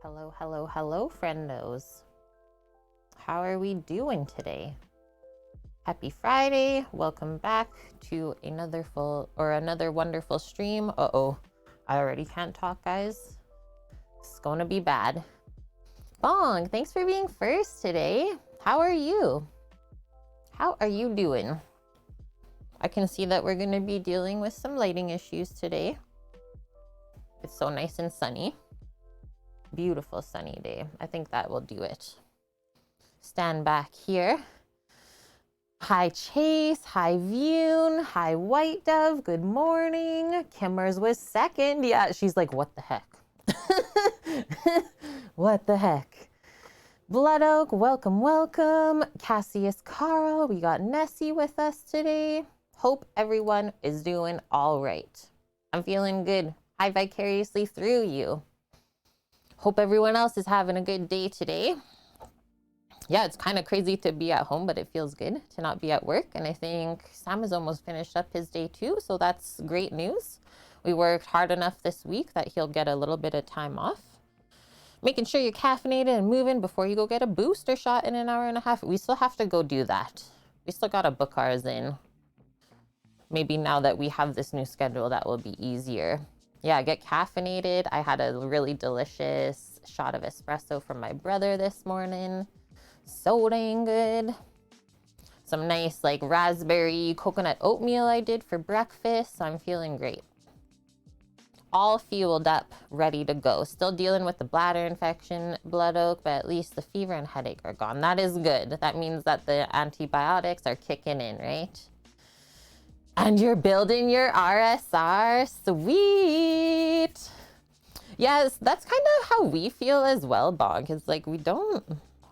Hello, hello, hello, friendos. How are we doing today? Happy Friday. Welcome back to another wonderful stream. Uh-oh. I already can't talk, guys. It's going to be bad. Bong, thanks for being first today. How are you? How are you doing? I can see that we're going to be dealing with some lighting issues today. It's so nice and sunny. Beautiful sunny day. I think that will do it. Stand back here. Hi Chase, hi Vune, hi White Dove, good morning. Kimmers was second. Yeah, she's like, what the heck? What the heck? Blood Oak, welcome, welcome. Cassius Carl, we got Nessie with us today. Hope everyone is doing all right. I'm feeling good. Hi vicariously through you. Hope everyone else is having a good day today. Yeah, it's kind of crazy to be at home, but it feels good to not be at work. And I think Sam has almost finished up his day too, so that's great news. We worked hard enough this week that he'll get a little bit of time off. Making sure you're caffeinated and moving before you go get a booster shot in an hour and a half. We still have to go do that. We still got to book ours in. Maybe now that we have this new schedule, that will be easier. Yeah, get caffeinated. I had a really delicious shot of espresso from my brother this morning. So dang good. Some nice like raspberry coconut oatmeal I did for breakfast. So I'm feeling great. All fueled up, ready to go. Still dealing with the bladder infection, Blood Oak, but at least the fever and headache are gone. That is good. That means that the antibiotics are kicking in, right? And you're building your RSR. Sweet. Yes, that's kind of how we feel as well, Bog. Because like we don't,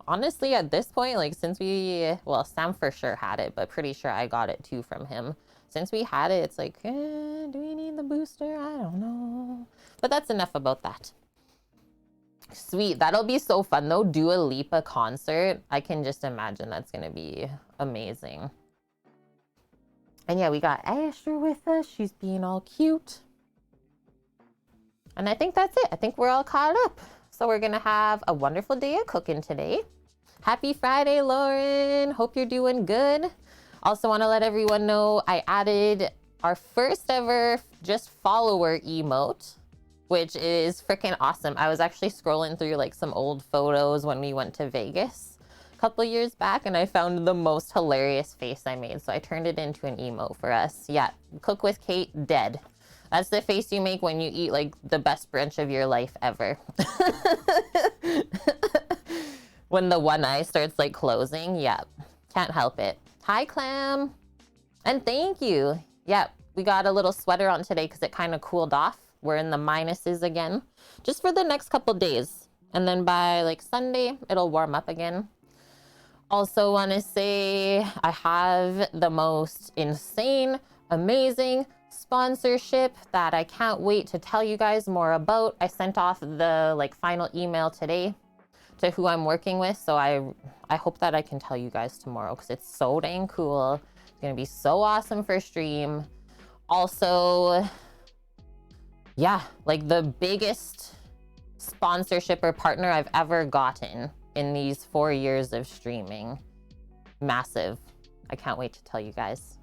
honestly, at this point, like since well, Sam for sure had it, but pretty sure I got it too from him. Since we had it, it's like, do we need the booster? I don't know. But that's enough about that. Sweet. That'll be so fun though. Dua Lipa concert. I can just imagine that's going to be amazing. And yeah, we got Asher with us. She's being all cute. And I think that's it. I think we're all caught up. So we're going to have a wonderful day of cooking today. Happy Friday, Lauren. Hope you're doing good. Also want to let everyone know I added our first ever just follower emote, which is freaking awesome. I was actually scrolling through like some old photos when we went to Vegas couple years back and I found the most hilarious face I made. So I turned it into an emote for us. Yeah, Cook with Kate, dead. That's the face you make when you eat like the best brunch of your life ever. When the one eye starts like closing. Yeah, can't help it. Hi, Clam. And thank you. Yeah, we got a little sweater on today because it kind of cooled off. We're in the minuses again, just for the next couple days. And then by like Sunday, it'll warm up again. Also want to say I have the most insane, amazing sponsorship that I can't wait to tell you guys more about. I sent off the like final email today to who I'm working with. So I hope that I can tell you guys tomorrow because it's so dang cool. It's going to be so awesome for stream. Also, yeah, like the biggest sponsorship or partner I've ever gotten in these 4 years of streaming. Massive. I can't wait to tell you guys.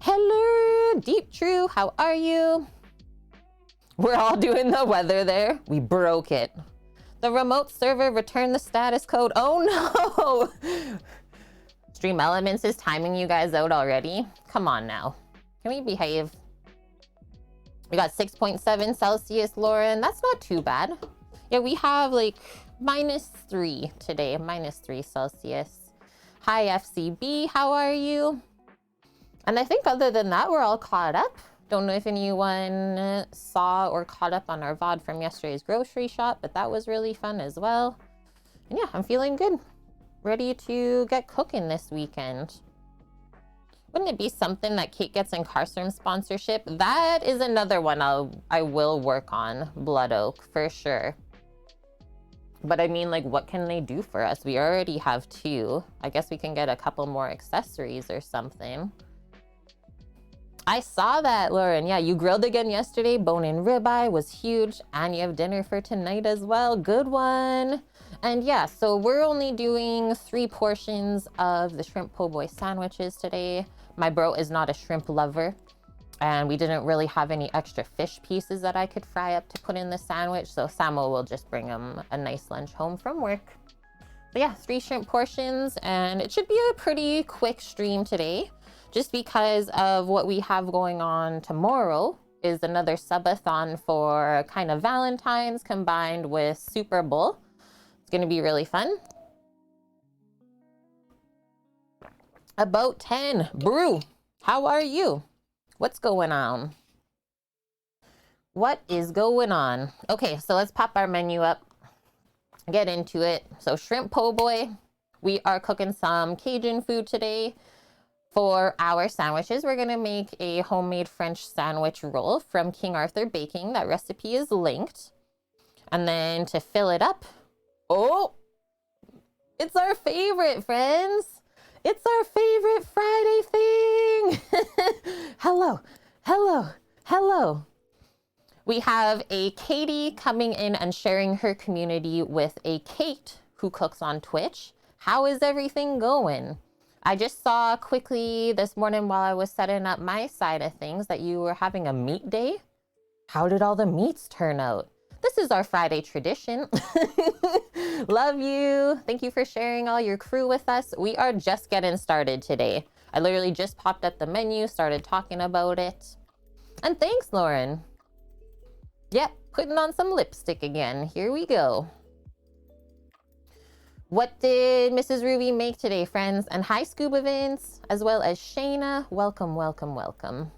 Hello, Deep True. How are you? We're all doing the weather there. We broke it. The remote server returned the status code. Oh no! Stream Elements is timing you guys out already. Come on now. Can we behave? We got 6.7 Celsius, Lauren. That's not too bad. Yeah, we have like -3 today, -3 Celsius. Hi, FCB, how are you? And I think other than that, we're all caught up. Don't know if anyone saw or caught up on our VOD from yesterday's grocery shop, but that was really fun as well. And yeah, I'm feeling good. Ready to get cooking this weekend. Wouldn't it be something that Kate gets in Carcerum sponsorship? That is another one I will work on, Blood Oak, for sure. But I mean, like, what can they do for us? We already have 2. I guess we can get a couple more accessories or something. I saw that, Lauren. Yeah, you grilled again yesterday. Bone-in ribeye was huge. And you have dinner for tonight as well. Good one. And yeah, so we're only doing 3 portions of the shrimp po' boy sandwiches today. My bro is not a shrimp lover. And we didn't really have any extra fish pieces that I could fry up to put in the sandwich. So Samo will just bring him a nice lunch home from work. But yeah, 3 shrimp portions. And it should be a pretty quick stream today. Just because of what we have going on tomorrow is another subathon for kind of Valentine's combined with Super Bowl. It's going to be really fun. About 10. Brew, how are you? What's going on? What is going on? Okay, so let's pop our menu up. Get into it. So shrimp po' boy. We are cooking some Cajun food today. For our sandwiches, we're gonna make a homemade French sandwich roll from King Arthur Baking. That recipe is linked. And then to fill it up, oh, it's our favorite, friends. It's our favorite Friday thing. Hello, hello, hello. We have a Katie coming in and sharing her community with a Kate who cooks on Twitch. How is everything going? I just saw quickly this morning while I was setting up my side of things that you were having a meat day. How did all the meats turn out? This is our Friday tradition. Love you. Thank you for sharing all your crew with us. We are just getting started today. I literally just popped up the menu, started talking about it. And thanks, Lauren. Yep, putting on some lipstick again. Here we go. What did Mrs. Ruby make today, friends? And hi, Scuba Vince, as well as Shayna. Welcome, welcome, welcome.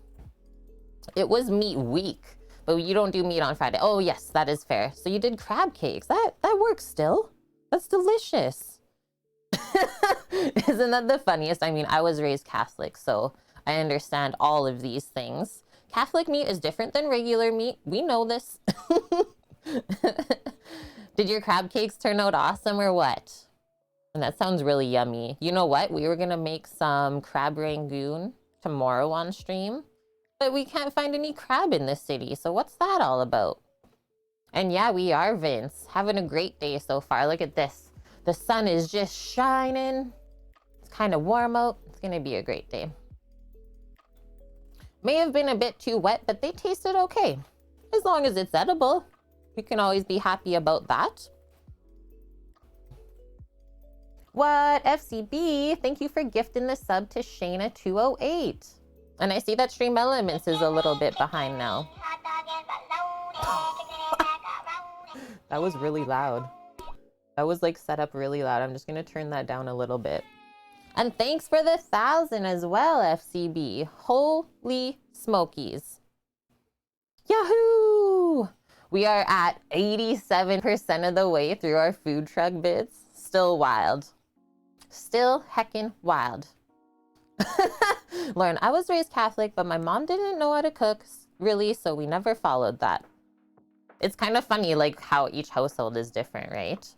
It was meat week, but you don't do meat on Friday. Oh, yes, that is fair. So you did crab cakes. That works still. That's delicious. Isn't that the funniest? I mean, I was raised Catholic, so I understand all of these things. Catholic meat is different than regular meat. We know this. Did your crab cakes turn out awesome or what? And that sounds really yummy. You know what? We were gonna make some crab rangoon tomorrow on stream, but we can't find any crab in this city. So what's that all about? And yeah, we are, Vince. Having a great day so far. Look at this. The sun is just shining. It's kind of warm out. It's gonna be a great day. May have been a bit too wet, but they tasted okay. As long as it's edible, you can always be happy about that. What, FCB? Thank you for gifting the sub to Shayna208. And I see that Stream Elements is a little bit behind now. That was really loud. That was like set up really loud. I'm just gonna turn that down a little bit. And thanks for the 1,000 as well, FCB. Holy smokies. Yahoo! We are at 87% of the way through our food truck bits. Still wild. Still heckin' wild. Lauren, I was raised Catholic, but my mom didn't know how to cook, really, so we never followed that. It's kind of funny, like, how each household is different, right?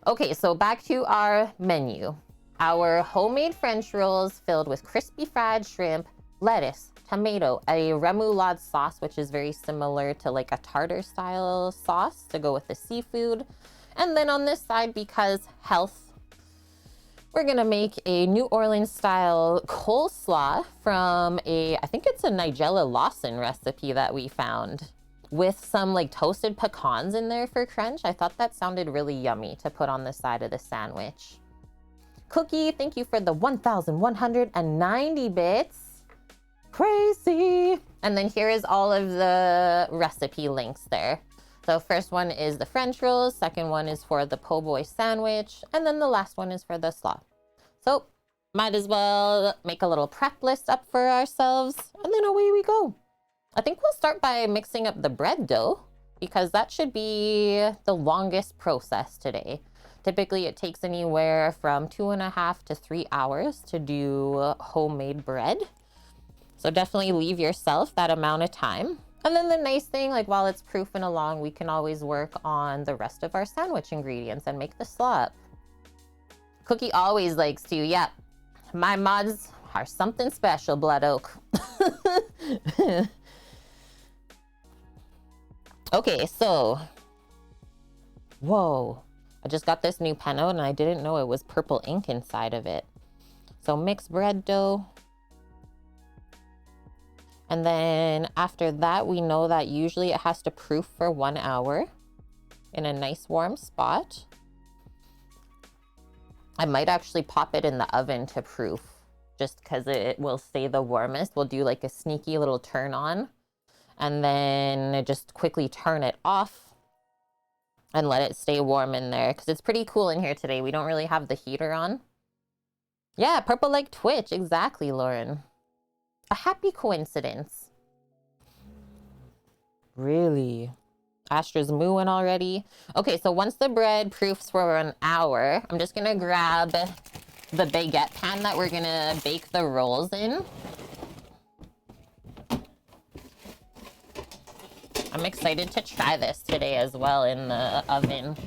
Okay, so back to our menu. Our homemade French rolls filled with crispy fried shrimp, lettuce, tomato, a remoulade sauce, which is very similar to like a tartar style sauce to go with the seafood. And then on this side, because health, we're gonna make a New Orleans style coleslaw from I think it's a Nigella Lawson recipe that we found with some like toasted pecans in there for crunch. I thought that sounded really yummy to put on the side of the sandwich. Cookie, thank you for the 1,190 bits. Crazy. And then here is all of the recipe links there. So first one is the French rolls, second one is for the po' boy sandwich, and then the last one is for the slaw. So might as well make a little prep list up for ourselves, and then away we go. I think we'll start by mixing up the bread dough, because that should be the longest process today. Typically it takes anywhere from 2.5 to 3 hours to do homemade bread. So definitely leave yourself that amount of time. And then the nice thing, like while it's proofing along, we can always work on the rest of our sandwich ingredients and make the slaw up. Cookie always likes to, yep. My mods are something special, Blood Oak. Okay, so, whoa, I just got this new pen out and I didn't know it was purple ink inside of it. So mix bread dough. And then after that, we know that usually it has to proof for 1 hour in a nice warm spot. I might actually pop it in the oven to proof just because it will stay the warmest. We'll do like a sneaky little turn on and then just quickly turn it off and let it stay warm in there because it's pretty cool in here today. We don't really have the heater on. Yeah, purple like Twitch. Exactly, Lauren. A happy coincidence. Really? Astra's mooing already. Okay, so once the bread proofs for 1 hour, I'm just gonna grab the baguette pan that we're gonna bake the rolls in. I'm excited to try this today as well in the oven.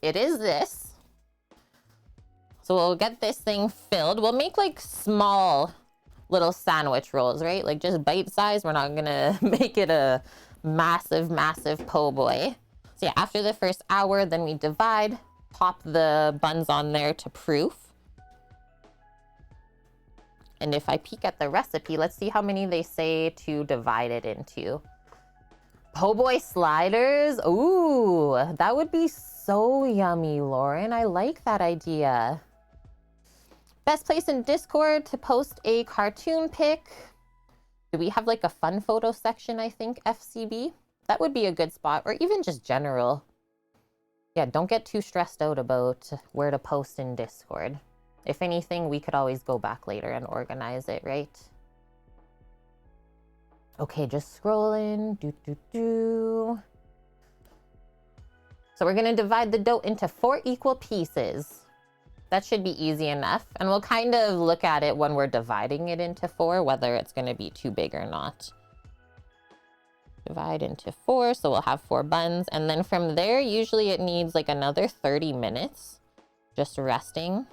It is this. So we'll get this thing filled. We'll make like small little sandwich rolls, right? Like just bite size. We're not gonna make it a massive, massive po' boy. So yeah, after the first hour, then we divide, pop the buns on there to proof. And if I peek at the recipe, let's see how many they say to divide it into. Po' boy sliders. Ooh, that would be so yummy, Lauren. I like that idea. Best place in Discord to post a cartoon pic. Do we have like a fun photo section, I think, FCB? That would be a good spot, or even just general. Yeah, don't get too stressed out about where to post in Discord. If anything, we could always go back later and organize it, right? Okay, just scrolling. So we're gonna divide the dough into 4 equal pieces. That should be easy enough. And we'll kind of look at it when we're dividing it into 4, whether it's gonna be too big or not. Divide into 4, so we'll have 4 buns. And then from there, usually it needs like another 30 minutes, just resting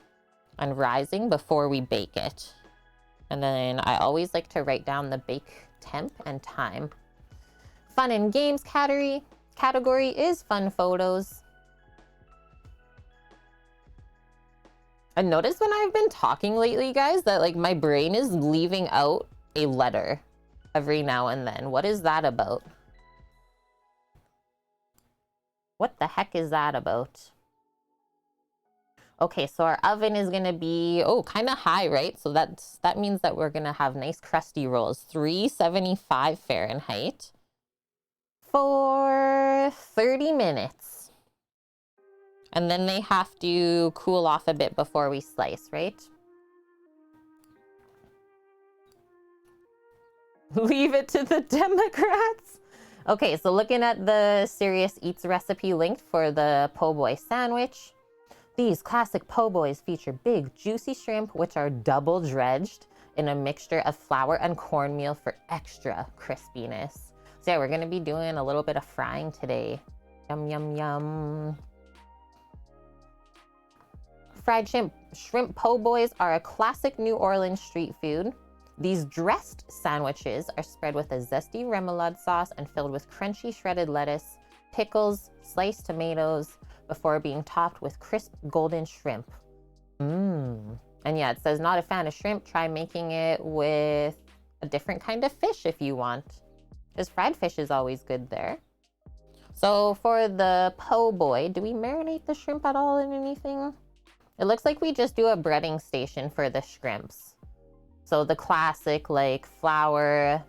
and rising before we bake it. And then I always like to write down the bake temp and time. Fun and games category is fun photos. I noticed when I've been talking lately, guys, that like my brain is leaving out a letter every now and then. What is that about? What the heck is that about? Okay, so our oven is gonna be, oh, kind of high, right? So that means that we're gonna have nice crusty rolls. 375 Fahrenheit for 30 minutes. And then they have to cool off a bit before we slice, right? Leave it to the Democrats. Okay, so looking at the Serious Eats recipe linked for the po' boy sandwich. These classic po' boys feature big, juicy shrimp, which are double dredged in a mixture of flour and cornmeal for extra crispiness. So yeah, we're gonna be doing a little bit of frying today. Yum, yum, yum. Fried shrimp po' boys are a classic New Orleans street food. These dressed sandwiches are spread with a zesty remoulade sauce and filled with crunchy shredded lettuce, pickles, sliced tomatoes, before being topped with crisp golden shrimp. And yeah, it says not a fan of shrimp. Try making it with a different kind of fish if you want. Because fried fish is always good there. So for the po' boy, do we marinate the shrimp at all in anything? It looks like we just do a breading station for the shrimps. So the classic like flour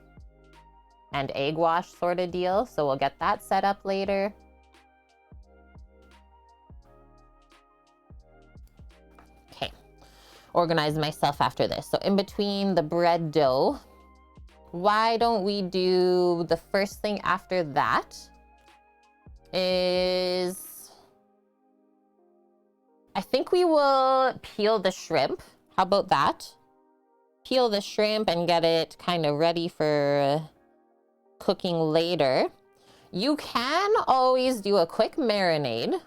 and egg wash sort of deal. So we'll get that set up later. Okay, organize myself after this. So in between the bread dough, why don't we do the first thing after that is, I think we will peel the shrimp. How about that? Peel the shrimp and get it kind of ready for cooking later. You can always do a quick marinade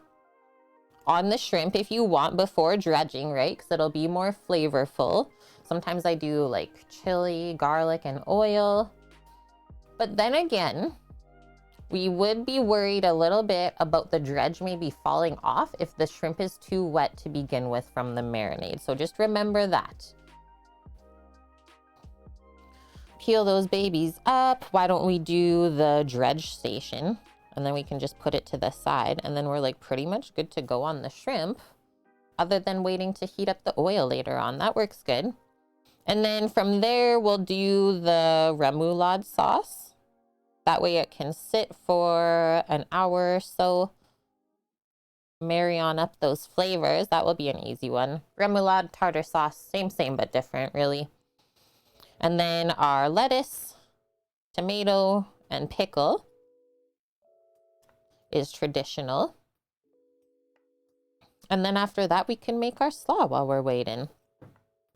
on the shrimp if you want before dredging, right? Because it'll be more flavorful. Sometimes I do like chili, garlic, and oil. But then again, we would be worried a little bit about the dredge maybe falling off if the shrimp is too wet to begin with from the marinade. So just remember that. Peel those babies up. Why don't we do the dredge station? And then we can just put it to the side. And then we're like pretty much good to go on the shrimp, other than waiting to heat up the oil later on. That works good. And then from there, we'll do the remoulade sauce. That way it can sit for an hour or so. Marry on up those flavors. That will be an easy one. Remoulade, tartar sauce, same but different really. And then our lettuce, tomato, and pickle is traditional. And then after that, we can make our slaw while we're waiting.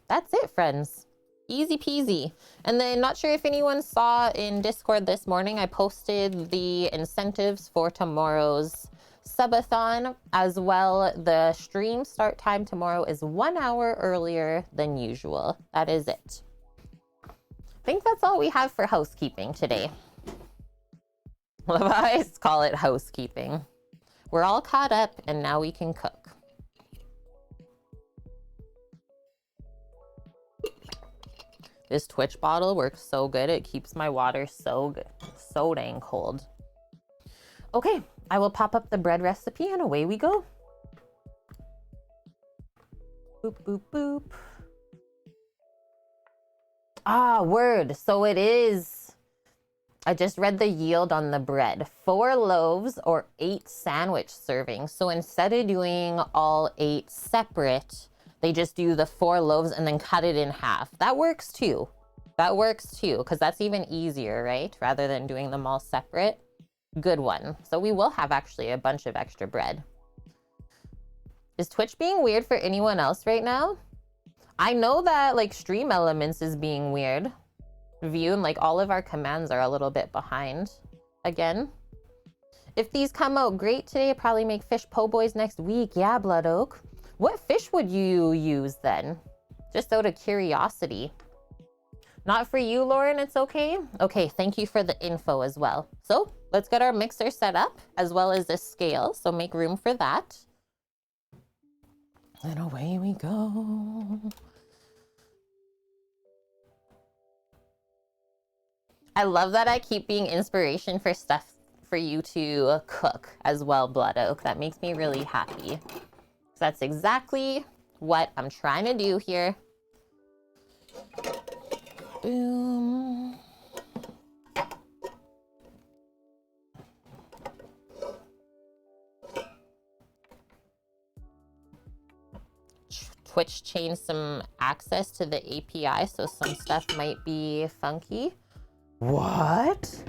That's it, friends. Easy peasy. And then not sure if anyone saw in Discord this morning, I posted the incentives for tomorrow's subathon as well. The stream start time tomorrow is 1 hour earlier than usual. That is it. I think that's all we have for housekeeping today. Let's call it housekeeping. We're all caught up and now we can cook. This Twitch bottle works so good. It keeps my water so good, so dang cold. Okay, I will pop up the bread recipe and away we go. Boop, boop, boop. Ah, word. So it is. I just read the yield on the bread. 4 loaves or 8 sandwich servings. So instead of doing all 8 separate, they just do the 4 loaves and then cut it in half. That works too. That works too, because that's even easier, right? Rather than doing them all separate. Good one. So we will have actually a bunch of extra bread. Is Twitch being weird for anyone else right now? I know that like Stream Elements is being weird. View and like all of our commands are a little bit behind again. If these come out great today, probably make fish po' boys next week. Yeah, Blood Oak. What fish would you use then? Just out of curiosity. Not for you, Lauren, it's okay? Okay, thank you for the info as well. So let's get our mixer set up as well as the scale. So make room for that. And away we go. I love that I keep being inspiration for stuff for you to cook as well, Blood Oak. That makes me really happy. So that's exactly what I'm trying to do here. Boom. Twitch changed some access to the API, so some stuff might be funky. What?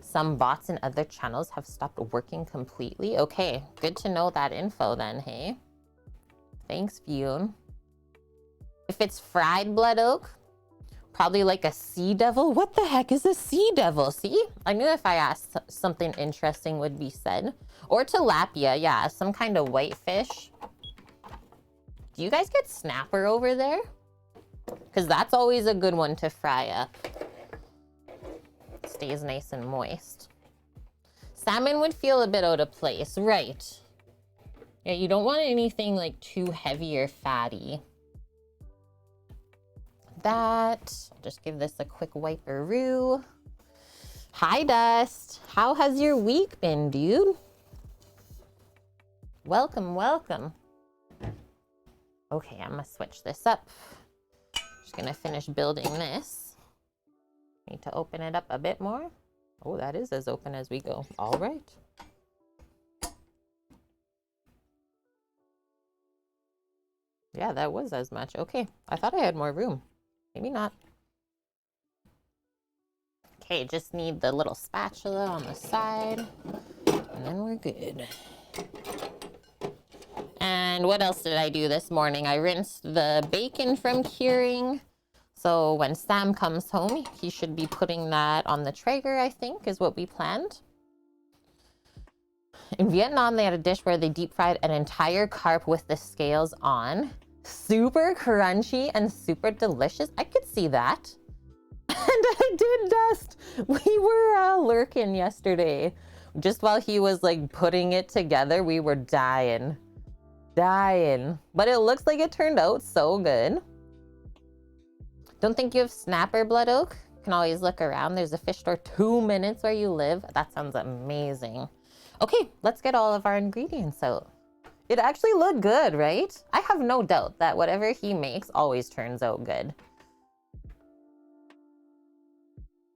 Some bots and other channels have stopped working completely. Okay, good to know that info then, hey? Thanks, Fune. If it's fried Blood Oak, probably like a sea devil. What the heck is a sea devil? See? I knew if I asked something interesting would be said. Or tilapia, yeah, some kind of white fish. Do you guys get snapper over there? Because that's always a good one to fry up. Stays nice and moist. Salmon would feel a bit out of place, right? Yeah, you don't want anything like too heavy or fatty. That, I'll just give this a quick wiperoo. Hi, Dust. How has your week been, dude? Welcome, welcome. Okay, I'm gonna switch this up. Just gonna finish building this. Need to open it up a bit more. Oh, that is as open as we go. All right. Yeah, that was as much. Okay, I thought I had more room. Maybe not. Okay, just need the little spatula on the side, and then we're good. And what else did I do this morning? I rinsed the bacon from curing. So when Sam comes home, he should be putting that on the Traeger, I think, is what we planned. In Vietnam, they had a dish where they deep fried an entire carp with the scales on. Super crunchy and super delicious. I could see that. And I did dust. We were lurking yesterday. Just while he was like putting it together, we were dying. But it looks like it turned out so good. Don't think you have snapper blood oak? Can always look around. There's a fish store 2 minutes where you live. That sounds amazing. Okay, let's get all of our ingredients out. It actually looked good, right? I have no doubt that whatever he makes always turns out good.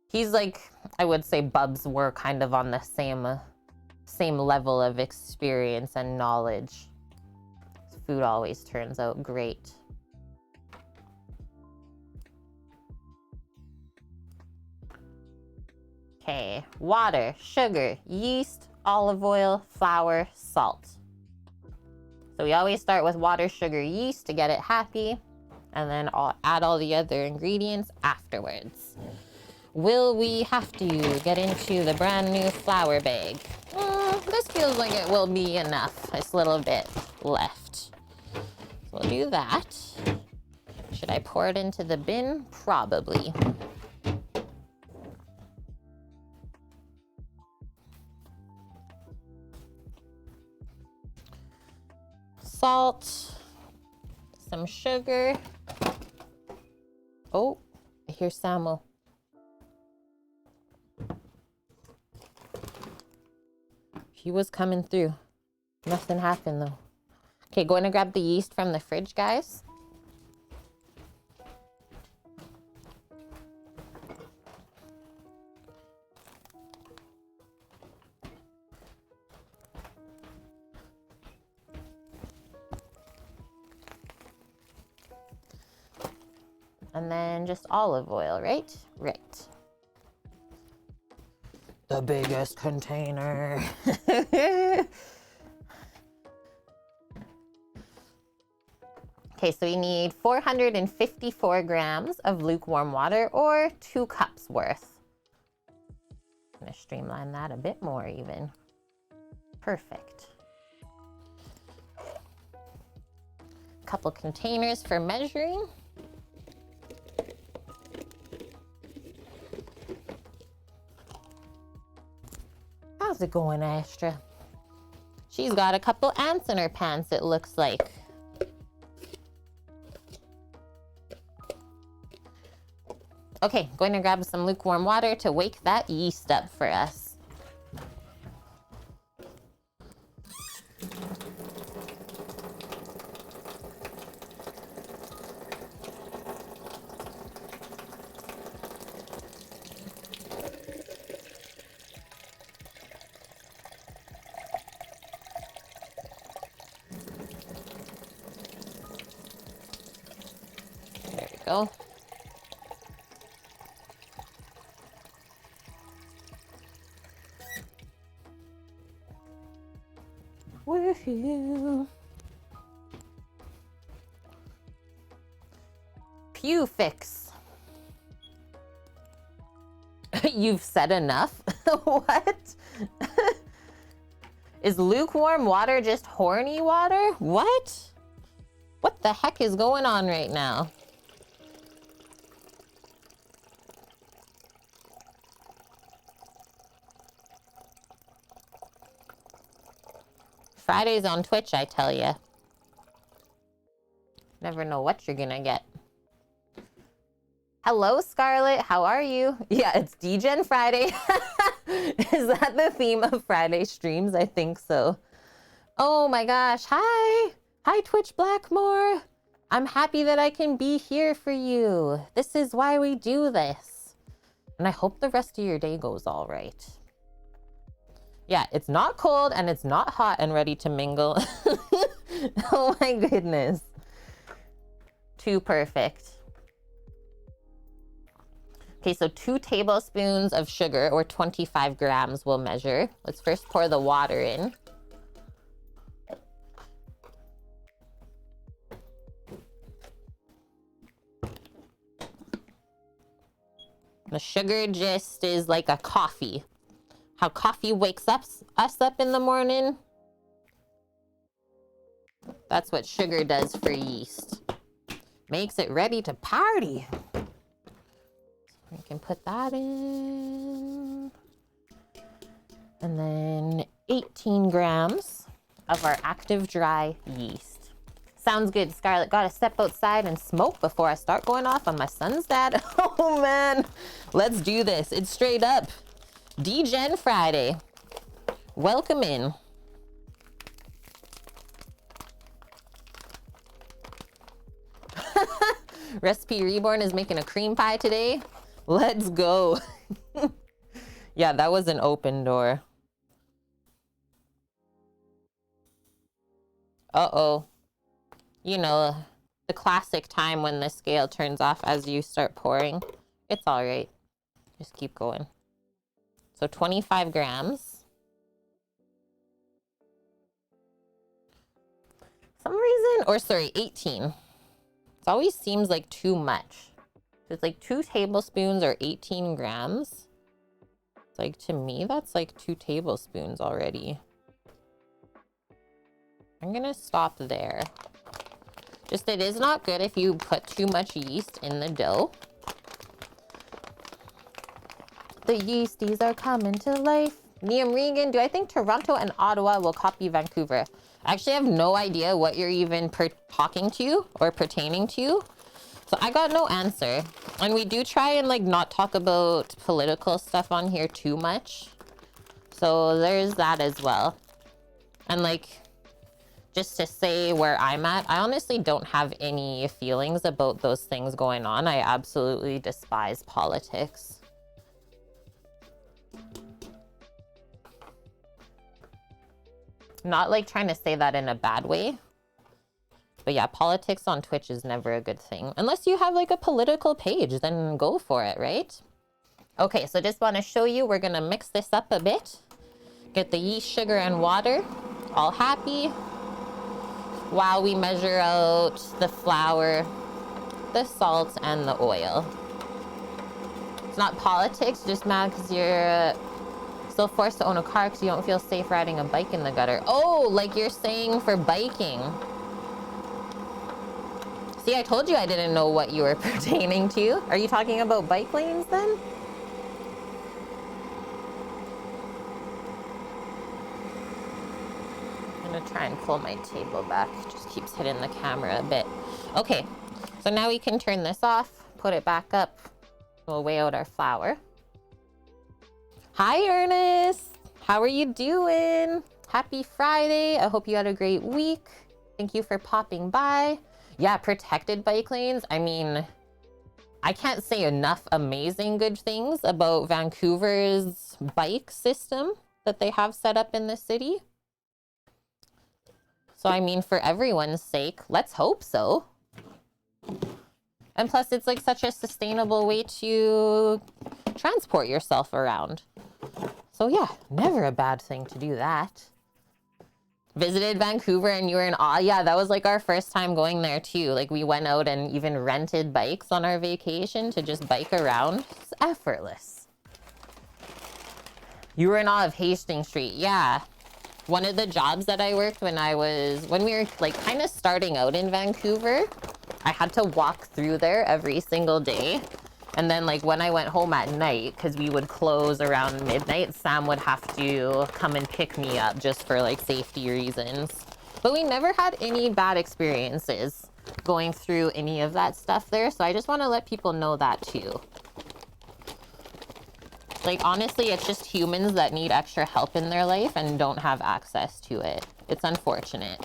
He's like, I would say Bubs were kind of on the same level of experience and knowledge. Food always turns out great. Okay, water, sugar, yeast, olive oil, flour, salt. So we always start with water, sugar, yeast to get it happy, and then I'll add all the other ingredients afterwards. Will we have to get into the brand new flour bag? This feels like it will be enough. It's a little bit left. So we'll do that. Should I pour it into the bin? Probably. Salt, some sugar. Oh, I hear Samo. He was coming through. Nothing happened though. Okay, going to grab the yeast from the fridge, guys. And then just olive oil, right? Right. The biggest container. Okay, so we need 454 grams of lukewarm water, or 2 cups worth. I'm gonna streamline that a bit more even. Perfect. Couple containers for measuring. How's it going, Astra? She's got a couple ants in her pants, it looks like. Okay, going to grab some lukewarm water to wake that yeast up for us. There we go. Woohoo! Pew fix. You've said enough? What? Is lukewarm water just horny water? What? What the heck is going on right now? Fridays on Twitch, I tell ya. Never know what you're gonna get. Hello, Scarlett. How are you? Yeah, it's DGen Friday. Is that the theme of Friday streams? I think so. Oh my gosh. Hi. Hi, Twitch Blackmore. I'm happy that I can be here for you. This is why we do this. And I hope the rest of your day goes all right. Yeah, it's not cold and it's not hot and ready to mingle. Oh my goodness. Too perfect. Okay, so 2 tablespoons of sugar, or 25 grams we'll measure. Let's first pour the water in. The sugar just is like a coffee. How coffee wakes us up in the morning. That's what sugar does for yeast. Makes it ready to party. We can put that in. And then 18 grams of our active dry yeast. Sounds good, Scarlett. Gotta step outside and smoke before I start going off on my son's dad. Oh man, let's do this. It's straight up D-Gen Friday. Welcome in. Recipe Reborn is making a cream pie today. Let's go. Yeah, that was an open door. Uh-oh. You know, the classic time when the scale turns off as you start pouring. It's all right. Just keep going. So 25 grams. Some reason, or sorry, 18. It always seems like too much. It's like 2 tablespoons or 18 grams. It's like, to me, that's like 2 tablespoons already. I'm gonna stop there. Just, it is not good if you put too much yeast in the dough. The yeasties are coming to life. Liam Regan, do I think Toronto and Ottawa will copy Vancouver? I actually have no idea what you're even talking to or pertaining to. So I got no answer. And we do try and like not talk about political stuff on here too much. So there's that as well. And like, just to say where I'm at, I honestly don't have any feelings about those things going on. I absolutely despise politics. Not like trying to say that in a bad way. But yeah, politics on Twitch is never a good thing. Unless you have like a political page, then go for it, right? Okay, so just want to show you, we're going to mix this up a bit. Get the yeast, sugar, and water all happy. While we measure out the flour, the salt, and the oil. It's not politics, just mad because you're still forced to own a car because you don't feel safe riding a bike in the gutter. Oh, like you're saying for biking. See, I told you I didn't know what you were pertaining to. Are you talking about bike lanes then? I'm gonna try and pull my table back. It just keeps hitting the camera a bit. Okay, so now we can turn this off, put it back up. We'll weigh out our flour. Hi, Ernest. How are you doing? Happy Friday. I hope you had a great week. Thank you for popping by. Yeah, protected bike lanes. I mean, I can't say enough amazing good things about Vancouver's bike system that they have set up in the city. So, I mean, for everyone's sake, let's hope so. And plus, it's like such a sustainable way to transport yourself around. So yeah, never a bad thing to do that. Visited Vancouver and you were in awe. Yeah, that was like our first time going there too. Like we went out and even rented bikes on our vacation to just bike around. It's effortless. You were in awe of Hastings Street. Yeah. One of the jobs that I worked when we were like kind of starting out in Vancouver, I had to walk through there every single day. And then like when I went home at night, because we would close around midnight, Sam would have to come and pick me up just for like safety reasons. But we never had any bad experiences going through any of that stuff there. So I just want to let people know that too. Like honestly, it's just humans that need extra help in their life and don't have access to it. It's unfortunate.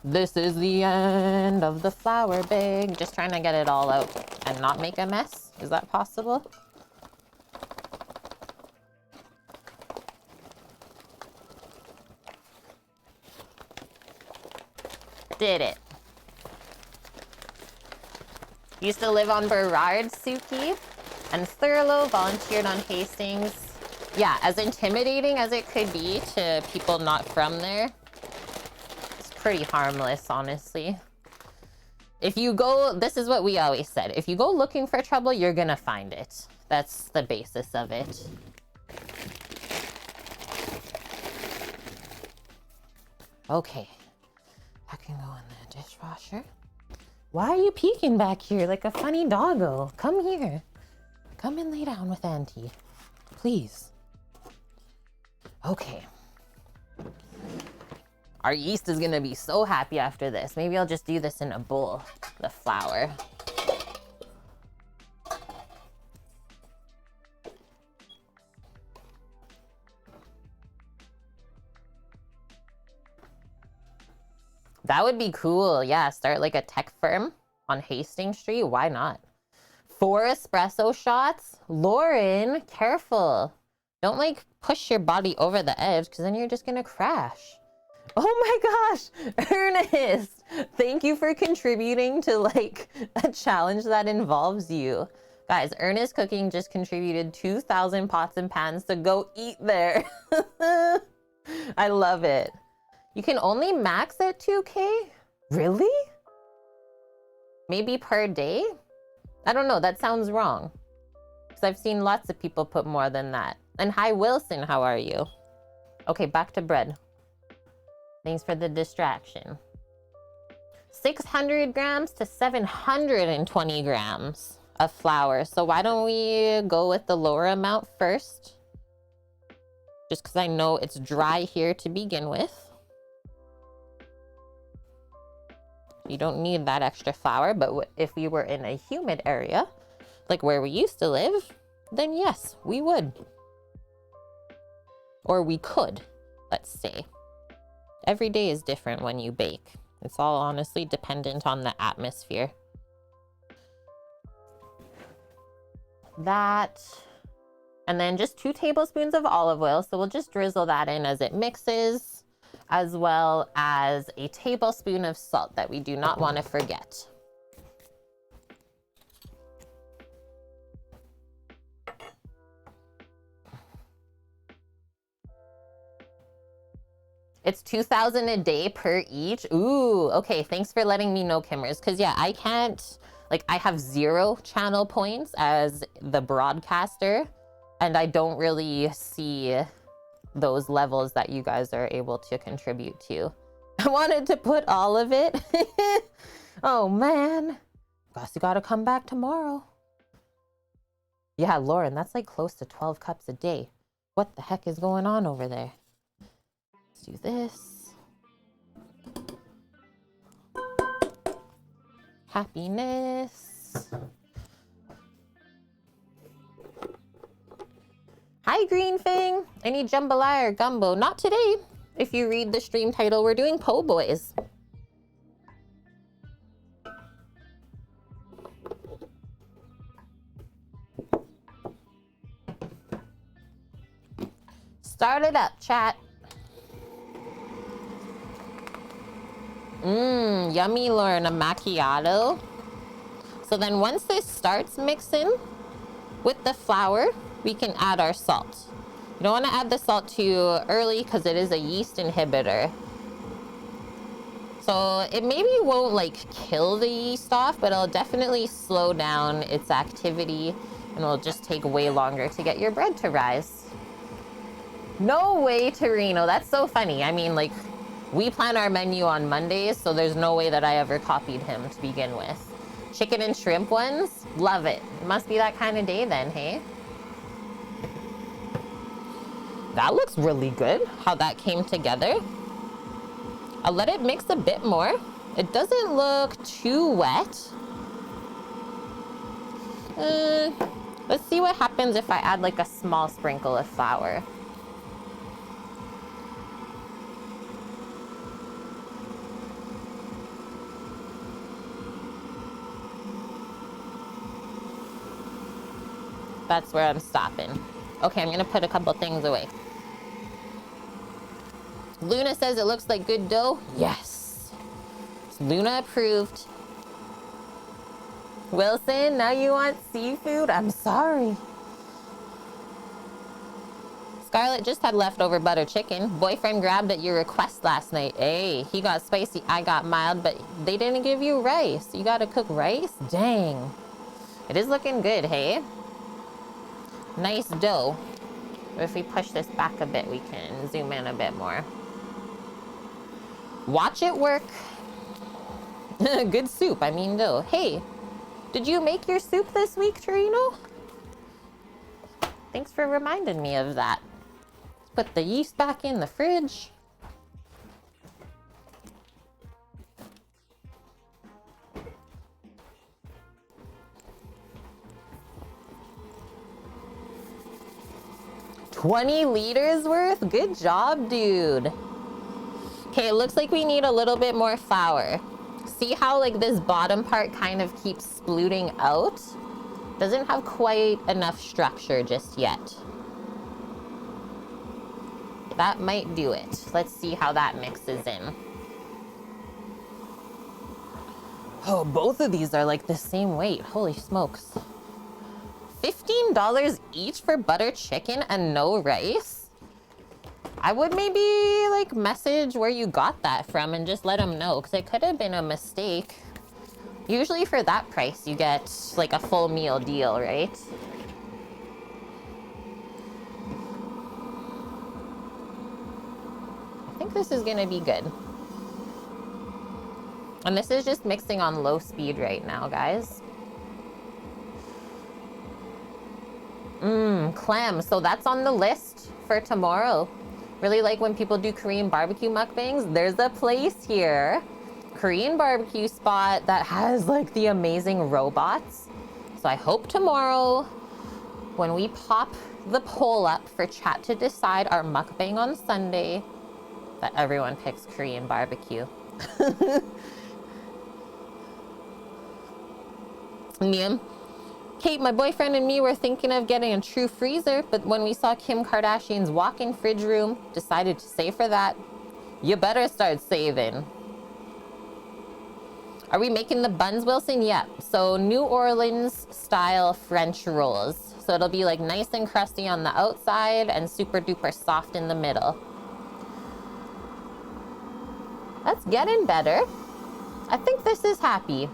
This is the end of the flour bag. Just trying to get it all out and not make a mess. Is that possible? Did it. Used to live on Burrard, Suki, and Thurlow, volunteered on Hastings. Yeah, as intimidating as it could be to people not from there, pretty harmless, honestly. If you go, this is what we always said. If you go looking for trouble, you're gonna find it. That's the basis of it. Okay, that can go in the dishwasher. Why are you peeking back here like a funny doggo? Come here. Come and lay down with Auntie, please. Okay. Our yeast is gonna be so happy after this. Maybe I'll just do this in a bowl, the flour. That would be cool. Yeah, start like a tech firm on Hastings Street. Why not? 4 espresso shots? Lauren, careful. Don't like push your body over the edge because then you're just gonna crash. Oh my gosh, Ernest, thank you for contributing to like a challenge that involves you. Guys, Ernest Cooking just contributed 2,000 pots and pans to go eat there. I love it. You can only max at 2K? Really? Maybe per day? I don't know, that sounds wrong. Because I've seen lots of people put more than that. And hi Wilson, how are you? Okay, back to bread. Thanks for the distraction. 600 grams to 720 grams of flour. So why don't we go with the lower amount first? Just because I know it's dry here to begin with. You don't need that extra flour, but if we were in a humid area, like where we used to live, then yes, we would. Or we could, let's say. Every day is different when you bake. It's all honestly dependent on the atmosphere. That, and then just 2 tablespoons of olive oil. So we'll just drizzle that in as it mixes, as well as a tablespoon of salt that we do not want to forget. It's 2,000 a day per each. Ooh, okay. Thanks for letting me know, Kimmers. Because yeah, I can't, like I have 0 channel points as the broadcaster, and I don't really see those levels that you guys are able to contribute to. I wanted to put all of it. Oh man, guess you gotta come back tomorrow. Yeah, Lauren, that's like close to 12 cups a day. What the heck is going on over there? Let's do this. Happiness. Hi, Green Fang. Any jambalaya or gumbo? Not today. If you read the stream title, we're doing po' boys. Start it up, chat. Yummy, Lauren, a macchiato. So then once this starts mixing with the flour, we can add our salt. You don't want to add the salt too early because it is a yeast inhibitor. So it maybe won't like kill the yeast off, but it'll definitely slow down its activity and it'll just take way longer to get your bread to rise. No way, Torino. That's so funny. I mean, like, we plan our menu on Mondays, so there's no way that I ever copied him to begin with. Chicken and shrimp ones? Love it. It must be that kind of day then, hey? That looks really good, how that came together. I'll let it mix a bit more. It doesn't look too wet. Let's see what happens if I add like a small sprinkle of flour. That's where I'm stopping. Okay, I'm gonna put a couple things away. Luna says it looks like good dough. Yes. It's Luna approved. Wilson, now you want seafood? I'm sorry. Scarlett just had leftover butter chicken. Boyfriend grabbed at your request last night. Hey, he got spicy, I got mild, but they didn't give you rice. You gotta cook rice? Dang. It is looking good, hey? Nice dough. If we push this back a bit, we can zoom in a bit more. Watch it work. Good soup, I mean dough. Hey, did you make your soup this week, Torino? Thanks for reminding me of that. Put the yeast back in the fridge. $20 liters worth? Good job, dude. Okay, it looks like we need a little bit more flour. See how like this bottom part kind of keeps spluting out? Doesn't have quite enough structure just yet. That might do it. Let's see how that mixes in. Oh, both of these are like the same weight. Holy smokes. $15 each for butter chicken and no rice? I would maybe like message where you got that from and just let them know, because it could have been a mistake. Usually for that price, you get like a full meal deal, right? I think this is gonna be good. And this is just mixing on low speed right now, guys. Clam, so that's on the list for tomorrow. Really like when people do Korean barbecue mukbangs. There's a place here, Korean barbecue spot, that has like the amazing robots. So I hope tomorrow when we pop the poll up for chat to decide our mukbang on Sunday, that everyone picks Korean barbecue. Liam, Kate, my boyfriend and me were thinking of getting a true freezer, but when we saw Kim Kardashian's walk-in fridge room, decided to save for that. You better start saving. Are we making the buns, Wilson? Yep. So New Orleans style French rolls. So it'll be like nice and crusty on the outside and super duper soft in the middle. That's getting better. I think this is happy.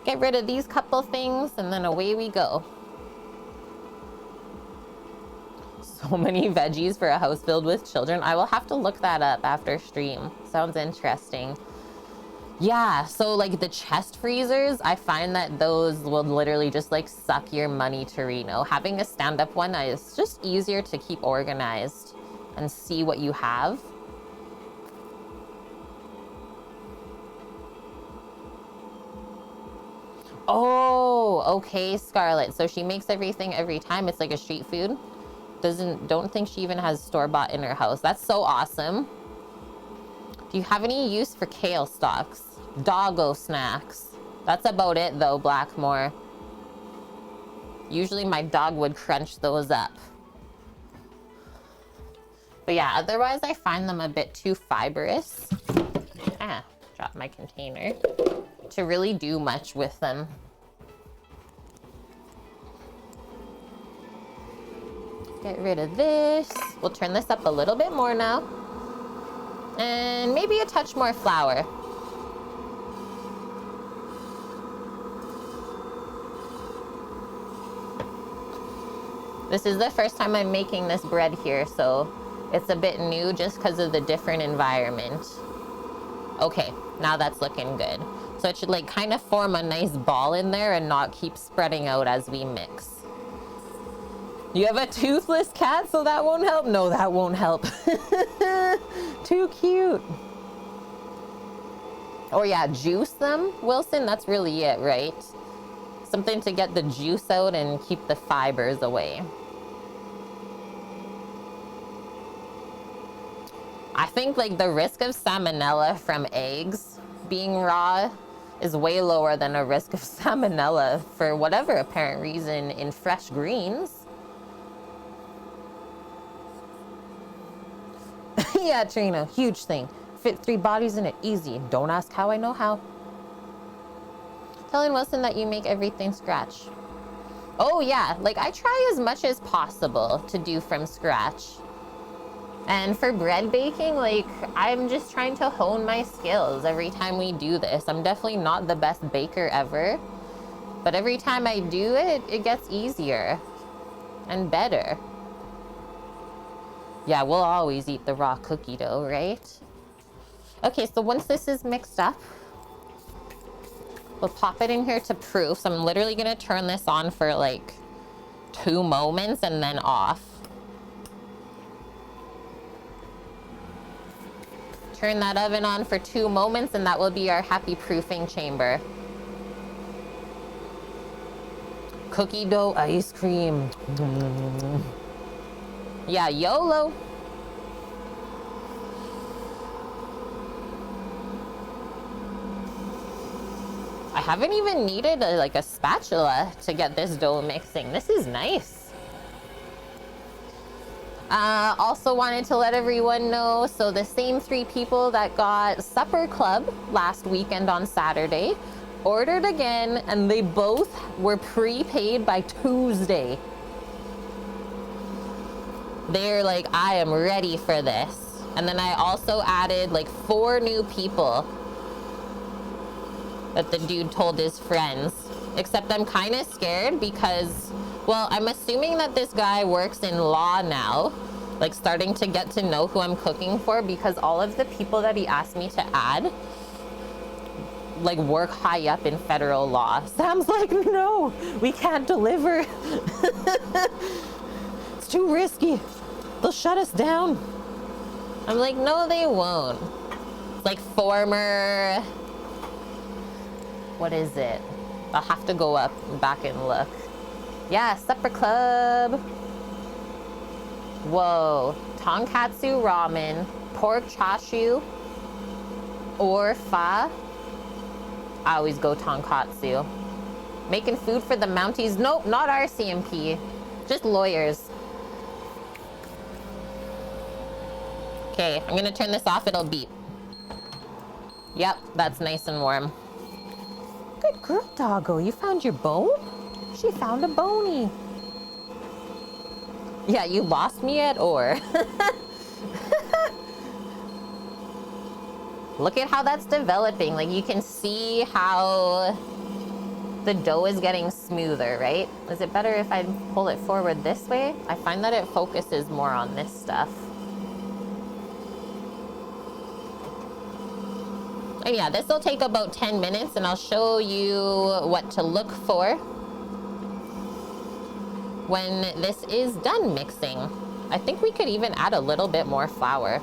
Get rid of these couple things and then away we go. So many veggies for a house filled with children. I will have to look that up after stream. Sounds interesting. Yeah, so like the chest freezers, I find that those will literally just like suck your money, Torino. Having a stand-up one is just easier to keep organized and see what you have. Oh, okay, Scarlett. So she makes everything every time. It's like a street food. Don't think she even has store-bought in her house. That's so awesome. Do you have any use for kale stalks? Doggo snacks. That's about it though, Blackmore. Usually my dog would crunch those up. But yeah, otherwise I find them a bit too fibrous. Drop my container. To really do much with them. Get rid of this. We'll turn this up a little bit more now. And maybe a touch more flour. This is the first time I'm making this bread here, so it's a bit new just because of the different environment. Okay, now that's looking good. So it should like kind of form a nice ball in there and not keep spreading out as we mix. You have a toothless cat, so that won't help? No, that won't help. Too cute. Oh yeah, juice them, Wilson? That's really it, right? Something to get the juice out and keep the fibers away. I think like the risk of salmonella from eggs being raw is way lower than a risk of salmonella for whatever apparent reason in fresh greens. Yeah, Trina, huge thing. Fit 3 bodies in it, easy. Don't ask how, I know how. Telling Wilson that you make everything scratch. Oh yeah, like I try as much as possible to do from scratch. And for bread baking, like I'm just trying to hone my skills every time we do this. I'm definitely not the best baker ever, but every time I do it, it gets easier and better. Yeah, we'll always eat the raw cookie dough, right? Okay, so once this is mixed up, we'll pop it in here to proof. So I'm literally gonna turn this on for like 2 moments and then off. Turn that oven on for 2 moments and that will be our happy proofing chamber. Cookie dough ice cream. Yeah, YOLO. I haven't even needed a spatula to get this dough mixing. This is nice. Also wanted to let everyone know, so the same 3 people that got Supper Club last weekend on Saturday ordered again, and they both were prepaid by Tuesday. They're like, I am ready for this. And then I also added like 4 new people that the dude told his friends. Except I'm kind of scared because, well, I'm assuming that this guy works in law now, like starting to get to know who I'm cooking for, because all of the people that he asked me to add like work high up in federal law. Sam's like, no, we can't deliver. It's too risky. They'll shut us down. I'm like, no, they won't. It's like former, what is it? I'll have to go back and look. Yeah, Supper Club. Whoa, tonkatsu ramen, pork chashu, or pho. I always go tonkatsu. Making food for the Mounties. Nope, not our CMP. Just lawyers. Okay, I'm gonna turn this off, it'll beep. Yep, that's nice and warm. Good girl, doggo. You found your bone? She found a bony. Yeah, you lost me at or. Look at how that's developing. Like you can see how the dough is getting smoother, right? Is it better if I pull it forward this way? I find that it focuses more on this stuff. And yeah, this will take about 10 minutes and I'll show you what to look for when this is done mixing. I think we could even add a little bit more flour.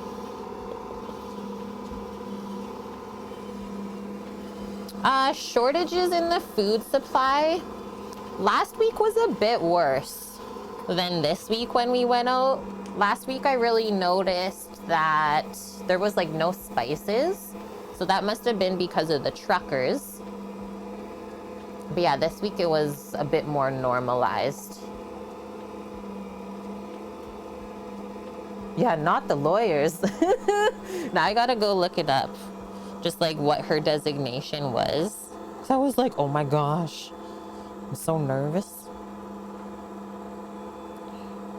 Shortages in the food supply. Last week was a bit worse than this week when we went out. Last week I really noticed that there was like no spices. So that must have been because of the truckers. But yeah, this week it was a bit more normalized. Yeah, not the lawyers. Now I gotta go look it up. Just like what her designation was. So I was like, oh my gosh. I'm so nervous.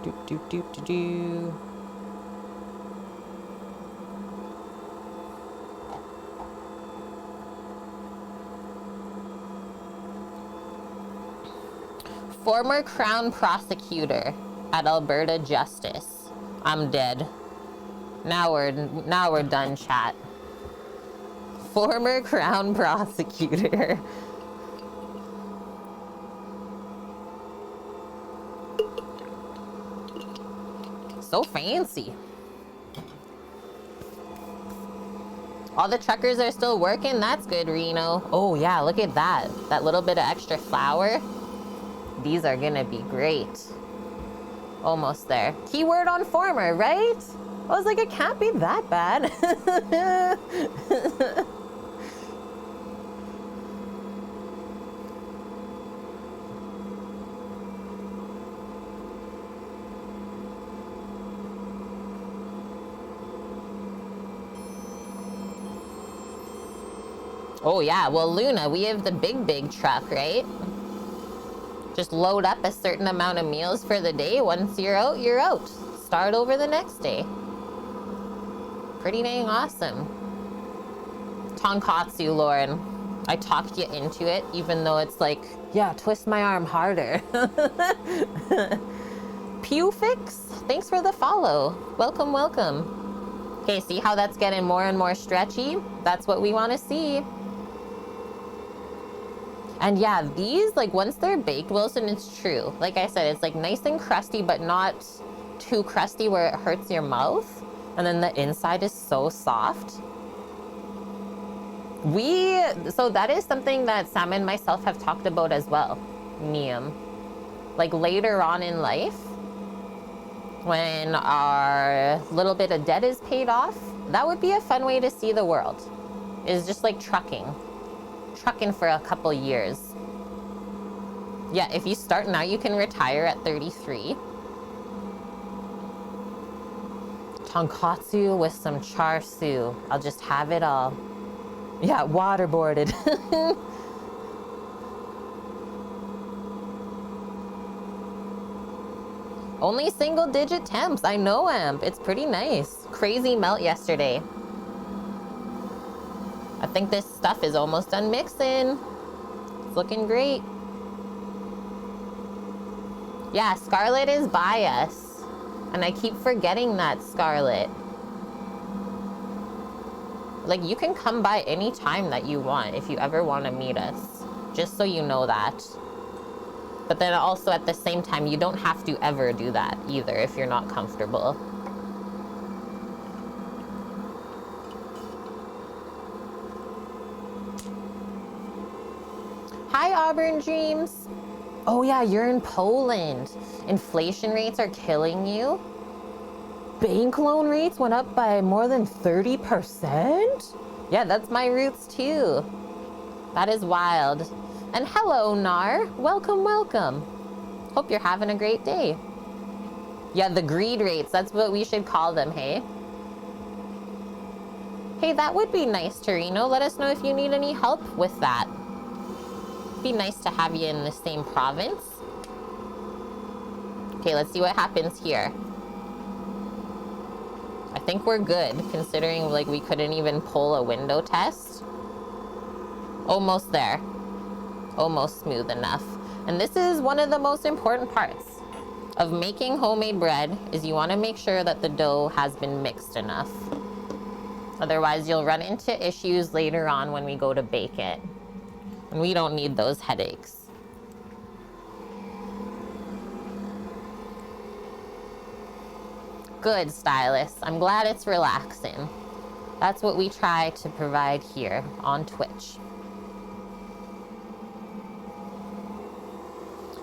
Do. Former Crown Prosecutor at Alberta Justice. I'm dead. Now we're done, chat. Former Crown Prosecutor. So fancy. All the truckers are still working. That's good, Reno. Oh yeah, look at that. That little bit of extra flour. These are gonna be great. Almost there. Keyword on former, right? I was like, it can't be that bad. Oh yeah, well Luna, we have the big truck, right? Just load up a certain amount of meals for the day. Once you're out, you're out. Start over the next day. Pretty dang awesome. Tonkatsu, Lauren. I talked you into it, even though it's like, yeah, twist my arm harder. Pewfix, thanks for the follow. Welcome, welcome. Okay, see how that's getting more and more stretchy? That's what we want to see. And yeah, these, like, once they're baked, Wilson, it's true. Like I said, it's like nice and crusty, but not too crusty where it hurts your mouth. And then the inside is so soft. So that is something that Sam and myself have talked about as well, Neum. Like later on in life, when our little bit of debt is paid off, that would be a fun way to see the world. Is just like trucking for a couple years. Yeah, if you start now, you can retire at 33. Tonkatsu with some char siu. I'll just have it all. Yeah, waterboarded. Only single digit temps. I know, Amp. It's pretty nice. Crazy melt yesterday. I think this stuff is almost done mixing. It's looking great. Yeah, Scarlett is by us. And I keep forgetting that, Scarlett. Like, you can come by any time that you want if you ever want to meet us. Just so you know that. But then also at the same time, you don't have to ever do that either if you're not comfortable. Hi, Auburn Dreams. Oh yeah, you're in Poland. Inflation rates are killing you. Bank loan rates went up by more than 30%? Yeah, that's my roots too. That is wild. And hello, Nar. Welcome, welcome. Hope you're having a great day. Yeah, the greed rates, that's what we should call them, hey? Hey, that would be nice, Torino. Let us know if you need any help with that. Be nice to have you in the same province. Okay, let's see what happens here. I think we're good, considering like we couldn't even pull a window test. Almost there. Almost smooth enough. And this is one of the most important parts of making homemade bread, is you want to make sure that the dough has been mixed enough. Otherwise, you'll run into issues later on when we go to bake it. And we don't need those headaches. Good, stylist. I'm glad it's relaxing. That's what we try to provide here on Twitch.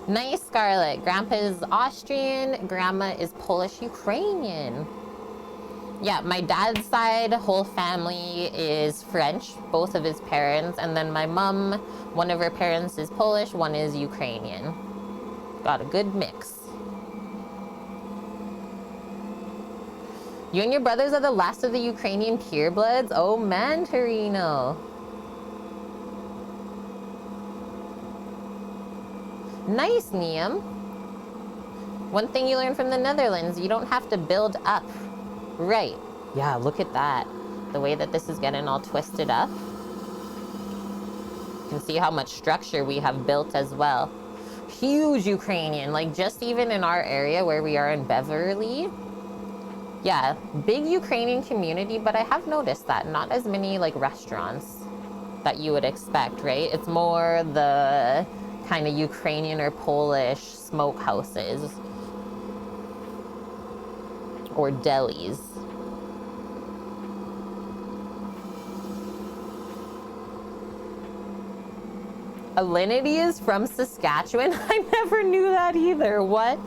Nice, Scarlett. Grandpa is Austrian, Grandma is Polish-Ukrainian. Yeah, my dad's side, whole family is French, both of his parents. And then my mom, one of her parents is Polish, one is Ukrainian. Got a good mix. You and your brothers are the last of the Ukrainian purebloods? Oh man, Torino. Nice, Neum. One thing you learn from the Netherlands, you don't have to build up. Right. Yeah, look at that. The way that this is getting all twisted up. You can see how much structure we have built as well. Huge Ukrainian, like just even in our area where we are in Beverly. Yeah, big Ukrainian community, but I have noticed that not as many like restaurants that you would expect, right? It's more the kind of Ukrainian or Polish smokehouses or delis. Alinity is from Saskatchewan? I never knew that either. What?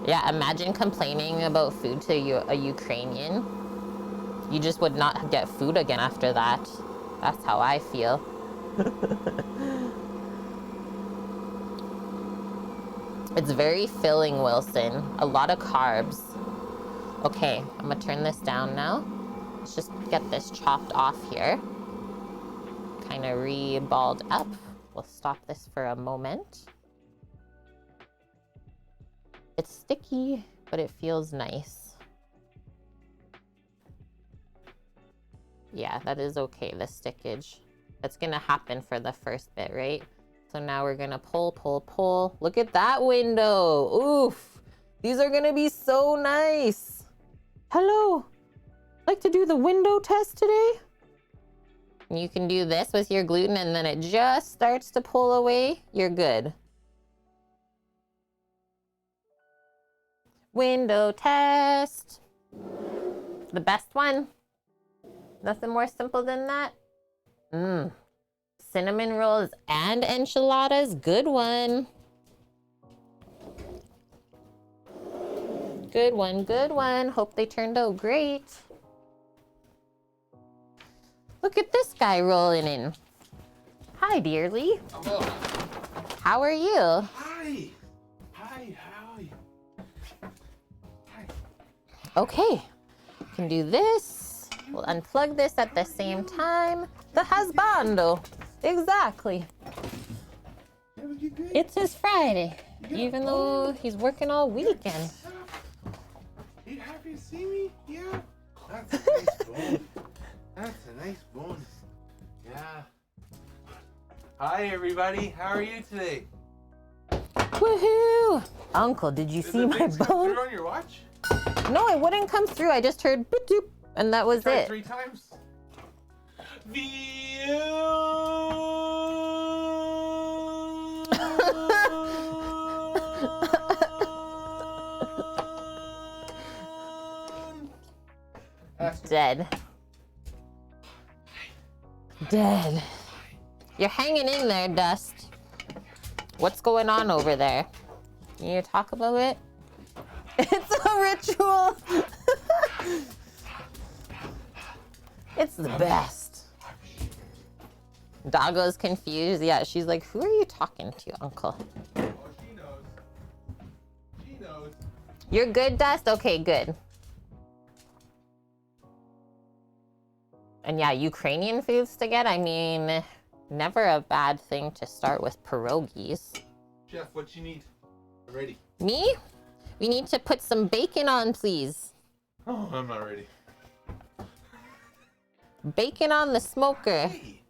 Yeah, imagine complaining about food to a Ukrainian. You just would not get food again after that. That's how I feel. It's very filling, Wilson. A lot of carbs. Okay, I'm gonna turn this down now. Let's just get this chopped off here. Kind of re-balled up. We'll stop this for a moment. It's sticky, but it feels nice. Yeah, that is okay, the stickage. That's gonna happen for the first bit, right? So now we're gonna pull, pull, pull. Look at that window. Oof. These are gonna be so nice. Hello. Like to do the window test today? You can do this with your gluten and then it just starts to pull away. You're good. Window test. The best one. Nothing more simple than that. Cinnamon rolls and enchiladas. Good one. Good one, good one. Hope they turned out great. Look at this guy rolling in. Hi, dearly. Hello. How are you? Hi. Hi, how are you? Hi. Okay, can do this. We'll unplug this at the same time. The husbando. Exactly. It's his Friday, even though he's working all weekend. You happy to see me? Yeah. That's a nice bone. That's a nice bone. Yeah. Hi, everybody. How are you today? Woohoo! Uncle, did you see my Come bone? through on your watch? No, it wouldn't come through. I just heard boop doop, and that was Tried it. 3 times. Dead. Dead. You're hanging in there, Dust. What's going on over there? You need to talk about it? It's a ritual. It's the best. Doggo's confused. Yeah, she's like, who are you talking to, Uncle? Oh, she knows. She knows. You're good, Dust? Okay, good. And yeah, Ukrainian foods to get, I mean, never a bad thing to start with pierogies. Chef, what you need? I'm ready. Me? We need to put some bacon on, please. Oh, I'm not ready. Bacon on the smoker. Hey,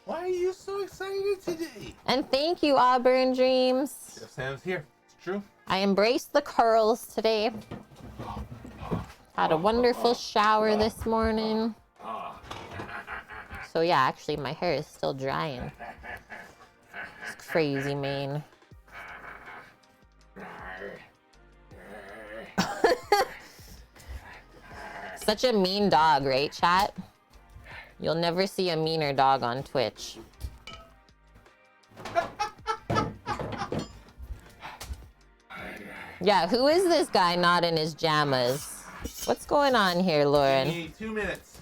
why are you so excited today? And thank you, Auburn Dreams. Chef Sam's here. It's true. I embraced the curls today. Had a wonderful shower this morning. So yeah, actually my hair is still drying. It's crazy, man. Such a mean dog, right, chat? You'll never see a meaner dog on Twitch. Yeah, who is this guy not in his jammas? What's going on here, Lauren? You need 2 minutes.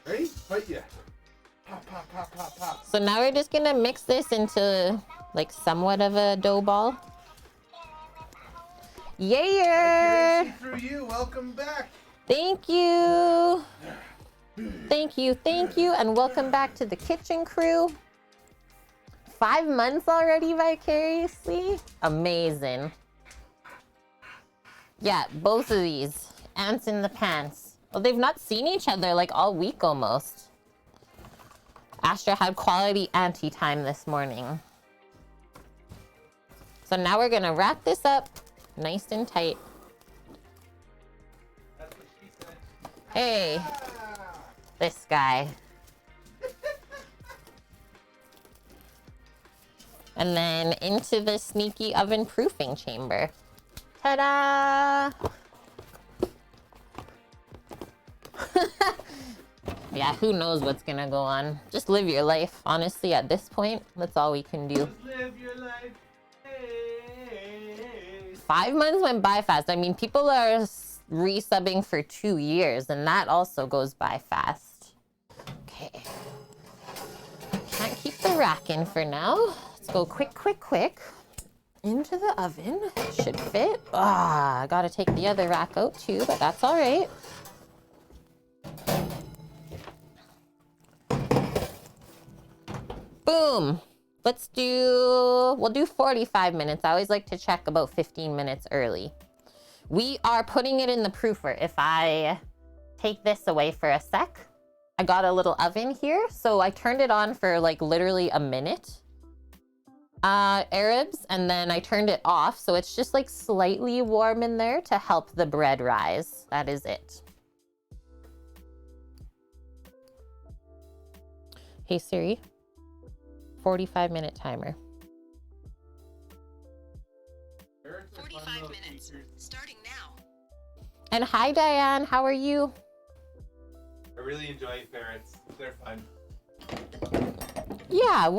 Ready? Fight ya. Pop, pop, pop, pop, pop. So now we're just gonna mix this into like somewhat of a dough ball. Yeah! Accuracy through you. Welcome back. Thank you. Thank you, thank you, and welcome back to the kitchen crew. 5 months already vicariously? Amazing. Yeah, both of these. Ants in the pants. Well, they've not seen each other like all week almost. Astra had quality auntie time this morning. So now we're gonna wrap this up nice and tight. That's what she said. Hey, this guy. And then into the sneaky oven proofing chamber. Ta-da! Yeah, who knows what's gonna go on. Just live your life, honestly, at this point. That's all we can do. Just live your life. Hey. 5 months went by fast. I mean, people are resubbing for 2 years, and that also goes by fast. Okay. Can't keep the rack in for now. Let's go quick, quick, quick. Into the oven. Should fit. Ah, I gotta take the other rack out too, but that's all right. Boom. We'll do 45 minutes. I always like to check about 15 minutes early. We are putting it in the proofer. If I take this away for a sec, I got a little oven here. So I turned it on for like literally a minute. Arabs, and then I turned it off. So it's just like slightly warm in there to help the bread rise. That is it. Hey Siri, 45-minute timer. 45 minutes, starting now. And hi Diane, how are you? I really enjoy ferrets. They're fun. Yeah,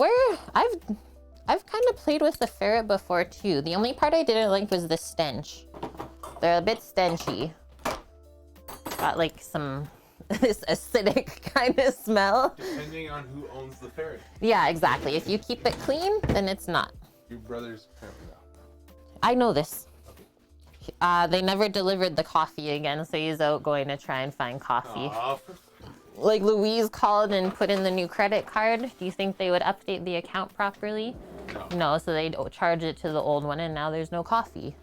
I've kind of played with the ferret before too. The only part I didn't like was the stench. They're a bit stenchy. Got like some this acidic kind of smell. Depending on who owns the ferret. Yeah, exactly. If you keep it clean, then it's not. Your brothers apparently know. I know this. They never delivered the coffee again, so he's out going to try and find coffee. Aw. Like Louise called and put in the new credit card. Do you think they would update the account properly? No, so they charge it to the old one and now there's no coffee.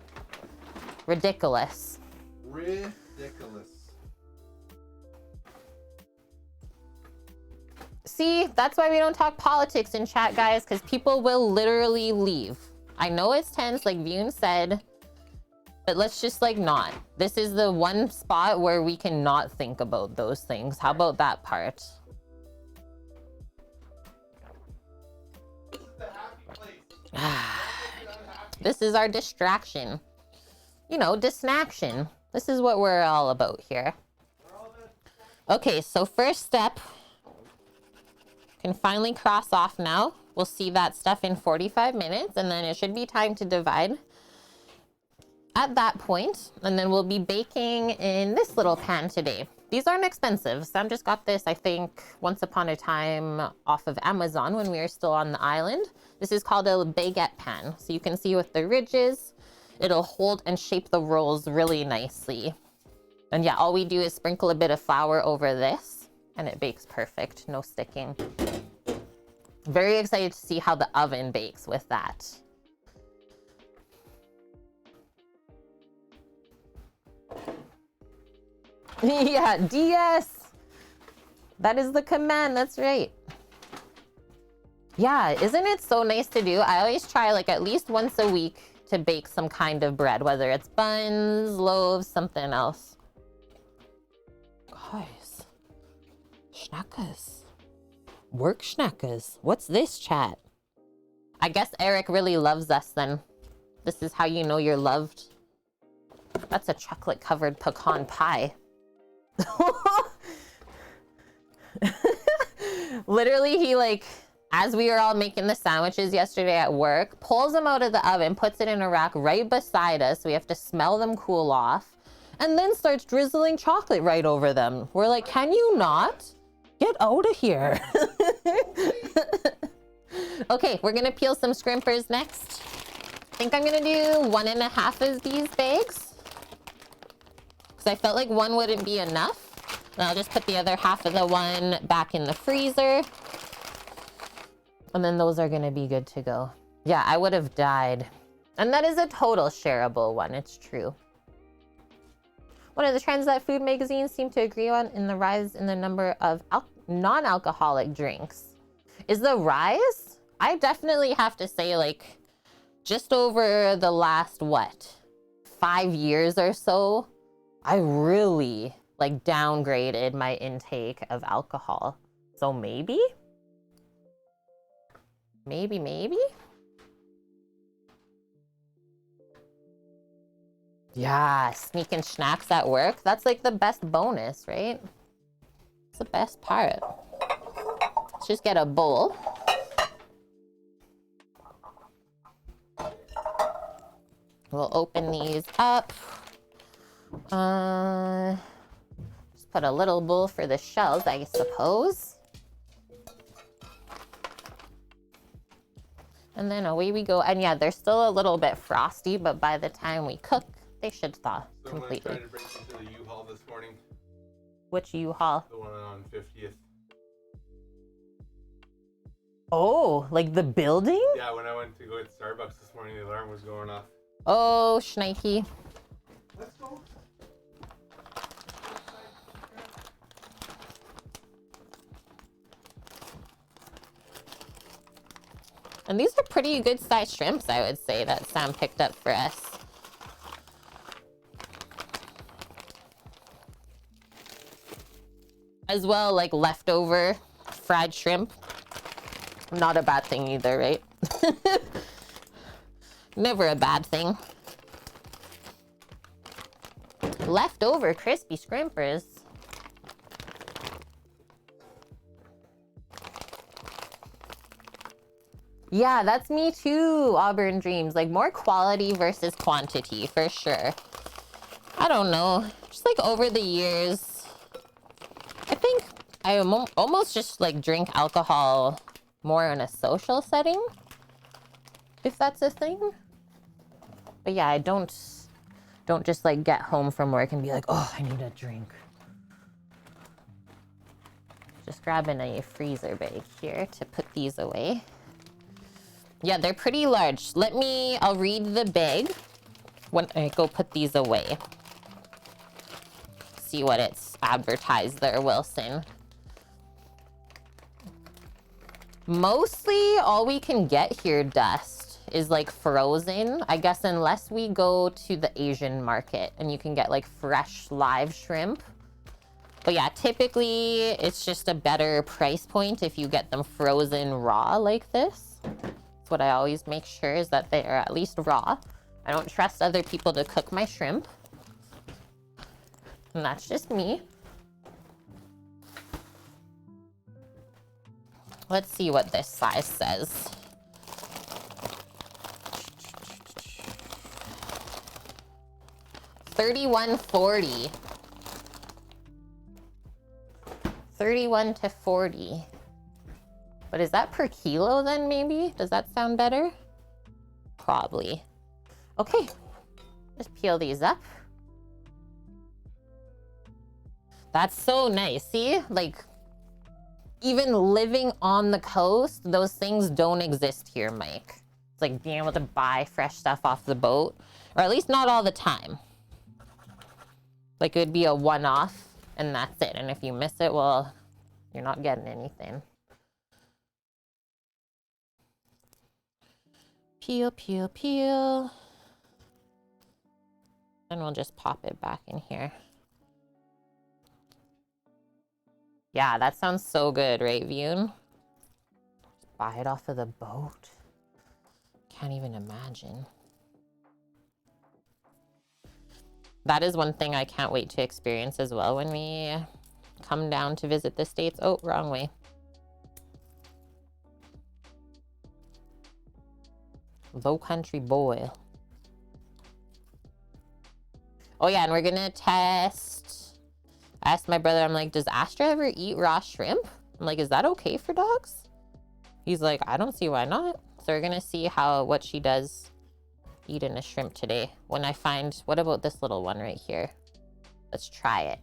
Ridiculous. Ridiculous. See, that's why we don't talk politics in chat, guys, because people will literally leave. I know it's tense, like Vune said, but let's just like not. This is the one spot where we cannot think about those things. How about that part? This is the happy place. This is our distraction. You know, distraction. This is what we're all about here. Okay, so first step, can finally cross off now. We'll see that stuff in 45 minutes and then it should be time to divide at that point. And then we'll be baking in this little pan today. These aren't expensive. Sam just got this, I think, once upon a time off of Amazon when we were still on the island. This is called a baguette pan. So you can see with the ridges, it'll hold and shape the rolls really nicely. And yeah, all we do is sprinkle a bit of flour over this and it bakes perfect, no sticking. Very excited to see how the oven bakes with that. Yeah, DS. That is the command, that's right. Yeah, isn't it so nice to do? I always try like at least once a week to bake some kind of bread, whether it's buns, loaves, something else. Guys, schnackers. Work schnackers. What's this, chat? I guess Eric really loves us then. This is how you know you're loved. That's a chocolate covered pecan pie. Literally, he like, as we were all making the sandwiches yesterday at work, pulls them out of the oven, puts it in a rack right beside us. We have to smell them cool off, and then starts drizzling chocolate right over them. We're like, can you not? Get out of here. Okay, we're gonna peel some scrimpers next. I think I'm gonna do 1.5 of these bags, because I felt like one wouldn't be enough. And I'll just put the other half of the one back in the freezer. And then those are gonna be good to go. Yeah, I would have died. And that is a total shareable one, it's true. One of the trends that food magazines seem to agree on in the rise in the number of non-alcoholic drinks is the rise. I definitely have to say, like, just over the last, 5 years or so, I really, like, downgraded my intake of alcohol. So maybe? Maybe? Yeah, sneaking snacks at work. That's like the best bonus, right? It's the best part. Let's just get a bowl. We'll open these up. Just put a little bowl for the shells, I suppose. And then away we go. And yeah, they're still a little bit frosty, but by the time we cook, they should thaw completely. Someone tried to break into the U-Haul this morning. Which U-Haul? The one on 50th. Oh, like the building? Yeah, when I went to go at Starbucks this morning, the alarm was going off. Oh, shnikey. Let's go. And these are pretty good sized shrimps, I would say, that Sam picked up for us. As well, like leftover fried shrimp. Not a bad thing either, right? Never a bad thing. Leftover crispy shrimpers. Yeah, that's me too, Auburn Dreams. Like more quality versus quantity for sure. I don't know. Just like over the years, I think I almost just like drink alcohol more in a social setting, if that's a thing. But yeah, I don't just like get home from work and be like, oh, I need a drink. Just grabbing a freezer bag here to put these away. Yeah, they're pretty large. I'll read the bag when I go put these away. See what it's advertised there, Wilson. Mostly all we can get here, Dust, is like frozen. I guess unless we go to the Asian market and you can get like fresh live shrimp. But yeah, typically it's just a better price point if you get them frozen raw like this. That's what I always make sure, is that they are at least raw. I don't trust other people to cook my shrimp. And that's just me. Let's see what this size says. $31.40. 31 to 40. But is that per kilo then, maybe? Does that sound better? Probably. Okay, just peel these up. That's so nice. See, like, even living on the coast, those things don't exist here, Mike. It's like being able to buy fresh stuff off the boat, or at least not all the time. Like, it would be a one-off, and that's it. And if you miss it, well, you're not getting anything. Peel, peel, peel. And we'll just pop it back in here. Yeah, that sounds so good, right, Vune? Buy it off of the boat. Can't even imagine. That is one thing I can't wait to experience as well when we come down to visit the States. Oh, wrong way. Low country boil. Oh yeah, and we're gonna test. I asked my brother, I'm like, does Astra ever eat raw shrimp? I'm like, is that okay for dogs? He's like, I don't see why not. So we're gonna see what she does eating a shrimp today. When I find, what about this little one right here? Let's try it.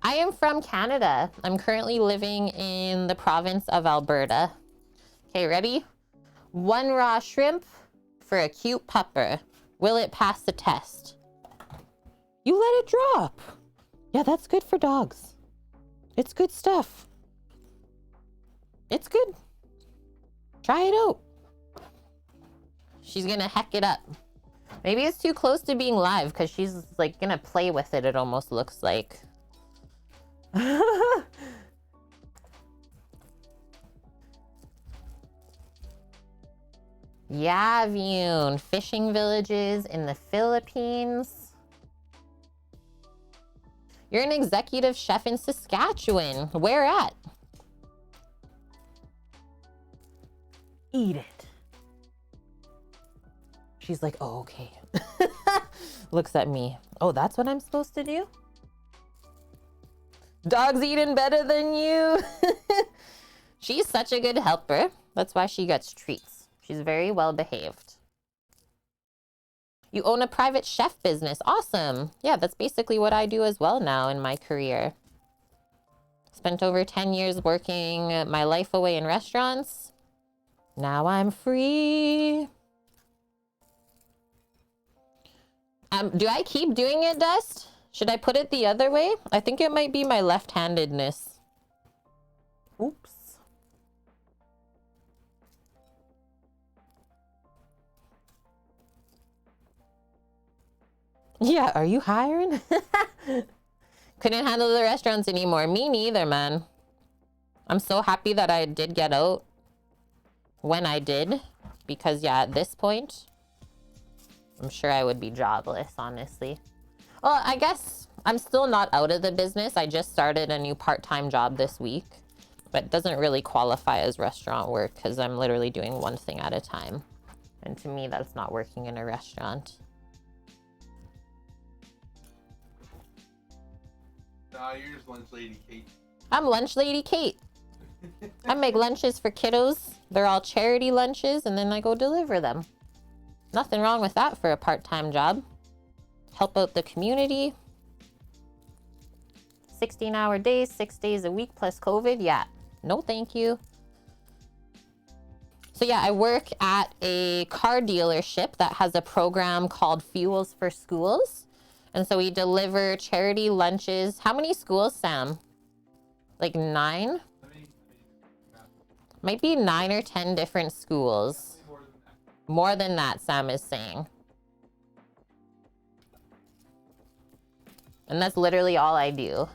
I am from Canada. I'm currently living in the province of Alberta. Okay, ready? 1 raw shrimp for a cute pupper. Will it pass the test? You let it drop. Yeah, that's good for dogs. It's good stuff. It's good. Try it out. She's gonna heck it up. Maybe it's too close to being live because she's like gonna play with it, it almost looks like. Yeah, Vune. Fishing villages in the Philippines. You're an executive chef in Saskatchewan. Where at? Eat it. She's like, oh, okay. Looks at me. Oh, that's what I'm supposed to do? Dog's eating better than you. She's such a good helper. That's why she gets treats. She's very well behaved. You own a private chef business. Awesome. Yeah, that's basically what I do as well now in my career. Spent over 10 years working my life away in restaurants. Now I'm free. Do I keep doing it, Dust? Should I put it the other way? I think it might be my left-handedness. Oops. Yeah, are you hiring? Couldn't handle the restaurants anymore. Me neither, man. I'm so happy that I did get out when I did. Because, yeah, at this point, I'm sure I would be jobless, honestly. Well, I guess I'm still not out of the business. I just started a new part-time job this week. But it doesn't really qualify as restaurant work because I'm literally doing one thing at a time. And to me, that's not working in a restaurant. You're just lunch lady Kate. I'm lunch lady Kate. I make lunches for kiddos. They're all charity lunches, and then I go deliver them. Nothing wrong with that for a part-time job. Help out the community. 16-hour days, 6 days a week plus COVID. Yeah, no thank you. So yeah, I work at a car dealership that has a program called Fuels for Schools. And so we deliver charity lunches. How many schools, Sam? Like 9? Might be 9 or 10 different schools. More than that, Sam is saying. And that's literally all I do.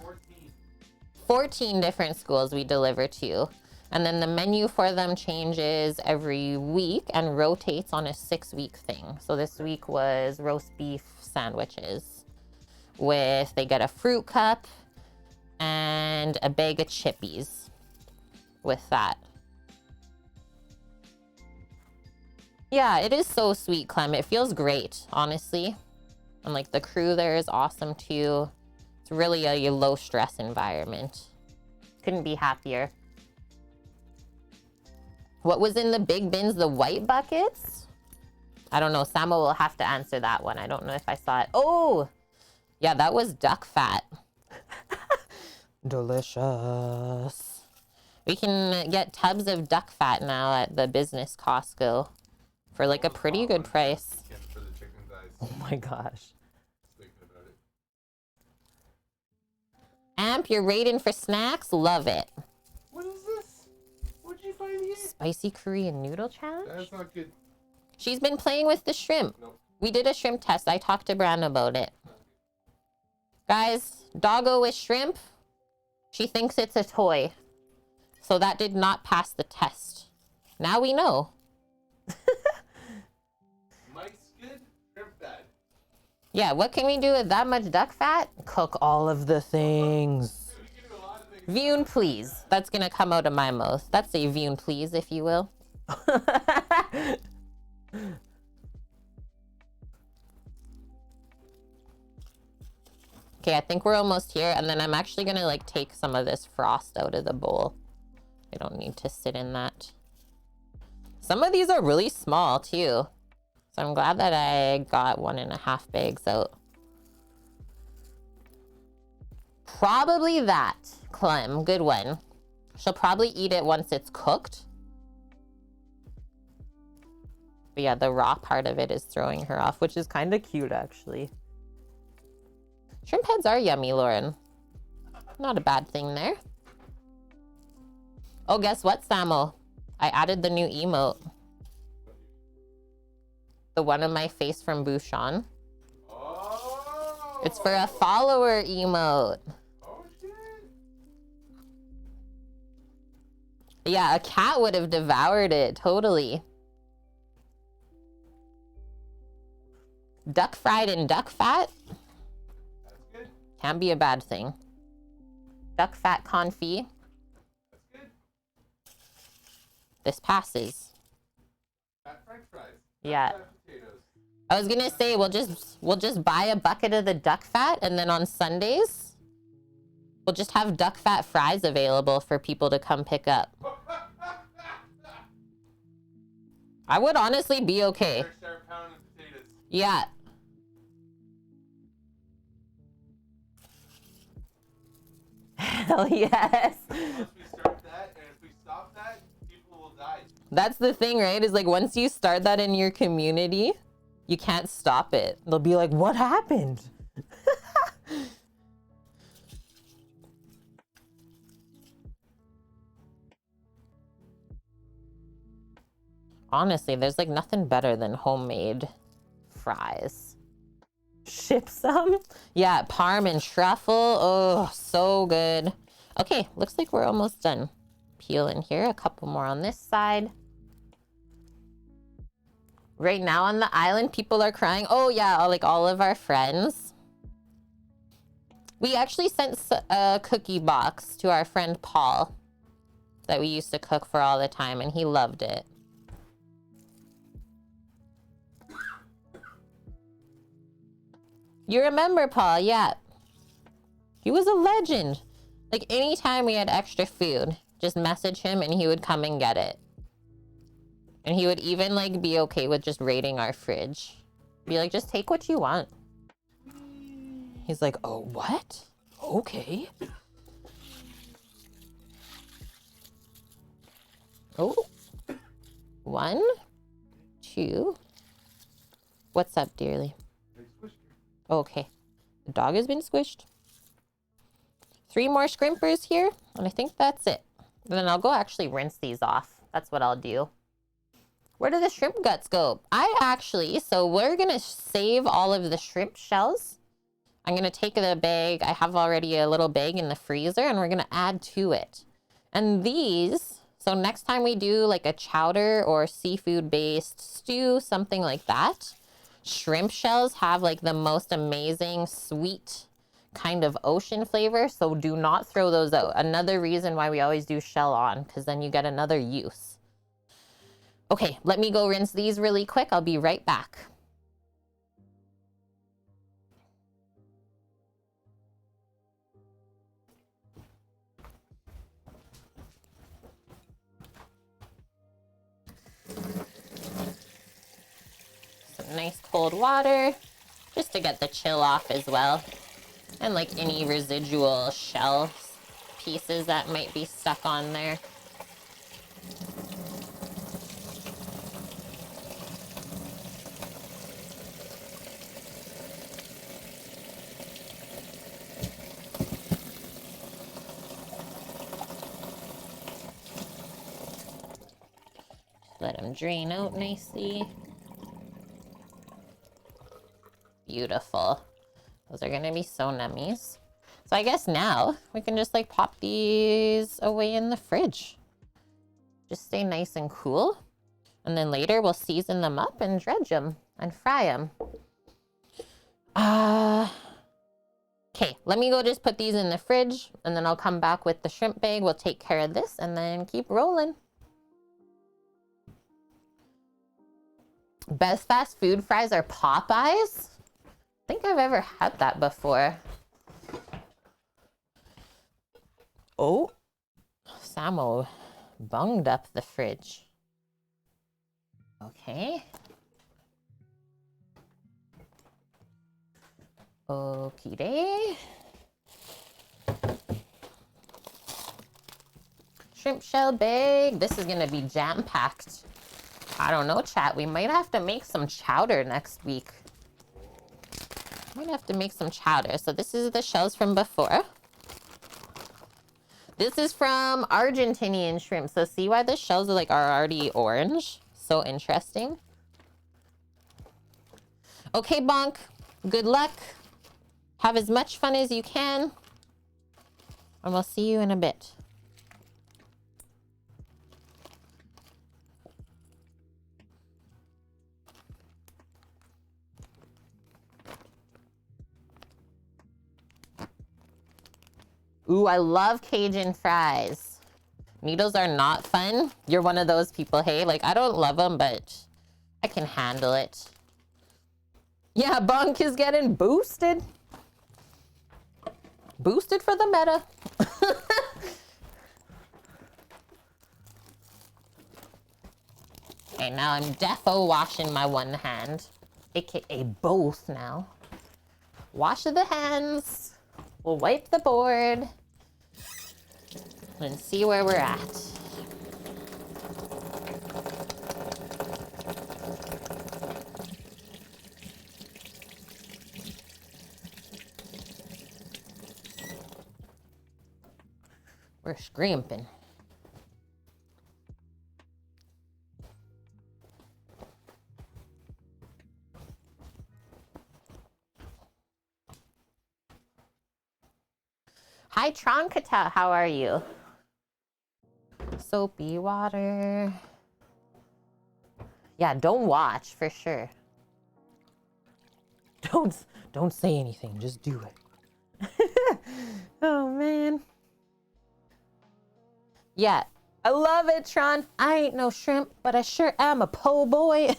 14 different schools we deliver to. And then the menu for them changes every week and rotates on a 6-week thing. So this week was roast beef sandwiches. They get a fruit cup and a bag of chippies with that. Yeah, it is so sweet, Clem. It feels great, honestly. And like the crew there is awesome too. It's really a low stress environment. Couldn't be happier. What was in the big bins, the white buckets? I don't know. Samo will have to answer that one. I don't know if I saw it. Oh! Yeah, that was duck fat. Delicious. We can get tubs of duck fat now at the business Costco for like a pretty good price. For the chicken thighs. Oh my gosh. Thinking about it. Amp, you're raiding for snacks? Love it. What is this? What'd you find here? Spicy Korean noodle challenge? That's not good. She's been playing with the shrimp. Nope. We did a shrimp test. I talked to Bran about it. Guys, doggo with shrimp, she thinks it's a toy. So that did not pass the test. Now we know. Mike's good, shrimp bad. Yeah, what can we do with that much duck fat? Cook all of the things. We can do a lot of things. Viewn, please. That's gonna come out of my mouth. That's a viewn, please, if you will. Okay, I think we're almost here, and then I'm actually gonna like take some of this frost out of the bowl. I don't need to sit in that. Some of these are really small too. So I'm glad that I got 1.5 bags out. Probably that, Clem, good one. She'll probably eat it once it's cooked. But yeah, the raw part of it is throwing her off, which is kind of cute actually. Shrimp heads are yummy, Lauren. Not a bad thing there. Oh, guess what, Samo? I added the new emote. The one of my face from Bouchon. Oh! It's for a follower emote. Oh, shit. Yeah, a cat would have devoured it, totally. Duck fried in duck fat? Can be a bad thing. Duck fat confit. That's good. This passes. Fat French fries. Yeah. Fat potatoes. I was gonna say we'll just buy a bucket of the duck fat, and then on Sundays we'll just have duck fat fries available for people to come pick up. I would honestly be okay. Start pounding potatoes. Yeah. Hell yes. Once we start that, and if we stop that, people will die. That's the thing, right? Is like once you start that in your community, you can't stop it. They'll be like, what happened? Honestly, there's like nothing better than homemade fries. Ship some? Yeah, parm and truffle. Oh, so good. Okay, looks like we're almost done. Peel in here, a couple more on this side. Right now on the island, people are crying. Oh yeah, like all of our friends. We actually sent a cookie box to our friend Paul that we used to cook for all the time, and he loved it. You remember Paul? Yeah. He was a legend. Like anytime we had extra food, just message him and he would come and get it. And he would even like be okay with just raiding our fridge. Be like, just take what you want. He's like, oh, what? Okay. Oh. 1, 2. What's up, dearly? Okay. The dog has been squished. 3 more scrimpers here, and I think that's it. And then I'll go actually rinse these off. That's what I'll do. Where do the shrimp guts go? So we're gonna save all of the shrimp shells. I'm gonna take the bag. I have already a little bag in the freezer, and we're gonna add to it. And these, so next time we do like a chowder or seafood-based stew, something like that, shrimp shells have like the most amazing sweet kind of ocean flavor, so do not throw those out. Another reason why we always do shell on, because then you get another use. Okay, let me go rinse these really quick. I'll be right back. Some nice cold water, just to get the chill off as well. And like any residual shell pieces that might be stuck on there. Let them drain out nicely. Beautiful. Those are gonna be so nummies. So I guess now we can just like pop these away in the fridge. Just stay nice and cool. And then later we'll season them up and dredge them and fry them. Okay, let me go just put these in the fridge and then I'll come back with the shrimp bag. We'll take care of this and then keep rolling. Best fast food fries are Popeyes. I think I've ever had that before. Oh, Samo bunged up the fridge. Okay. Okie day. Shrimp shell bag. This is gonna be jam-packed. I don't know, chat. We might have to make some chowder next week. Might have to make some chowder. So this is the shells from before. This is from Argentinian shrimp. So see why the shells are already orange? So interesting. Okay, Bonk. Good luck. Have as much fun as you can. And we'll see you in a bit. Ooh, I love Cajun fries. Needles are not fun. You're one of those people, hey? Like, I don't love them, but I can handle it. Yeah, Bunk is getting boosted. Boosted for the meta. Okay, now I'm defo washing my one hand. AKA both now. Wash the hands. We'll wipe the board. and see where we're at. We're scramping. Hi, Tronkata, how are you? Soapy water. Yeah, don't watch for sure. Don't say anything, just do it. Oh man. Yeah, I love it, Tron. I ain't no shrimp, but I sure am a po' boy.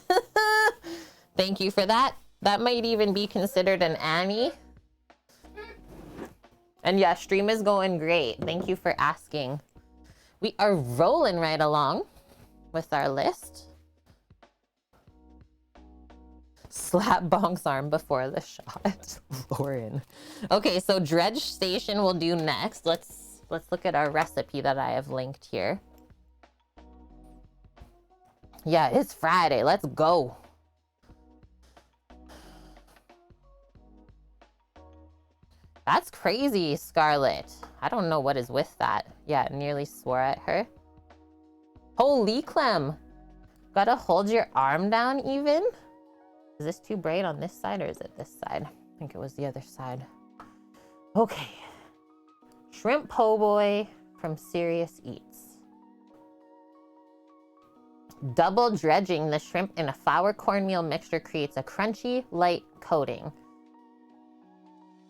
Thank you for that. That might even be considered an Annie. And yeah, stream is going great. Thank you for asking. We are rolling right along with our list. Slap Bonk's arm before the shot. Lauren. Okay, so dredge station we'll do next. Let's look at our recipe that I have linked here. Yeah, it's Friday. Let's go. That's crazy, Scarlett. I don't know what is with that. Yeah, nearly swore at her. Holy Clem. Gotta hold your arm down even? Is this too bright on this side or is it this side? I think it was the other side. Okay. Shrimp po' boy from Serious Eats. Double dredging the shrimp in a flour cornmeal mixture creates a crunchy, light coating.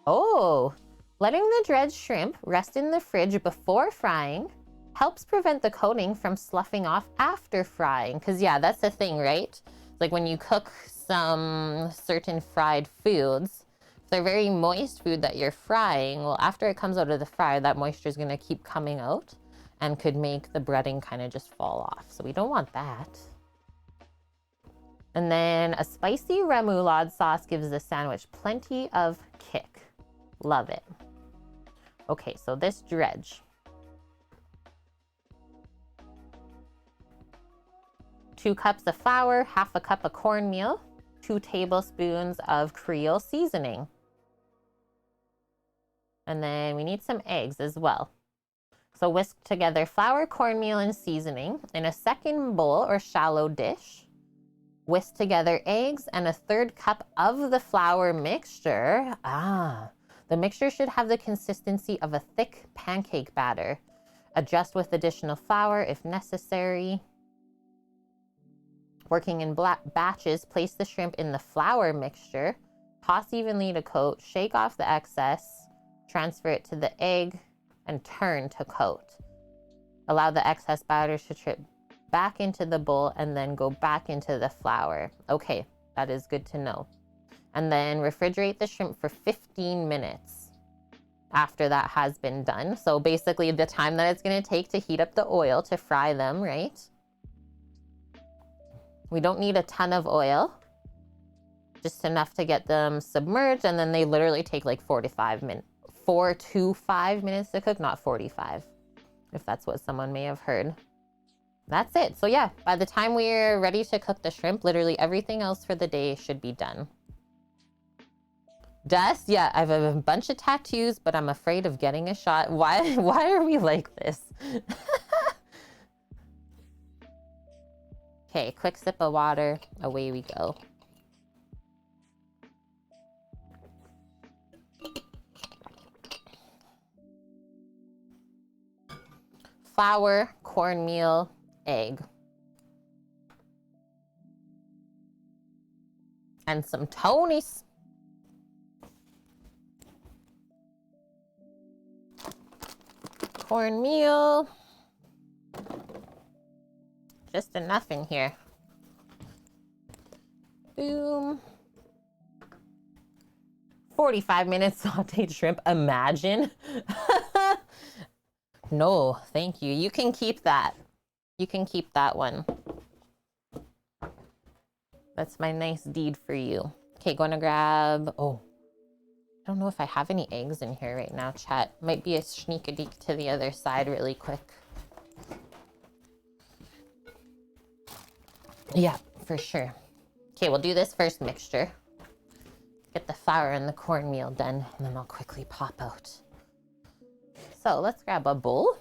Oh, letting the dredged shrimp rest in the fridge before frying helps prevent the coating from sloughing off after frying. Because yeah, that's the thing, right? Like when you cook some certain fried foods, if they're very moist food that you're frying, well, after it comes out of the fryer, that moisture is going to keep coming out and could make the breading kind of just fall off. So we don't want that. And then a spicy remoulade sauce gives the sandwich plenty of kick. Love it. Okay, so this dredge. 2 cups of flour, half a cup of cornmeal, 2 tablespoons of Creole seasoning. And then we need some eggs as well. So whisk together flour, cornmeal, and seasoning in a second bowl or shallow dish. Whisk together eggs and a 1/3 cup of the flour mixture. The mixture should have the consistency of a thick pancake batter. Adjust with additional flour if necessary. Working in batches, place the shrimp in the flour mixture. Toss evenly to coat, shake off the excess, transfer it to the egg, and turn to coat. Allow the excess batter to trip back into the bowl and then go back into the flour. Okay, that is good to know. And then refrigerate the shrimp for 15 minutes after that has been done. So basically the time that it's going to take to heat up the oil to fry them, right? We don't need a ton of oil, just enough to get them submerged, and then they literally take like 4 to 5 minutes to cook, not 45, if that's what someone may have heard. That's it. So yeah, by the time we're ready to cook the shrimp, literally everything else for the day should be done. Dust, yeah, I have a bunch of tattoos, but I'm afraid of getting a shot. Why are we like this? Okay, quick sip of water, away we go. Flour, cornmeal, egg. And some Tonys. Cornmeal. Just enough in here. Boom. 45 minutes sauteed shrimp. Imagine. No, thank you. You can keep that. You can keep that one. That's my nice deed for you. Okay, going to grab... Oh, don't know if I have any eggs in here right now, chat. Might be a sneak-a-deek to the other side really quick. Yeah, for sure. Okay, we'll do this first mixture. Get the flour and the cornmeal done, and then I'll quickly pop out. So let's grab a bowl.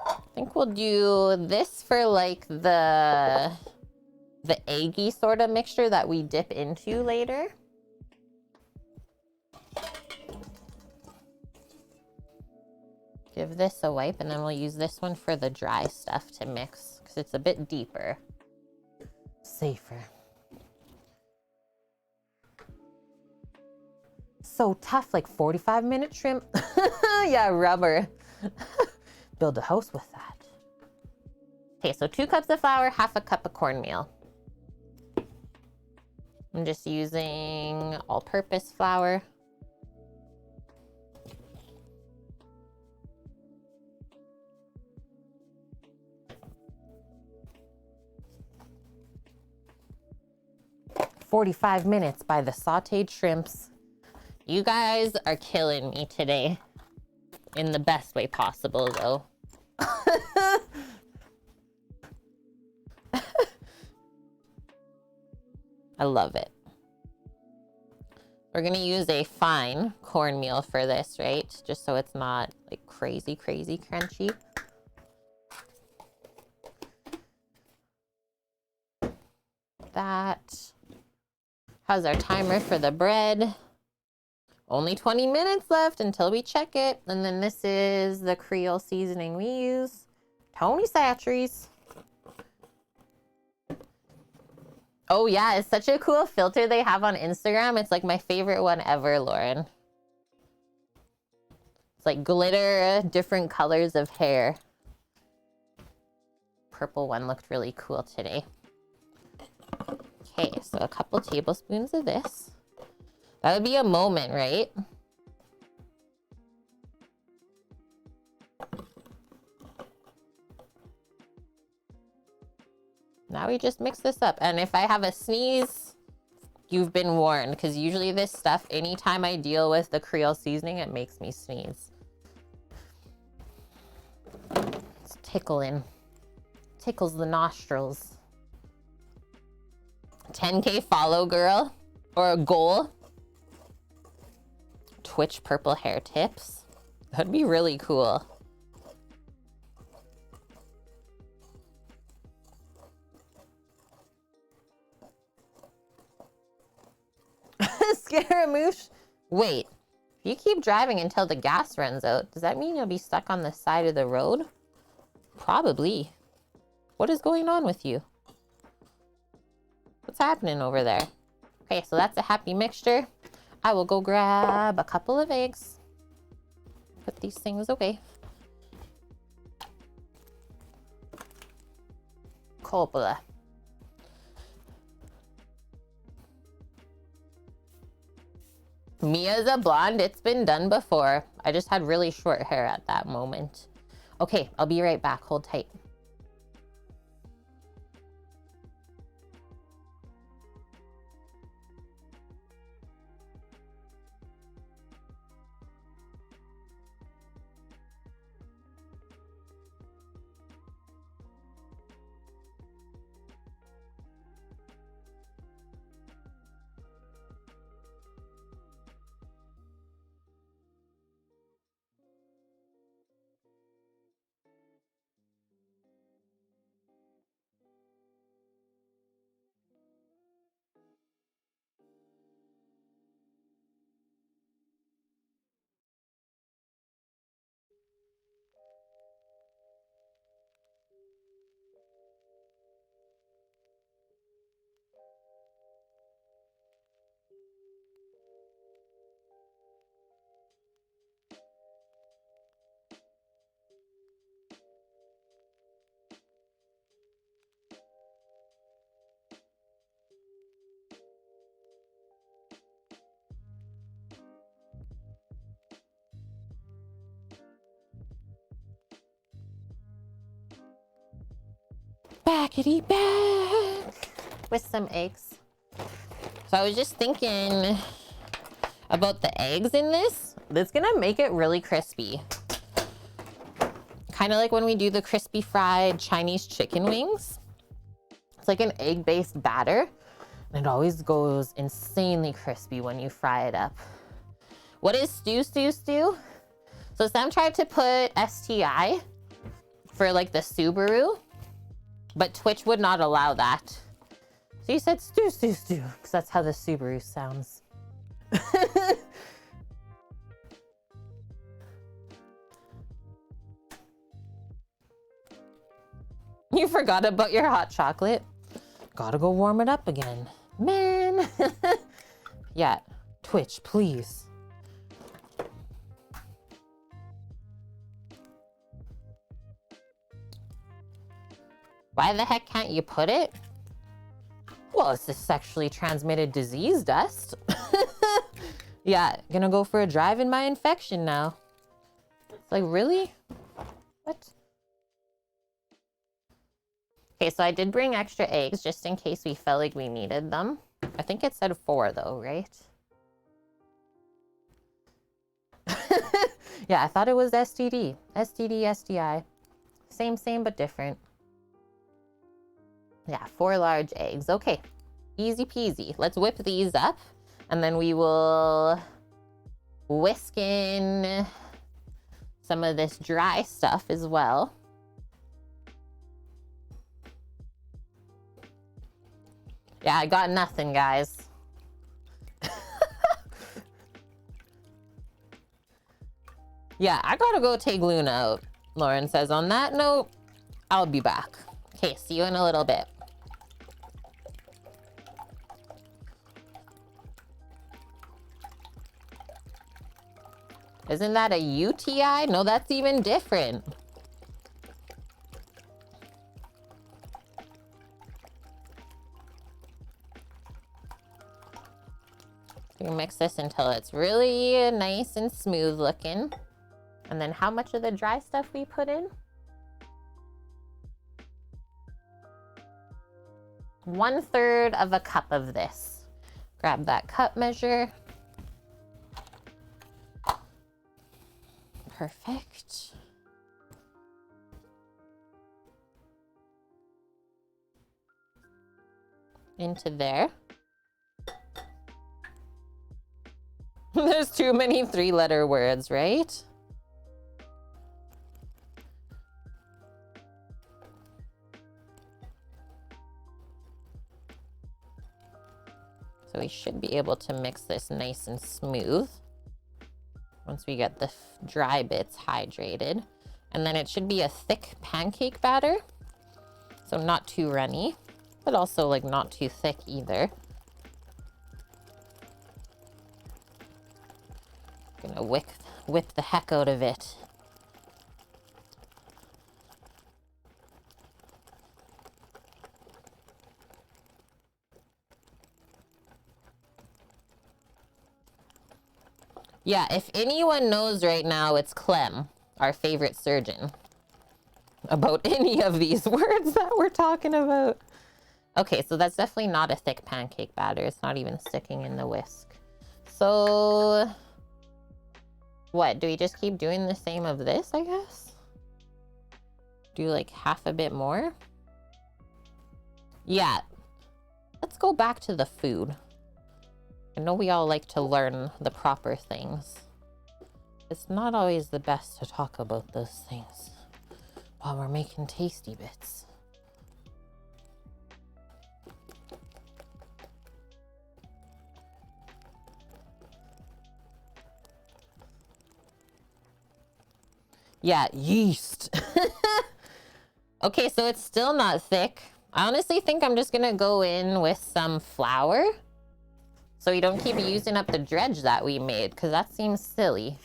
I think we'll do this for like the eggy sort of mixture that we dip into later. Give this a wipe, and then we'll use this one for the dry stuff to mix because it's a bit deeper. Safer. So tough, like 45-minute shrimp. Yeah, rubber. Build a house with that. Okay, so 2 cups of flour, half a cup of cornmeal. I'm just using all-purpose flour. "45 minutes by the sauteed shrimps." You guys are killing me today. In the best way possible, though. I love it. We're gonna use a fine cornmeal for this, right? Just so it's not like crazy crunchy. That. How's our timer for the bread? Only 20 minutes left until we check it. And then this is the Creole seasoning we use. Tony Chachere's. Oh yeah, it's such a cool filter they have on Instagram. It's like my favorite one ever, Lauren. It's like glitter, different colors of hair. Purple one looked really cool today. Okay, so a couple tablespoons of this. That would be a moment, right? Now we just mix this up. And if I have a sneeze, you've been warned, because usually this stuff, anytime I deal with the Creole seasoning, it makes me sneeze. It's tickling. Tickles the nostrils. 10K follow girl, or a goal. Twitch purple hair tips. That'd be really cool. Scaramouche. Wait, if you keep driving until the gas runs out, does that mean you'll be stuck on the side of the road? Probably. What is going on with you? What's happening over there? Okay, so that's a happy mixture. I will go grab a couple of eggs. Put these things away. Coppola. Mia's a blonde. It's been done before. I just had really short hair at that moment. Okay, I'll be right back. Hold tight. backity back with some eggs. So I was just thinking about the eggs in this. That's gonna make it really crispy. Kind of like when we do the crispy fried Chinese chicken wings. It's like an egg-based batter. And it always goes insanely crispy when you fry it up. What is stew? So Sam tried to put STI for like the Subaru, but Twitch would not allow that. So he said stew, because that's how the Subaru sounds. You forgot about your hot chocolate. Gotta go warm it up again. Man. Yeah, Twitch, please. Why the heck can't you put it? Well, it's a sexually transmitted disease, Dust. Yeah, gonna go for a drive in my infection now. It's like, really? What? Okay, so I did bring extra eggs just in case we felt like we needed them. I think it said 4 though, right? Yeah, I thought it was STD. STD, STI. Same, but different. Yeah, 4 large eggs. Okay, easy peasy. Let's whip these up and then we will whisk in some of this dry stuff as well. Yeah, I got nothing, guys. Yeah, I gotta go take Luna out, Lauren says. On that note, I'll be back. Okay, see you in a little bit. Isn't that a UTI? No, that's even different. You mix this until it's really nice and smooth looking. And then how much of the dry stuff we put in? 1/3 of a cup of this. Grab that cup measure. Perfect. Into there. There's too many 3-letter words, right? So we should be able to mix this nice and smooth once we get the dry bits hydrated. And then it should be a thick pancake batter. So not too runny, but also like not too thick either. Gonna whip the heck out of it. Yeah, if anyone knows right now, it's Clem, our favorite surgeon, about any of these words that we're talking about. Okay, so that's definitely not a thick pancake batter. It's not even sticking in the whisk. So what, do we just keep doing the same of this, I guess? Do like half a bit more? Yeah, let's go back to the food. I know we all like to learn the proper things. It's not always the best to talk about those things while we're making tasty bits. Yeah, yeast. Okay, so it's still not thick. I honestly think I'm just gonna go in with some flour so we don't keep using up the dredge that we made, because that seems silly.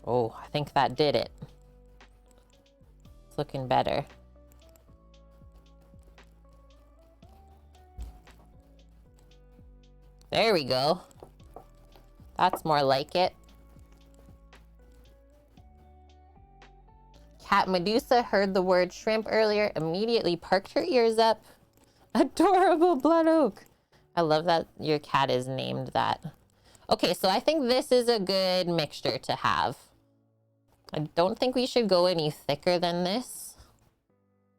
Oh, I think that did it. It's looking better. There we go. That's more like it. Cat Medusa heard the word shrimp earlier, immediately perked her ears up. Adorable blood oak. I love that your cat is named that. Okay, so I think this is a good mixture to have. I don't think we should go any thicker than this,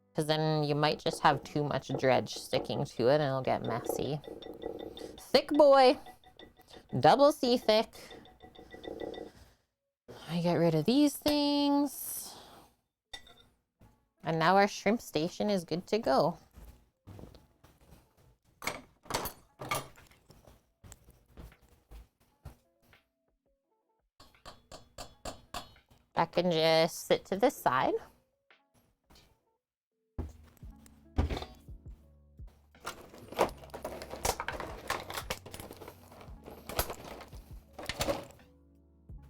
because then you might just have too much dredge sticking to it and it'll get messy. Thick boy. Double C thick. I get rid of these things. And now our shrimp station is good to go. That can just sit to this side.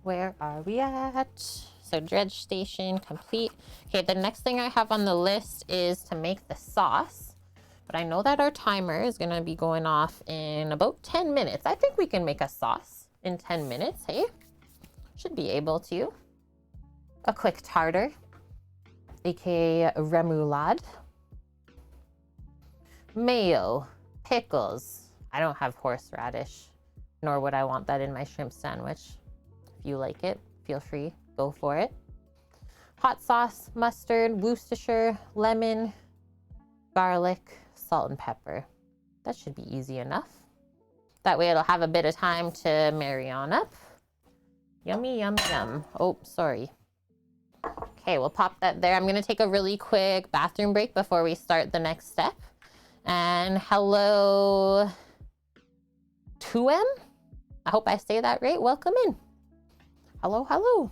Where are we at? So dredge station complete. Okay, the next thing I have on the list is to make the sauce. But I know that our timer is gonna be going off in about 10 minutes. I think we can make a sauce in 10 minutes, hey? Should be able to. A quick tartar, aka remoulade. Mayo, pickles. I don't have horseradish, nor would I want that in my shrimp sandwich. If you like it, feel free, go for it. Hot sauce, mustard, Worcestershire, lemon, garlic, salt and pepper. That should be easy enough. That way it'll have a bit of time to marry on up. Yummy, yum, yum. Oh, sorry. Okay, we'll pop that there. I'm gonna take a really quick bathroom break before we start the next step. And hello, 2M? I hope I say that right. Welcome in. Hello, hello.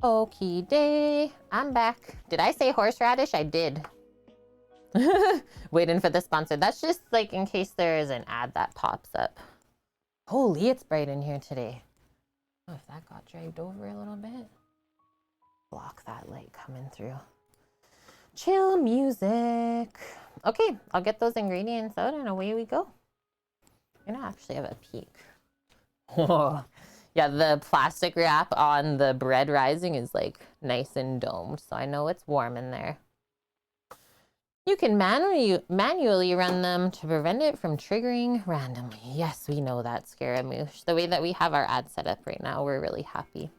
Okie day, I'm back. Did I say horseradish? I did. Waiting for the sponsor. That's just like in case there is an ad that pops up. Holy, it's bright in here today. Oh, if that got dragged over a little bit. Block that light coming through. Chill music. Okay, I'll get those ingredients out and away we go. I'm gonna actually have a peek. Whoa. Yeah, the plastic wrap on the bread rising is like nice and domed, so I know it's warm in there. You can manually run them to prevent it from triggering randomly. Yes, we know that, Scaramouche. The way that we have our ad set up right now, we're really happy.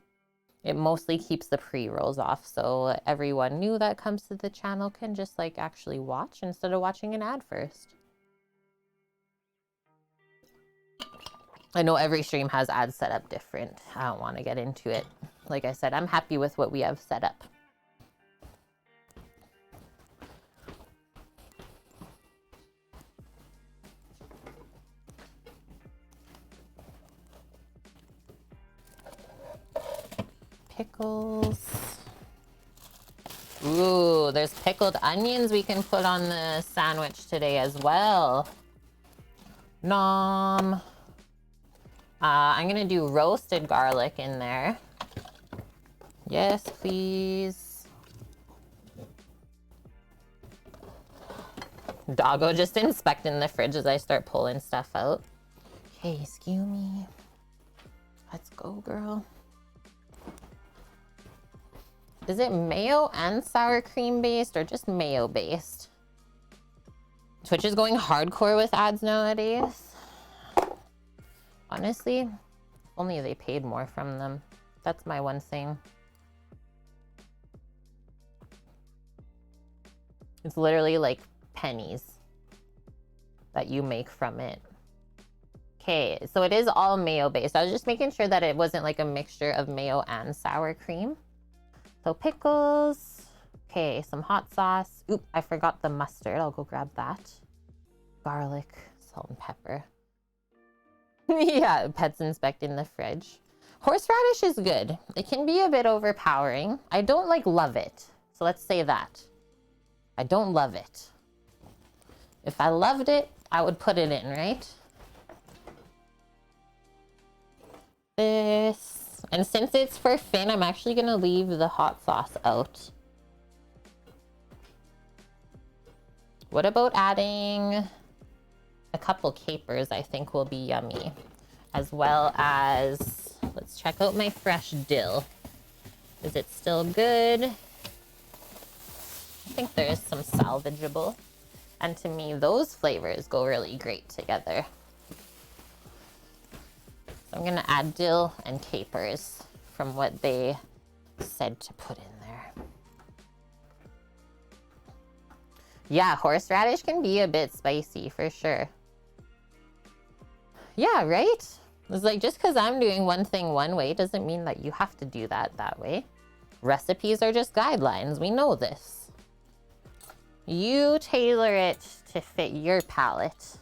It mostly keeps the pre-rolls off, so everyone new that comes to the channel can just like actually watch instead of watching an ad first. I know every stream has ads set up different. I don't want to get into it. Like I said, I'm happy with what we have set up. Pickles. Ooh, there's pickled onions we can put on the sandwich today as well. Nom. I'm gonna do roasted garlic in there. Yes, please. Doggo just inspecting the fridge as I start pulling stuff out. Okay, excuse me. Let's go, girl. Is it mayo and sour cream based or just mayo based? Twitch is going hardcore with ads nowadays. Honestly, if only they paid more from them. That's my one thing. It's literally like pennies that you make from it. Okay, so it is all mayo based. I was just making sure that it wasn't like a mixture of mayo and sour cream. So pickles. Okay, some hot sauce. Oop, I forgot the mustard. I'll go grab that. Garlic, salt and pepper. Yeah, pet's inspecting the fridge. Horseradish is good. It can be a bit overpowering. I don't like love it. So let's say that. I don't love it. If I loved it, I would put it in, right? This. And since it's for Finn, I'm actually gonna leave the hot sauce out. What about adding a couple capers? I think will be yummy. As well as, let's check out my fresh dill. Is it still good? I think there is some salvageable. And to me, those flavors go really great together. So I'm gonna add dill and capers from what they said to put in there. Yeah, horseradish can be a bit spicy for sure. Yeah, right? It's like, just because I'm doing one thing one way doesn't mean that you have to do that way. Recipes are just guidelines. We know this. You tailor it to fit your palate.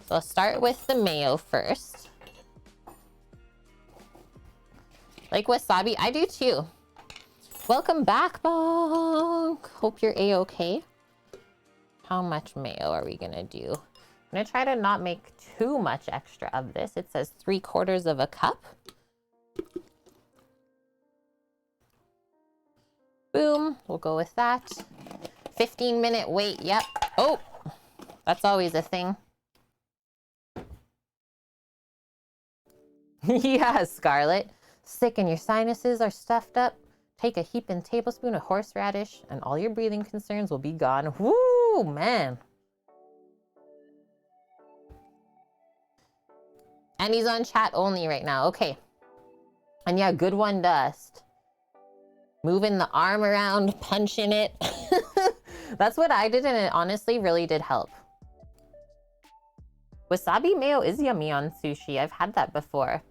So I'll start with the mayo first. Like wasabi, I do too. Welcome back, Bonk. Hope you're a-okay. How much mayo are we gonna do? I'm gonna try to not make too much extra of this. It says 3/4 of a cup. Boom, we'll go with that. 15-minute wait, yep. Oh, that's always a thing. Yeah, Scarlett. Sick and your sinuses are stuffed up. Take a heaping tablespoon of horseradish and all your breathing concerns will be gone. Woo, man. And he's on chat only right now. Okay. And yeah, good one, Dust. Moving the arm around, punching it. That's what I did, and it honestly really did help. Wasabi mayo is yummy on sushi. I've had that before.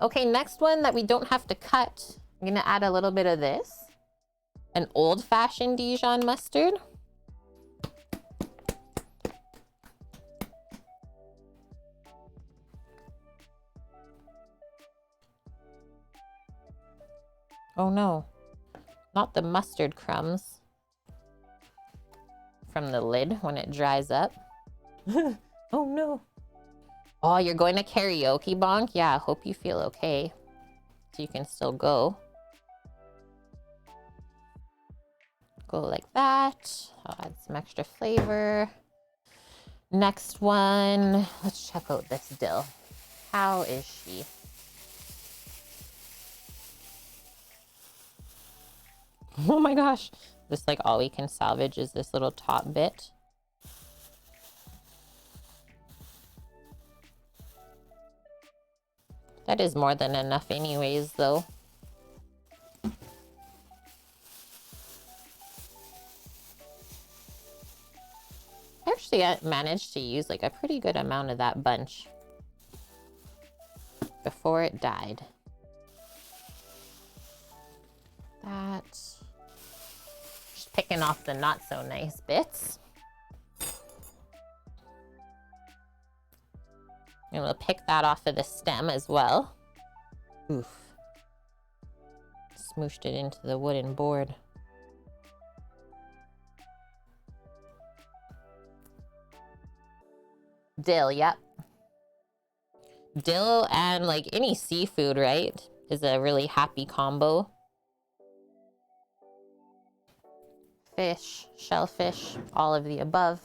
Okay, next one that we don't have to cut. I'm gonna add a little bit of this. An old-fashioned Dijon mustard. Oh no, not the mustard crumbs from the lid when it dries up. Oh no. Oh, you're going to karaoke, Bonk? Yeah, I hope you feel okay. So you can still go. Go like that. I'll add some extra flavor. Next one. Let's check out this dill. How is she? Oh my gosh. This like all we can salvage is this little top bit. That is more than enough anyways, though. Actually, I managed to use like a pretty good amount of that bunch before it died. That's just picking off the not so nice bits. And we'll pick that off of the stem as well. Oof. smooshed it into the wooden board. Dill, yep. Dill and like any seafood, right, is a really happy combo. Fish, shellfish, all of the above.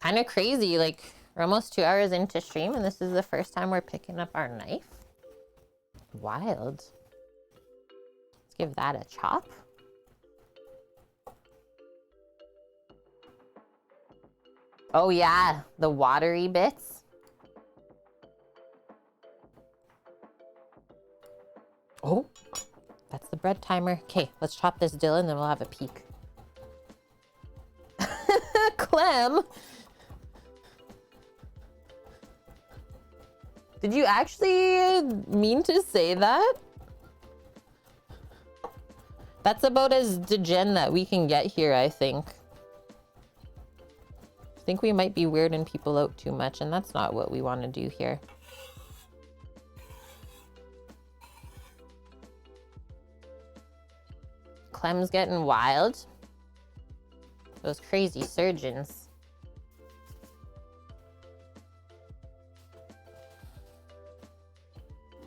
Kind of crazy, like we're almost 2 hours into stream and this is the first time we're picking up our knife. Wild. Let's give that a chop. Oh yeah, the watery bits. Oh, that's the bread timer. Okay, let's chop this dill and then we'll have a peek. Clem! Did you actually mean to say that? That's about as degen that we can get here, I think. I think we might be weirding people out too much, and that's not what we want to do here. Clem's getting wild. Those crazy surgeons.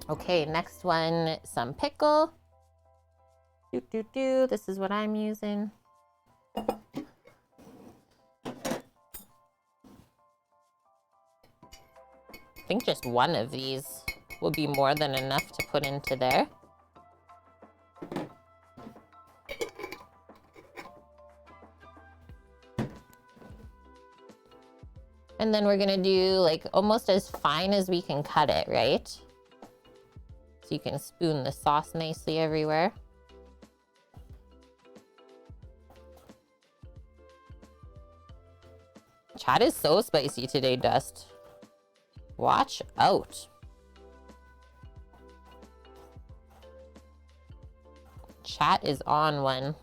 Okay, next one, some pickle. This is what I'm using. I think just one of these will be more than enough to put into there. And then we're gonna do like almost as fine as we can cut it, right? So you can spoon the sauce nicely everywhere. Chat is so spicy today, Dust. Watch out. Chat is on one.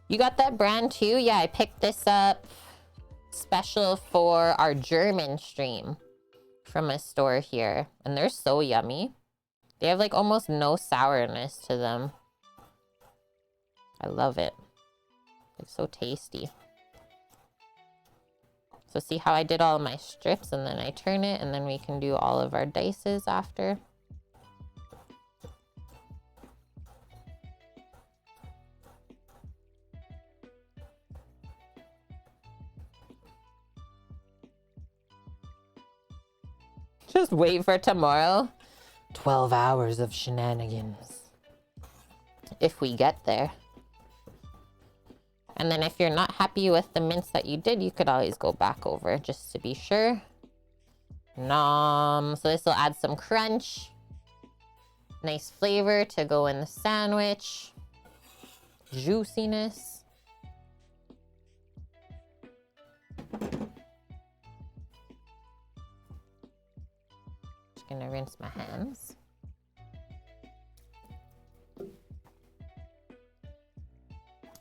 You got that brand too? Yeah, I picked this up special for our German stream from a store here. And they're so yummy. They have like almost no sourness to them. I love it. It's so tasty. So see how I did all of my strips and then I turn it and then we can do all of our dices after. Just wait for tomorrow. 12 hours of shenanigans. If we get there. And then if you're not happy with the mince that you did, you could always go back over just to be sure. Nom. So this will add some crunch. Nice flavor to go in the sandwich. Juiciness. Gonna rinse my hands.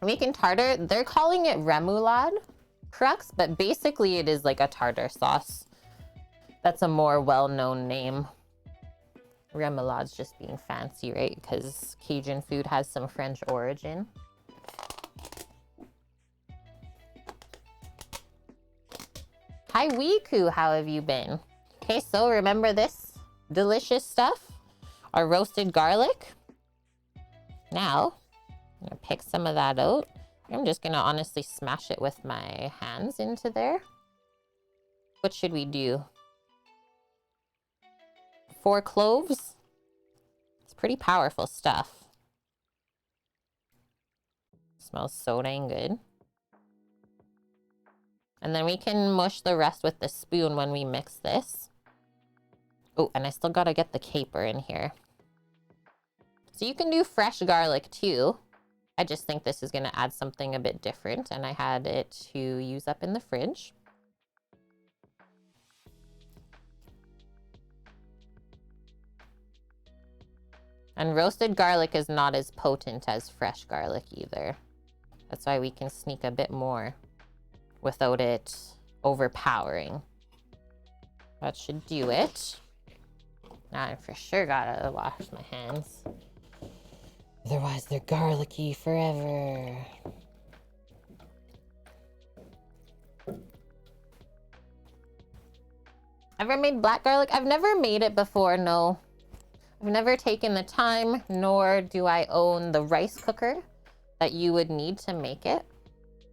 Making tartar, they're calling it remoulade crux, but basically it is like a tartar sauce. That's a more well-known name. Remoulad's just being fancy, right? Because Cajun food has some French origin. Hi Wiku, how have you been? Okay, so remember this delicious stuff? Our roasted garlic. Now, I'm gonna pick some of that out. I'm just gonna honestly smash it with my hands into there. What should we do? 4 cloves? It's pretty powerful stuff. Smells so dang good. And then we can mush the rest with the spoon when we mix this. Oh, and I still gotta get the caper in here. So you can do fresh garlic too. I just think this is gonna add something a bit different and I had it to use up in the fridge. And roasted garlic is not as potent as fresh garlic either. That's why we can sneak a bit more without it overpowering. That should do it. Now I for sure gotta wash my hands. Otherwise they're garlicky forever. Ever made black garlic? I've never made it before, no. I've never taken the time, nor do I own the rice cooker that you would need to make it.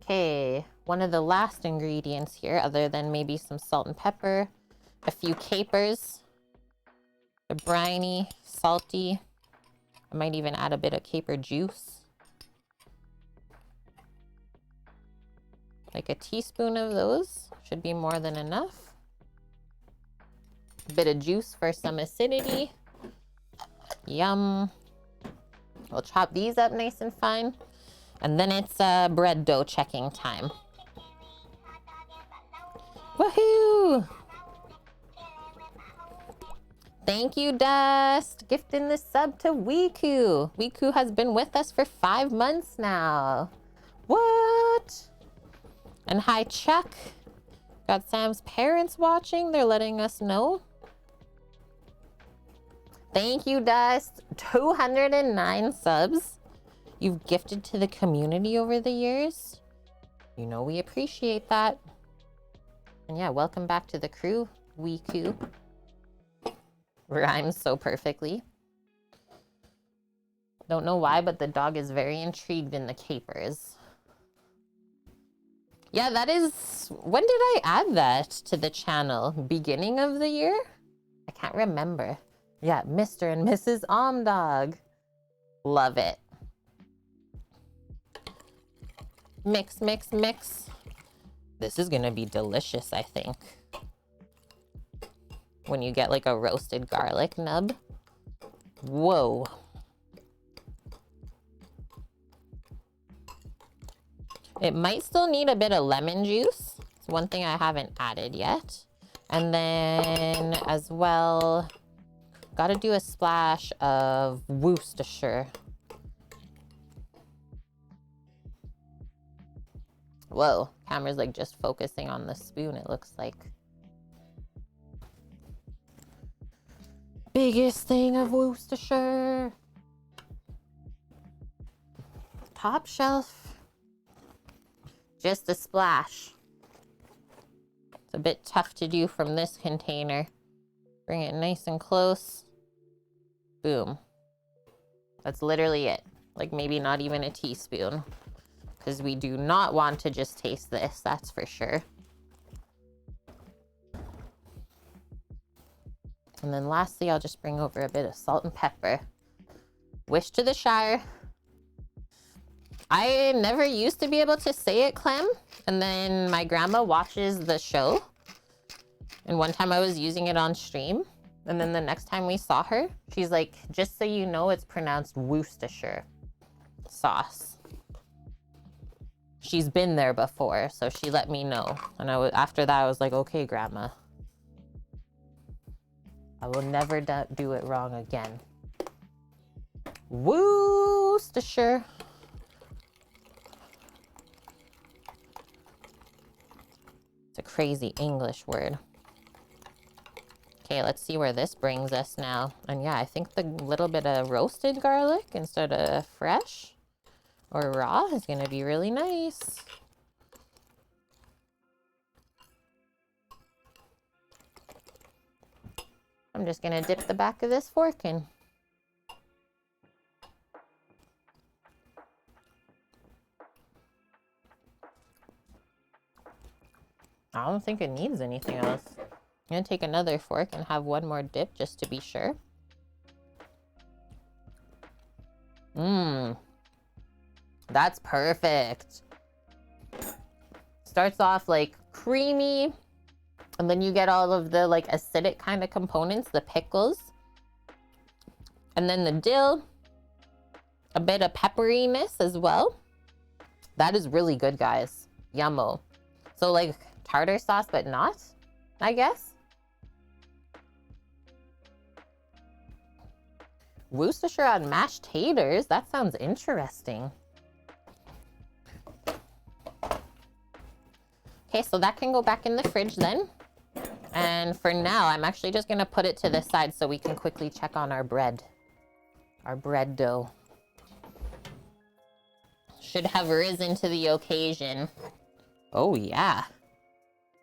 Okay, one of the last ingredients here, other than maybe some salt and pepper, a few capers. They're briny, salty. I might even add a bit of caper juice. Like a teaspoon of those should be more than enough. A bit of juice for some acidity. Yum. We'll chop these up nice and fine. And then it's bread dough checking time. Woohoo! Thank you, Dust. Gifting the sub to Wiku. Wiku has been with us for 5 months now. What? And hi, Chuck. Got Sam's parents watching. They're letting us know. Thank you, Dust. 209 subs you've gifted to the community over the years. You know we appreciate that. And yeah, welcome back to the crew, Wiku. Rhymes so perfectly. Don't know why, but the dog is very intrigued in the capers. Yeah, that is... When did I add that to the channel? Beginning of the year? I can't remember. Yeah, Mr. and Mrs. Omdog. Love it. Mix, mix, mix. This is gonna be delicious, I think. When you get like a roasted garlic nub. Whoa. It might still need a bit of lemon juice. It's one thing I haven't added yet. And then as well, gotta do a splash of Worcestershire. Whoa, camera's like just focusing on the spoon, it looks like. Biggest thing of Worcestershire. Top shelf. Just a splash. It's a bit tough to do from this container. Bring it nice and close. Boom. That's literally it. Like maybe not even a teaspoon. Because we do not want to just taste this, that's for sure. And then lastly, I'll just bring over a bit of salt and pepper. Wish to the Shire. I never used to be able to say it, Clem. And then my grandma watches the show. And one time I was using it on stream. And then the next time we saw her, she's like, just so you know, it's pronounced Worcestershire sauce. She's been there before, so she let me know. And after that, I was like, okay, Grandma. I will never do it wrong again. Worcestershire. It's a crazy English word. Okay, let's see where this brings us now. And yeah, I think the little bit of roasted garlic instead of fresh or raw is gonna be really nice. I'm just gonna dip the back of this fork in. I don't think it needs anything else. I'm gonna take another fork and have one more dip just to be sure. Mmm. That's perfect. Starts off like creamy, and then you get all of the like acidic kind of components, the pickles, and then the dill, a bit of pepperiness as well. That is really good, guys. Yummo. So like tartar sauce, but not, I guess. Worcestershire on mashed taters. That sounds interesting. Okay, so that can go back in the fridge then. And for now, I'm actually just gonna put it to the side so we can quickly check on our bread dough. Should have risen to the occasion. Oh yeah.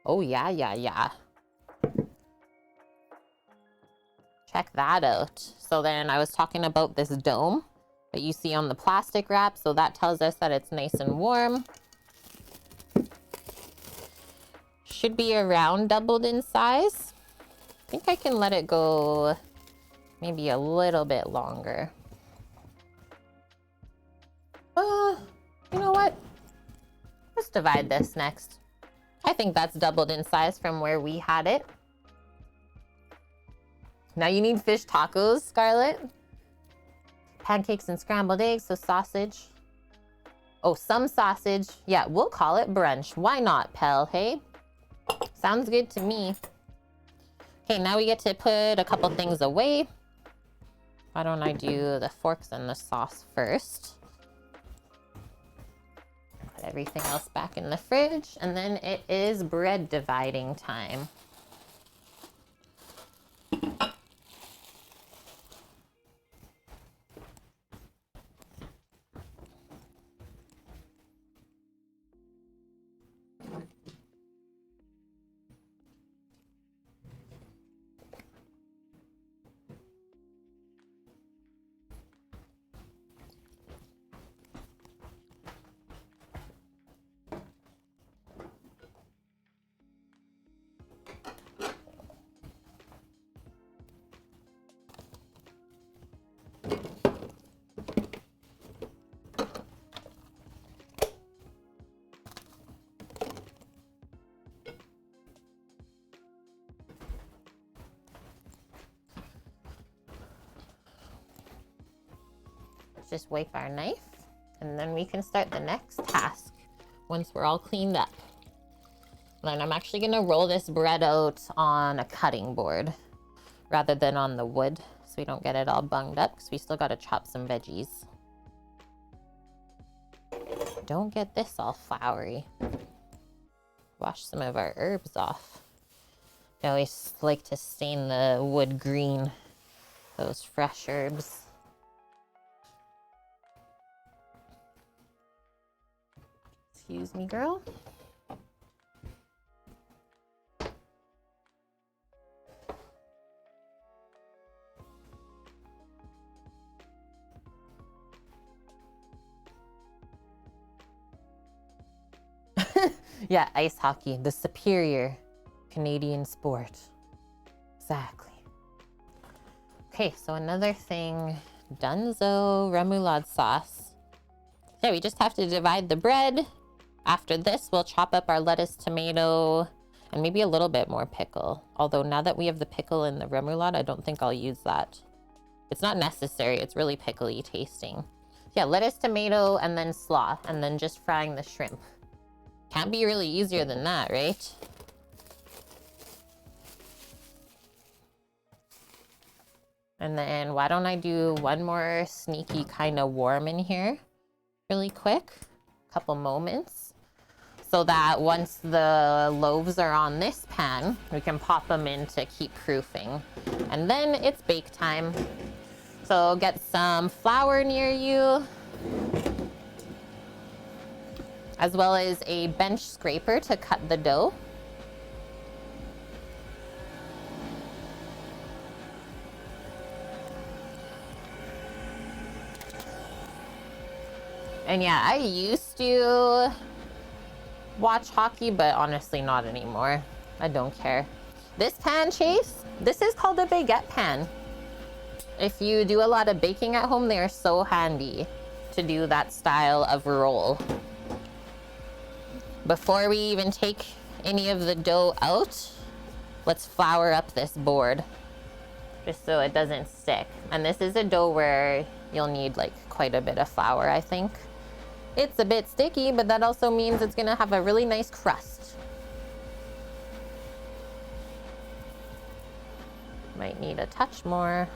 Oh yeah, yeah. Check that out. So then I was talking about this dome that you see on the plastic wrap. So that tells us that it's nice and warm. Should be around doubled in size. I think I can let it go maybe a little bit longer. You know what? Let's divide this next. I think that's doubled in size from where we had it. Now you need fish tacos, Scarlett. Pancakes and scrambled eggs, so sausage. Oh, some sausage. Yeah, we'll call it brunch. Why not, Pell, hey? Sounds good to me. Okay, now we get to put a couple things away. Why don't I do the forks and the sauce first? Put everything else back in the fridge, and then it is bread dividing time. Just wipe our knife, and then we can start the next task once we're all cleaned up. Then I'm actually gonna roll this bread out on a cutting board rather than on the wood, so we don't get it all bunged up, because we still gotta chop some veggies. Don't get this all floury. Wash some of our herbs off. I always like to stain the wood green, those fresh herbs. Excuse me, girl. Yeah, ice hockey, the superior Canadian sport. Exactly. Okay, so another thing, Dunzo remoulade sauce. Yeah, we just have to divide the bread. After this, we'll chop up our lettuce, tomato, and maybe a little bit more pickle. Although now that we have the pickle in the remoulade, I don't think I'll use that. It's not necessary. It's really pickly tasting. Yeah, lettuce, tomato, and then slaw, and then just frying the shrimp. Can't be really easier than that, right? And then why don't I do one more sneaky kind of warm in here really quick, couple moments. So that once the loaves are on this pan, we can pop them in to keep proofing. And then it's bake time. So get some flour near you, as well as a bench scraper to cut the dough. And yeah, I used to watch hockey, but honestly not anymore. I don't care. This pan, Chase, this is called a baguette pan. If you do a lot of baking at home, they are so handy to do that style of roll. Before we even take any of the dough out, let's flour up this board just so it doesn't stick. And this is a dough where you'll need like quite a bit of flour, I think. It's a bit sticky, but that also means it's gonna have a really nice crust. Might need a touch more.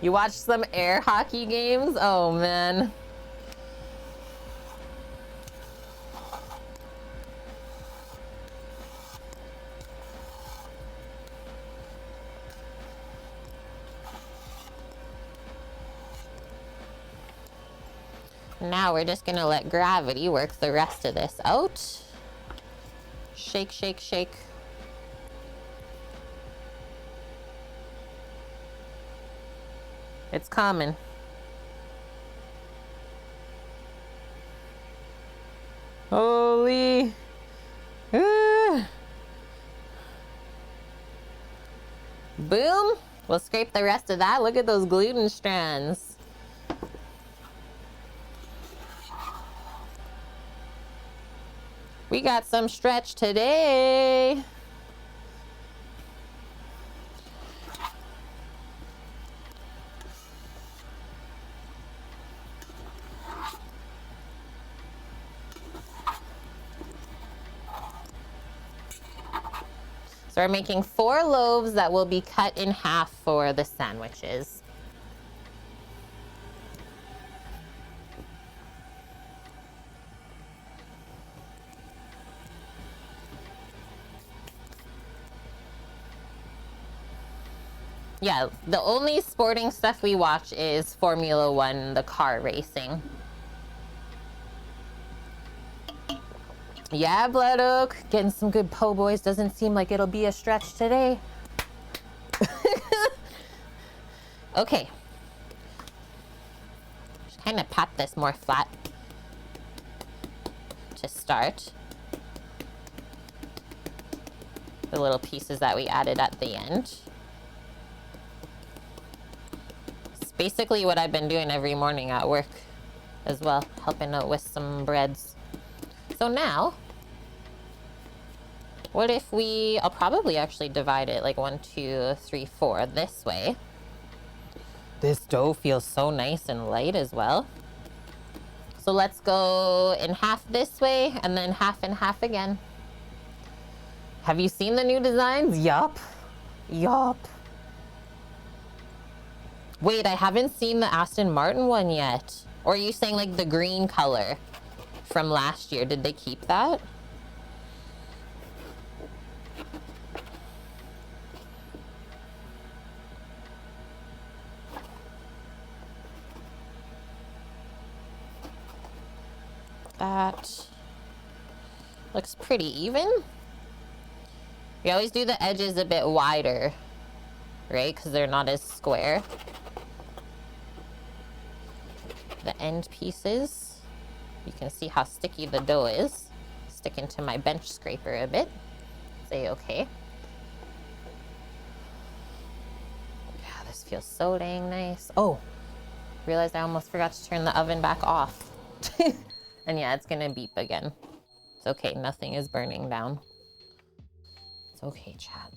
You watch some air hockey games? Oh man. Now we're just gonna let gravity work the rest of this out. Shake, shake, shake. It's coming. Holy. Boom. We'll scrape the rest of that. Look at those gluten strands. We got some stretch today. So we're making 4 loaves that will be cut in half for the sandwiches. Yeah, the only sporting stuff we watch is Formula One, the car racing. Yeah, Blood Oak, getting some good po' boys. Doesn't seem like it'll be a stretch today. Okay. Just kind of pat this more flat to start. The little pieces that we added at the end. It's basically what I've been doing every morning at work as well, helping out with some breads. So now, what if I'll probably actually divide it like 1, 2, 3, 4 this way. This dough feels so nice and light as well. So let's go in half this way and then half and half again. Have you seen the new designs? Yup. Yup. Wait, I haven't seen the Aston Martin one yet. Or are you saying like the green color from last year? Did they keep that? That looks pretty even. We always do the edges a bit wider, right? Because they're not as square. The end pieces, you can see how sticky the dough is. Sticking to my bench scraper a bit. Say okay. Yeah, this feels so dang nice. Oh, realized I almost forgot to turn the oven back off. And yeah, it's gonna beep again. It's okay, nothing is burning down. It's okay, chat.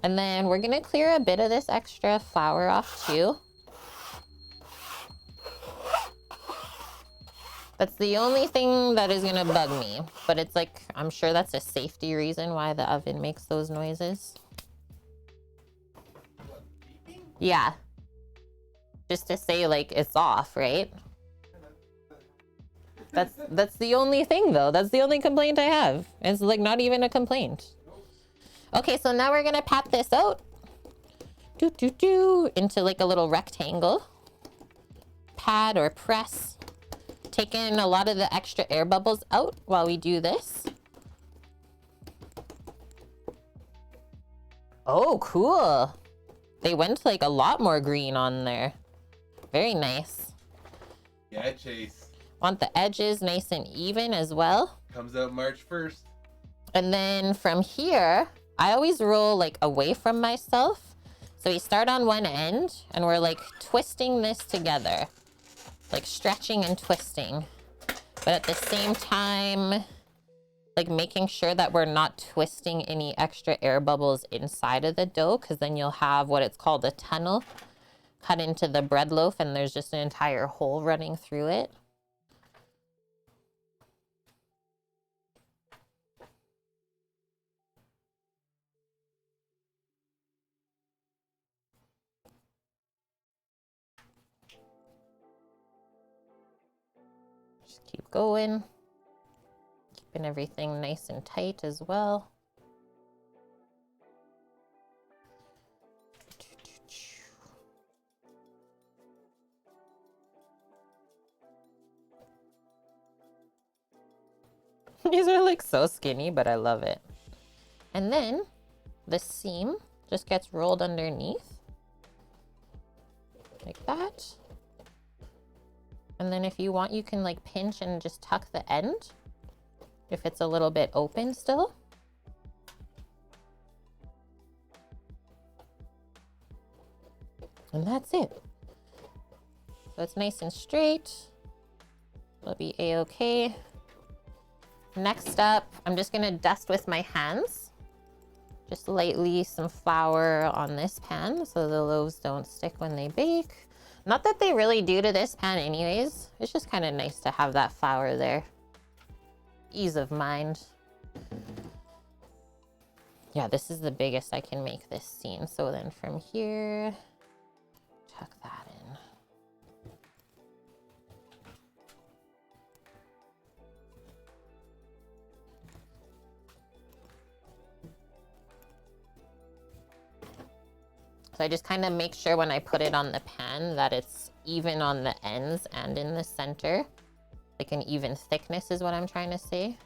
And then we're gonna clear a bit of this extra flour off too. That's the only thing that is gonna bug me, but it's like, I'm sure that's a safety reason why the oven makes those noises. Yeah. Just to say like it's off, right? That's the only thing though. That's the only complaint I have. It's like not even a complaint. Okay, so now we're gonna pat this out. Into like a little rectangle. Pat or press. Taking a lot of the extra air bubbles out while we do this. Oh, cool. They went like a lot more green on there. Very nice. Yeah, Chase. Want the edges nice and even as well. Comes out March 1st. And then from here, I always roll like away from myself. So we start on one end and we're like twisting this together. Like stretching and twisting. But at the same time, like making sure that we're not twisting any extra air bubbles inside of the dough, because then you'll have what it's called a tunnel cut into the bread loaf and there's just an entire hole running through it. Just keep going. Keeping everything nice and tight as well. These are like so skinny, but I love it. And then the seam just gets rolled underneath like that. And then if you want, you can like pinch and just tuck the end if it's a little bit open still. And that's it. So it's nice and straight. It'll be a-okay. Next up, I'm just gonna dust with my hands. Just lightly some flour on this pan so the loaves don't stick when they bake. Not that they really do to this pan anyways. It's just kind of nice to have that flour there. Ease of mind. Yeah, this is the biggest I can make this seam. So then from here, tuck that in. So I just kind of make sure when I put it on the pan that it's even on the ends and in the center. Like an even thickness is what I'm trying to say.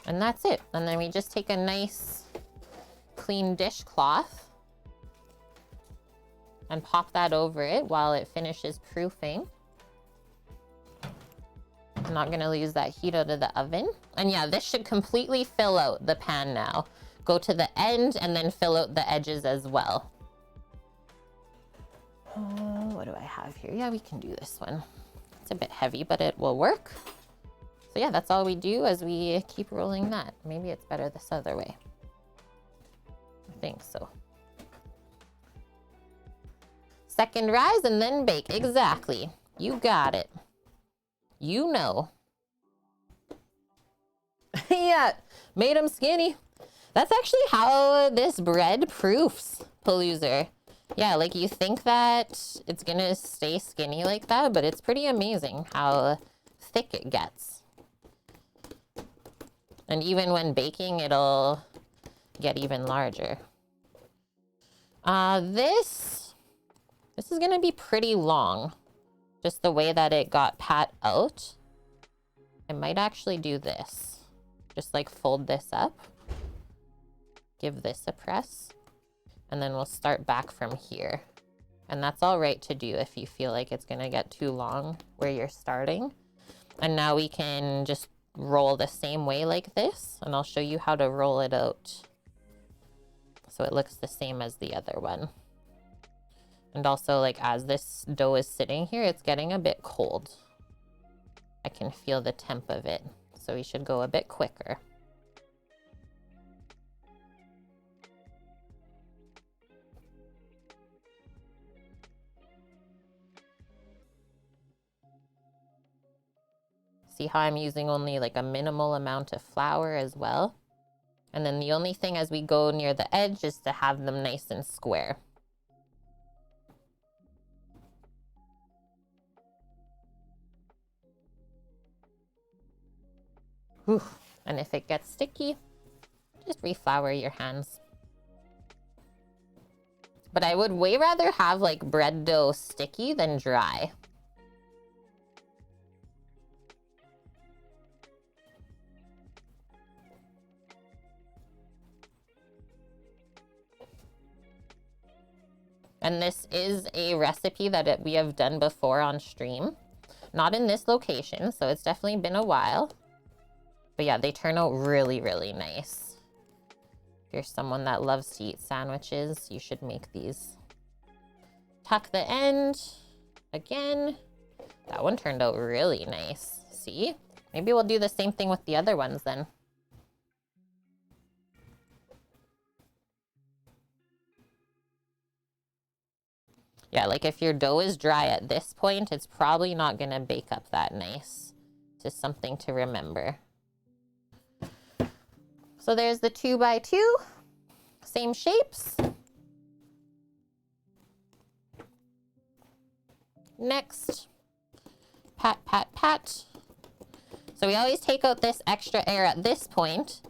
And that's it. And then we just take a nice clean dishcloth and pop that over it while it finishes proofing. I'm not gonna lose that heat out of the oven. And yeah, this should completely fill out the pan now. Go to the end and then fill out the edges as well. What do I have here? Yeah, we can do this one. It's a bit heavy, but it will work. So yeah, that's all we do as we keep rolling that. Maybe it's better this other way. I think so. Second rise and then bake. Exactly. You got it. You know. Yeah, made them skinny. That's actually how this bread proofs, Paloozer. Yeah, like you think that it's gonna stay skinny like that, but it's pretty amazing how thick it gets. And even when baking, it'll get even larger. This is gonna be pretty long, just the way that it got pat out. I might actually do this. Just like fold this up. Give this a press, and then we'll start back from here. And that's all right to do if you feel like it's gonna get too long where you're starting. And now we can just roll the same way like this, and I'll show you how to roll it out so it looks the same as the other one. And also, like, as this dough is sitting here, it's getting a bit cold. I can feel the temp of it, so we should go a bit quicker. See how I'm using only like a minimal amount of flour as well? And then the only thing as we go near the edge is to have them nice and square. Whew. And if it gets sticky, just reflour your hands. But I would way rather have like bread dough sticky than dry. And this is a recipe that we have done before on stream. Not in this location, so it's definitely been a while. But yeah, they turn out really, really nice. If you're someone that loves to eat sandwiches, you should make these. Tuck the end. Again. That one turned out really nice. See? Maybe we'll do the same thing with the other ones then. Yeah, like if your dough is dry at this point, it's probably not gonna bake up that nice. Just something to remember. So there's the 2x2, same shapes. Next, pat, pat, pat. So we always take out this extra air at this point.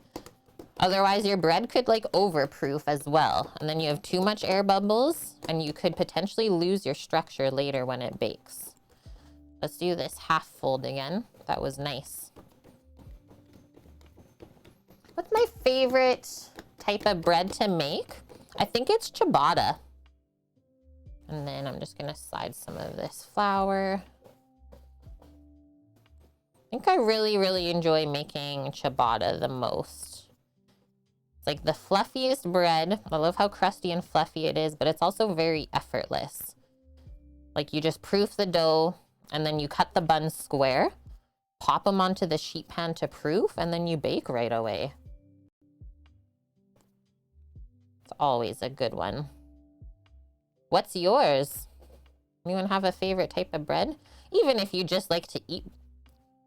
Otherwise, your bread could like overproof as well. And then you have too much air bubbles and you could potentially lose your structure later when it bakes. Let's do this half fold again. That was nice. What's my favorite type of bread to make? I think it's ciabatta. And then I'm just gonna slide some of this flour. I think I really enjoy making ciabatta the most. It's like the fluffiest bread. I love how crusty and fluffy it is, but it's also very effortless. Like you just proof the dough and then you cut the buns square, pop them onto the sheet pan to proof, and then you bake right away. It's always a good one. What's yours? Anyone have a favorite type of bread? Even if you just like to eat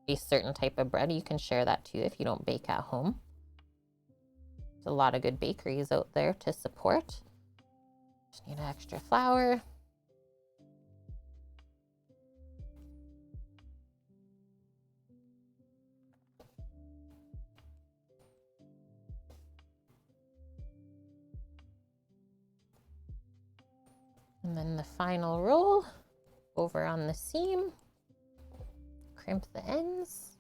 a certain type of bread, you can share that too if you don't bake at home. There's a lot of good bakeries out there to support. Just need extra flour. And then the final roll over on the seam. Crimp the ends.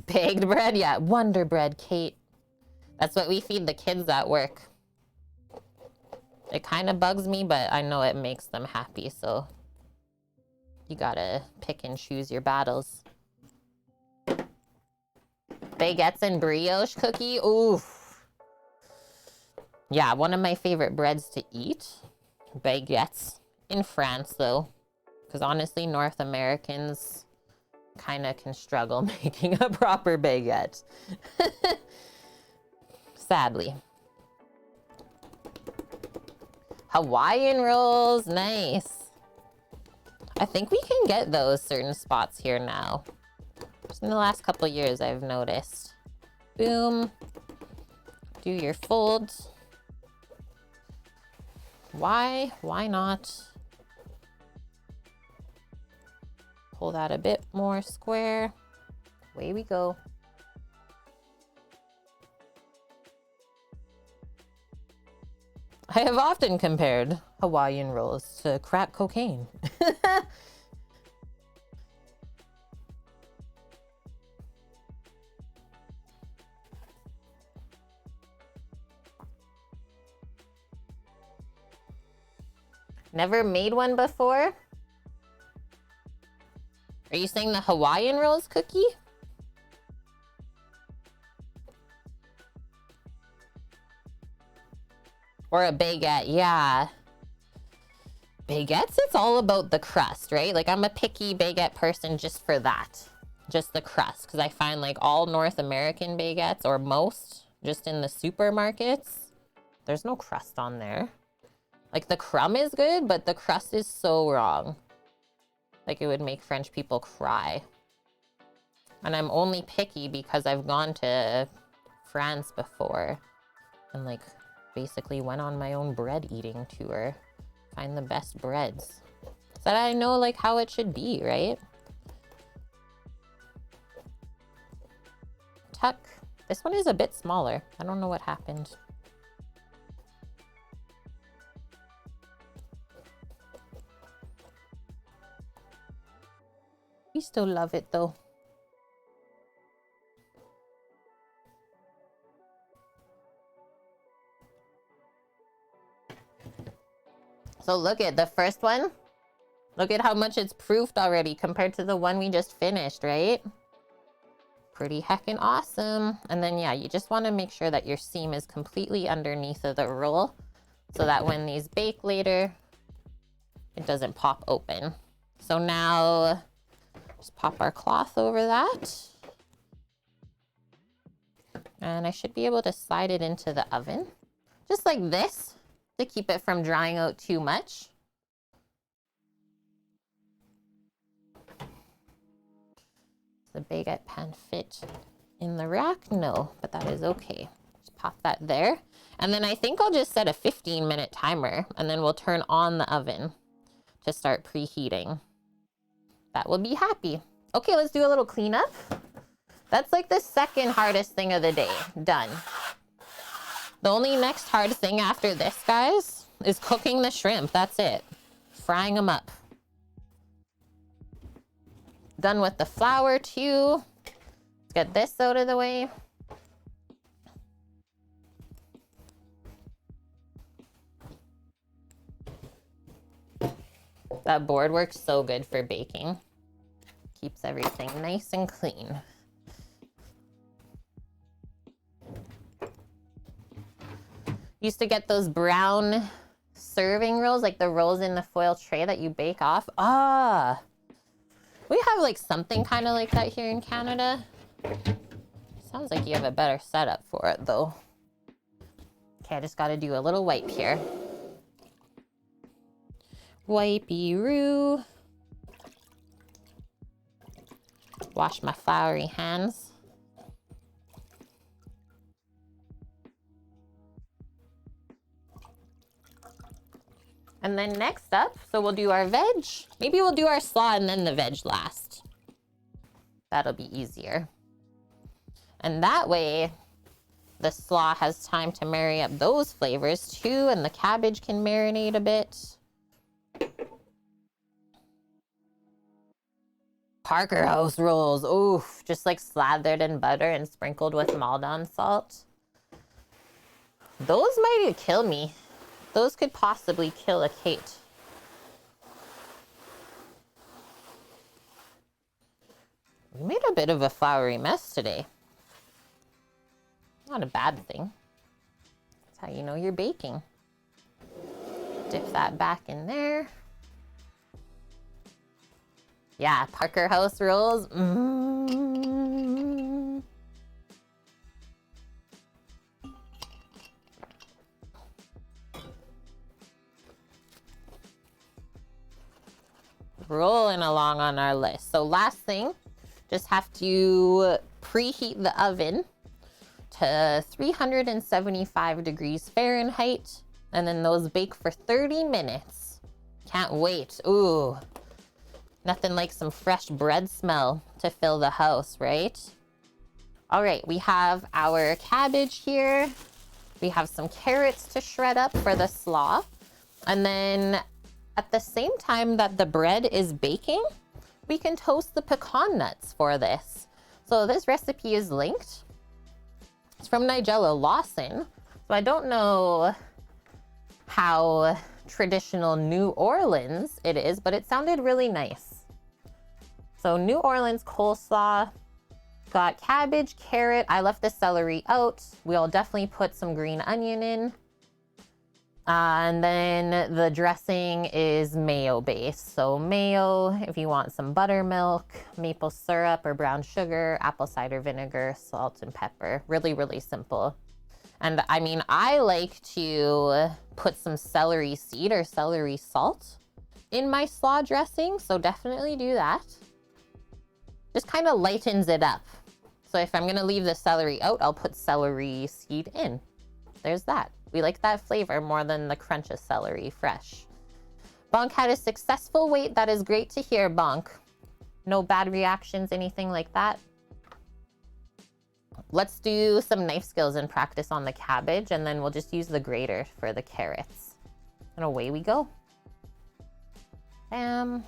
Baked bread, yeah, Wonder Bread, Kate. That's what we feed the kids at work. It kind of bugs me, but I know it makes them happy, so you gotta pick and choose your battles. Baguettes and brioche cookie, oof. Yeah, one of my favorite breads to eat. Baguettes. In France, though. Because honestly, North Americans kind of can struggle making a proper baguette. Sadly. Hawaiian rolls, nice. I think we can get those certain spots here now. Just in the last couple years, I've noticed. Boom. Do your folds. Why not? Pull that a bit more square. Away we go. I have often compared Hawaiian rolls to crack cocaine. Never made one before? Are you saying the Hawaiian rolls cookie? Or a baguette, yeah. Baguettes, it's all about the crust, right? Like I'm a picky baguette person just for that. Just the crust. Because I find like all North American baguettes, or most, just in the supermarkets, there's no crust on there. Like the crumb is good, but the crust is so wrong. Like it would make French people cry. And I'm only picky because I've gone to France before and like basically went on my own bread eating tour. Find the best breads. So that I know like how it should be, right? Tuck. This one is a bit smaller. I don't know what happened. We still love it though. So look at the first one. Look at how much it's proofed already compared to the one we just finished, right? Pretty heckin' awesome. And then yeah, you just want to make sure that your seam is completely underneath of the roll so that when these bake later, it doesn't pop open. So now just pop our cloth over that. And I should be able to slide it into the oven. Just like this, to keep it from drying out too much. Does the baguette pan fit in the rack? No, but that is okay. Just pop that there. And then I think I'll just set a 15-minute timer and then we'll turn on the oven to start preheating. That will be happy. Okay, let's do a little cleanup. That's like the second hardest thing of the day. Done. The only next hard thing after this, guys, is cooking the shrimp. That's it. Frying them up. Done with the flour too. Let's Get this out of the way. That board works so good for baking. Keeps everything nice and clean. Used to get those brown serving rolls, like the rolls in the foil tray that you bake off. Ah, we have like something kind of like that here in Canada. Sounds like you have a better setup for it though. Okay, I just got to do a little wipe here. Wipey-roo. Wash my floury hands. And then next up, so we'll do our veg. Maybe we'll do our slaw and then the veg last. That'll be easier. And that way, the slaw has time to marry up those flavors too, and the cabbage can marinate a bit. Parker House rolls. Oof, just like slathered in butter and sprinkled with Maldon salt. Those might kill me. Those could possibly kill a Kate. We made a bit of a floury mess today. Not a bad thing. That's how you know you're baking. Dip that back in there. Yeah, Parker House rolls. Rolling along on our list. So last thing, just have to preheat the oven to 375 degrees Fahrenheit, and then those bake for 30 minutes. Can't wait. Ooh, nothing like some fresh bread smell to fill the house, right? All right, we have our cabbage here. We have some carrots to shred up for the slaw. And then at the same time that the bread is baking, we can toast the pecan nuts for this. So this recipe is linked. It's from Nigella Lawson. So I don't know how traditional New Orleans it is, but it sounded really nice. So New Orleans coleslaw, got cabbage, carrot. I left the celery out. We'll definitely put some green onion in. And then the dressing is mayo based. So mayo, if you want some buttermilk, maple syrup or brown sugar, apple cider vinegar, salt and pepper. Really, really simple. And I mean, I like to put some celery seed or celery salt in my slaw dressing. So definitely do that. Just kind of lightens it up. So if I'm gonna leave the celery out, I'll put celery seed in. There's that. We like that flavor more than the crunch of celery fresh. Bonk had a successful wait. That is great to hear, Bonk. No bad reactions, anything like that. Let's do some knife skills and practice on the cabbage, and then we'll just use the grater for the carrots. And away we go. Bam.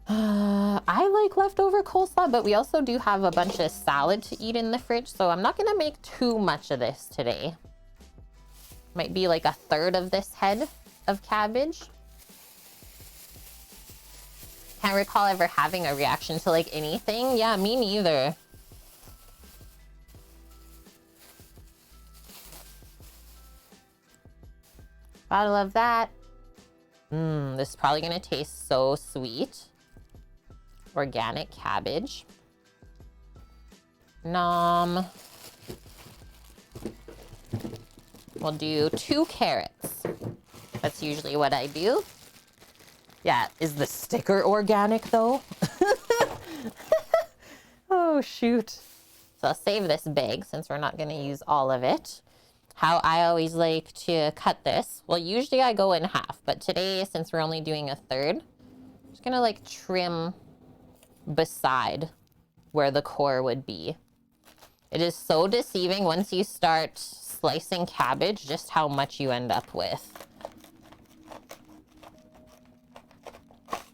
I like leftover coleslaw, but we also do have a bunch of salad to eat in the fridge, so I'm not gonna make too much of this today. Might be like a third of this head of cabbage. Can't recall ever having a reaction to like anything. Yeah, me neither. Gotta love that. This is probably gonna taste so sweet. Organic cabbage. Nom. We'll do 2 carrots. That's usually what I do. Yeah, is the sticker organic though? Oh, shoot. So I'll save this bag since we're not gonna use all of it. How I always like to cut this. Well, usually I go in half, but today, since we're only doing a third, I'm just gonna like trim beside where the core would be. It is so deceiving once you start slicing cabbage, just how much you end up with.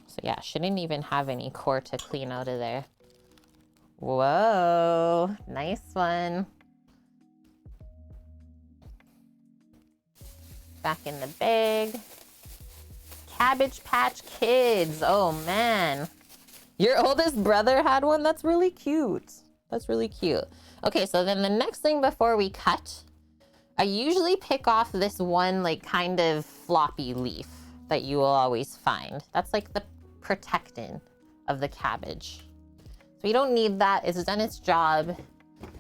So yeah, shouldn't even have any core to clean out of there. Whoa, nice one. Back in the bag. Cabbage Patch Kids. Oh man. Your oldest brother had one? That's really cute. That's really cute. Okay, so then the next thing before we cut, I usually pick off this one like kind of floppy leaf that you will always find. That's like the protectant of the cabbage. So we don't need that. It's done its job,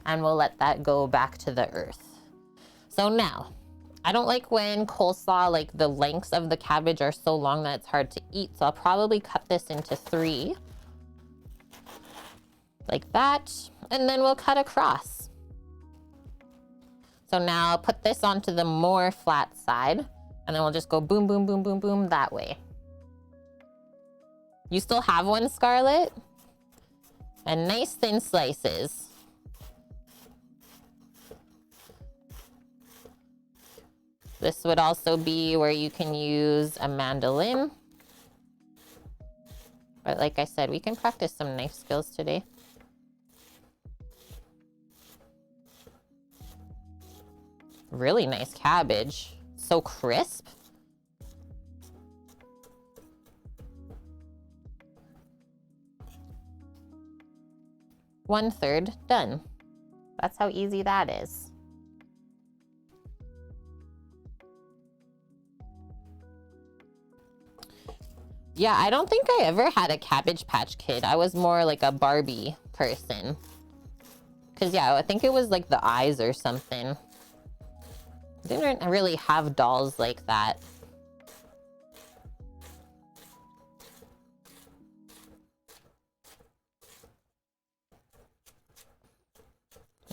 and we'll let that go back to the earth. So now, I don't like when coleslaw, like the lengths of the cabbage are so long that it's hard to eat. So I'll probably cut this into 3. Like that. And then we'll cut across. So now I'll put this onto the more flat side. And then we'll just go boom, boom, boom, boom, boom that way. You still have one, Scarlett? And nice thin slices. This would also be where you can use a mandolin. But like I said, we can practice some knife skills today. Really nice cabbage. So crisp. One-third done. That's how easy that is. Yeah, I don't think I ever had a Cabbage Patch Kid. I was more like a Barbie person. Cause yeah, I think it was like the eyes or something. Didn't really have dolls like that.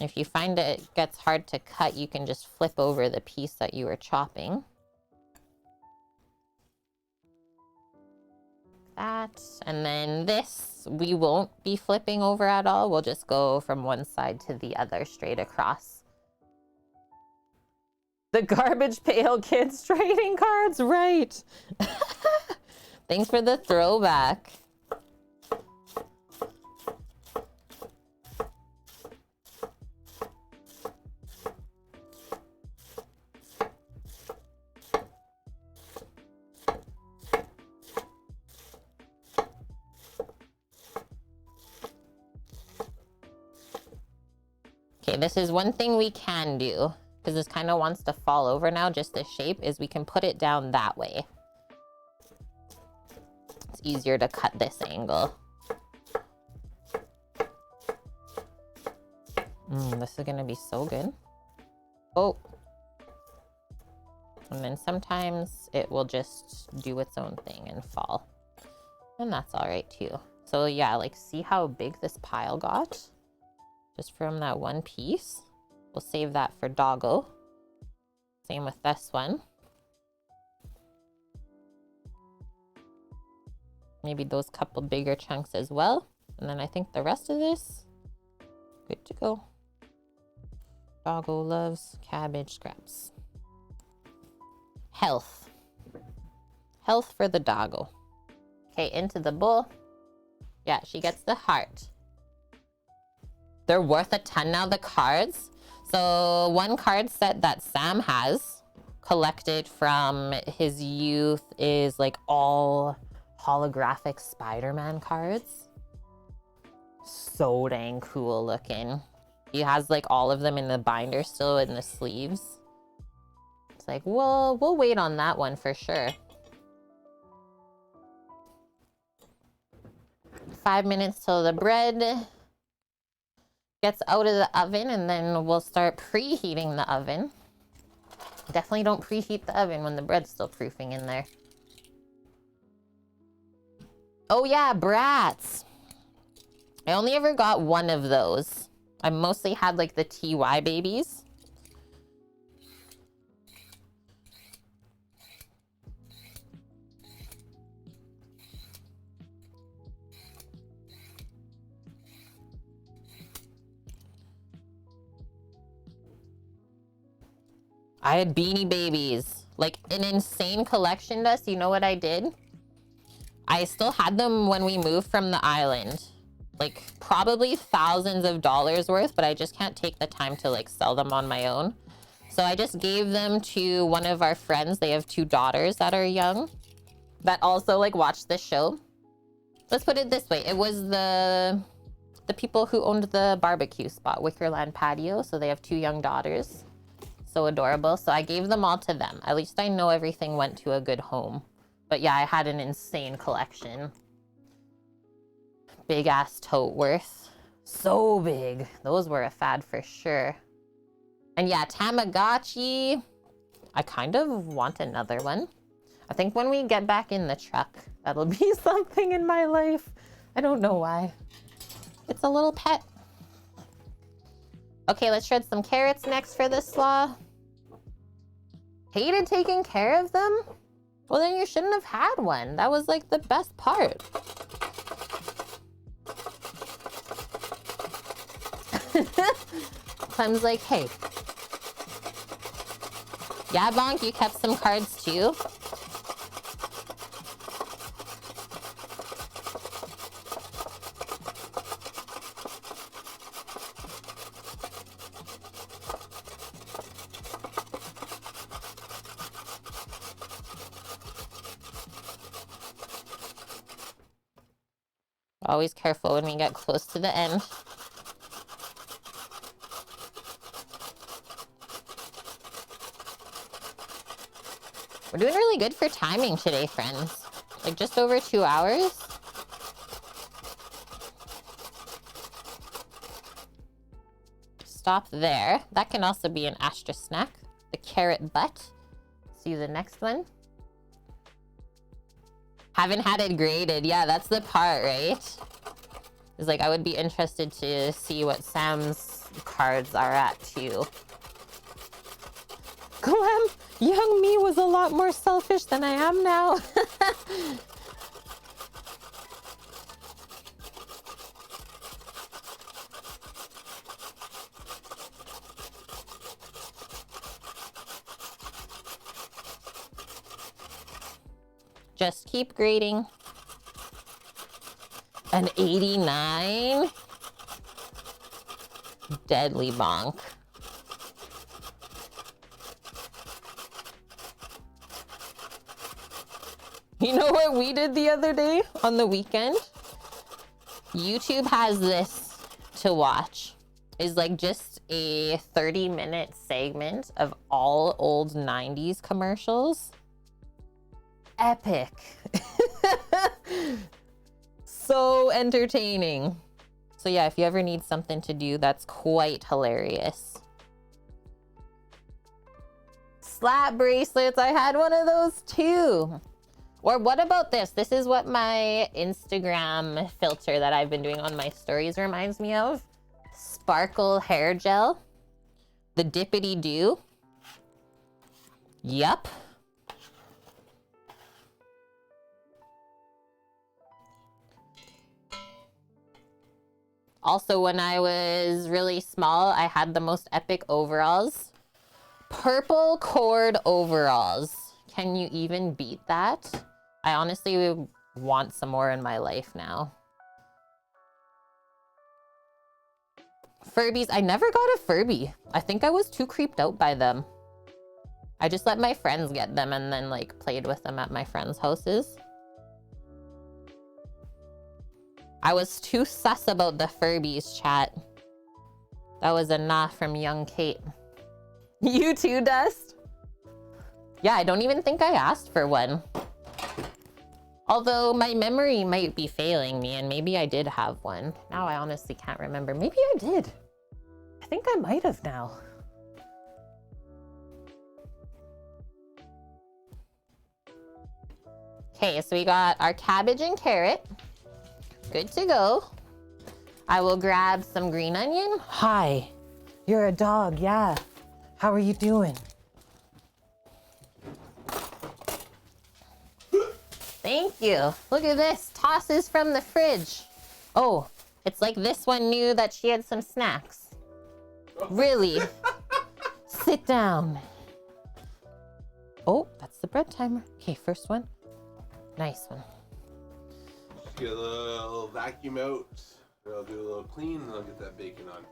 If you find it gets hard to cut, you can just flip over the piece that you were chopping. That, and then this we won't be flipping over at all. We'll just go from one side to the other straight across. The Garbage Pail Kids trading cards, right? Thanks for the throwback. Okay, this is one thing we can do, because this kind of wants to fall over now, just the shape, is we can put it down that way. It's easier to cut this angle. This is gonna be so good. Oh. And then sometimes it will just do its own thing and fall. And that's all right too. So yeah, like see how big this pile got? Just from that one piece. We'll save that for Doggo. Same with this one. Maybe those couple bigger chunks as well. And then I think the rest of this, good to go. Doggo loves cabbage scraps. Health. Health for the Doggo. Okay, into the bowl. Yeah, she gets the heart. They're worth a ton now, the cards. So one card set that Sam has collected from his youth is like all holographic Spider-Man cards. So dang cool looking. He has like all of them in the binder still in the sleeves. It's like, well, we'll wait on that one for sure. 5 minutes till the bread gets out of the oven, and then we'll start preheating the oven. Definitely don't preheat the oven when the bread's still proofing in there. Oh yeah, brats. I only ever got one of those. I mostly had like the TY babies. I had Beanie Babies, like an insane collection, Dust. You know what I did? I still had them when we moved from the island. like probably thousands of dollars worth, but I just can't take the time to like sell them on my own. So I just gave them to one of our friends. They have 2 daughters that are young that also like watch this show. Let's put it this way. It was the people who owned the barbecue spot, Wickerland Patio. So they have 2 young daughters. So adorable. So I gave them all to them. At least I know everything went to a good home. But yeah, I had an insane collection. Big ass tote worth. So big. Those were a fad for sure. And yeah, Tamagotchi. I kind of want another one. I think when we get back in the truck, that'll be something in my life. I don't know why. It's a little pet. Okay, let's shred some carrots next for this slaw. Hated taking care of them? Well, then you shouldn't have had one. That was like the best part. Clem's like, hey. Yeah, Bonk, you kept some cards too? Always careful when we get close to the end. We're doing really good for timing today, friends. Like just over 2 hours. Stop there. That can also be an Astra snack. The carrot butt. See the next one. Haven't had it graded. Yeah, that's the part, right? It's like I would be interested to see what Sam's cards are at too. Clem, young me was a lot more selfish than I am now. Just keep grading. An 89. Deadly bonk. You know what we did the other day on the weekend? YouTube has this to watch. It's like just a 30-minute segment of all old 90s commercials. Epic. So entertaining. So yeah, if you ever need something to do, that's quite hilarious. Slap bracelets, I had one of those too. Or what about this? This is what my Instagram filter that I've been doing on my stories reminds me of. Sparkle hair gel. The Dippity Doo. Yup. Also, when I was really small, I had the most epic overalls. Purple cord overalls. Can you even beat that? I honestly want some more in my life now. Furbies. I never got a Furby. I think I was too creeped out by them. I just let my friends get them and then like played with them at my friends' houses. I was too sus about the Furbies, chat. That was a nah from young Kate. You too, Dust? Yeah, I don't even think I asked for one. Although my memory might be failing me and maybe I did have one. Now I honestly can't remember. Maybe I did. I think I might have now. Okay, so we got our cabbage and carrot. Good to go. I will grab some green onion. Hi, you're a dog, yeah. How are you doing? Thank you. Look at this, tosses from the fridge. Oh, it's like this one knew that she had some snacks. Really? Sit down. Oh, that's the bread timer. Okay, first one. Nice one. Get a little vacuum out I'll do a little clean and I'll get that bacon on.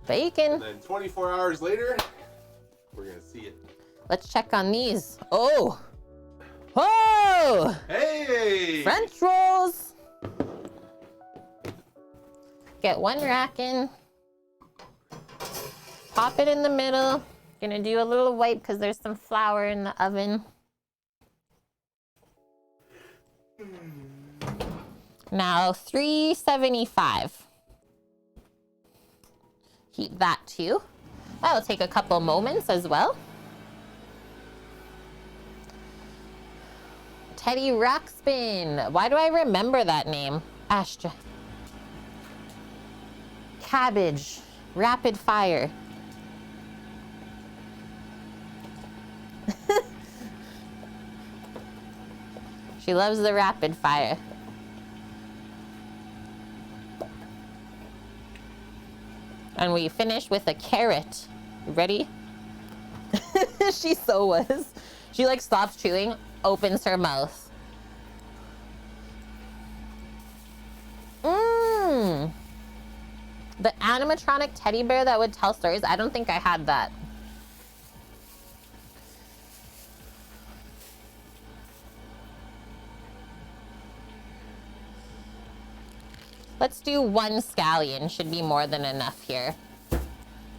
Bacon. And then 24 hours later, we're gonna see it. Let's check on these. Oh! Oh! Hey! French rolls! Get one rack in. Pop it in the middle. Gonna do a little wipe because there's some flour in the oven. Now 375. Heat that too. That'll take a couple moments as well. Teddy Ruxpin. Why do I remember that name? Astra. Cabbage. Rapid fire. She loves the rapid fire. And we finish with a carrot. You ready? She so was. She like stops chewing, opens her mouth. Mmm. The animatronic teddy bear that would tell stories. I don't think I had that. Let's do one scallion. Should be more than enough here.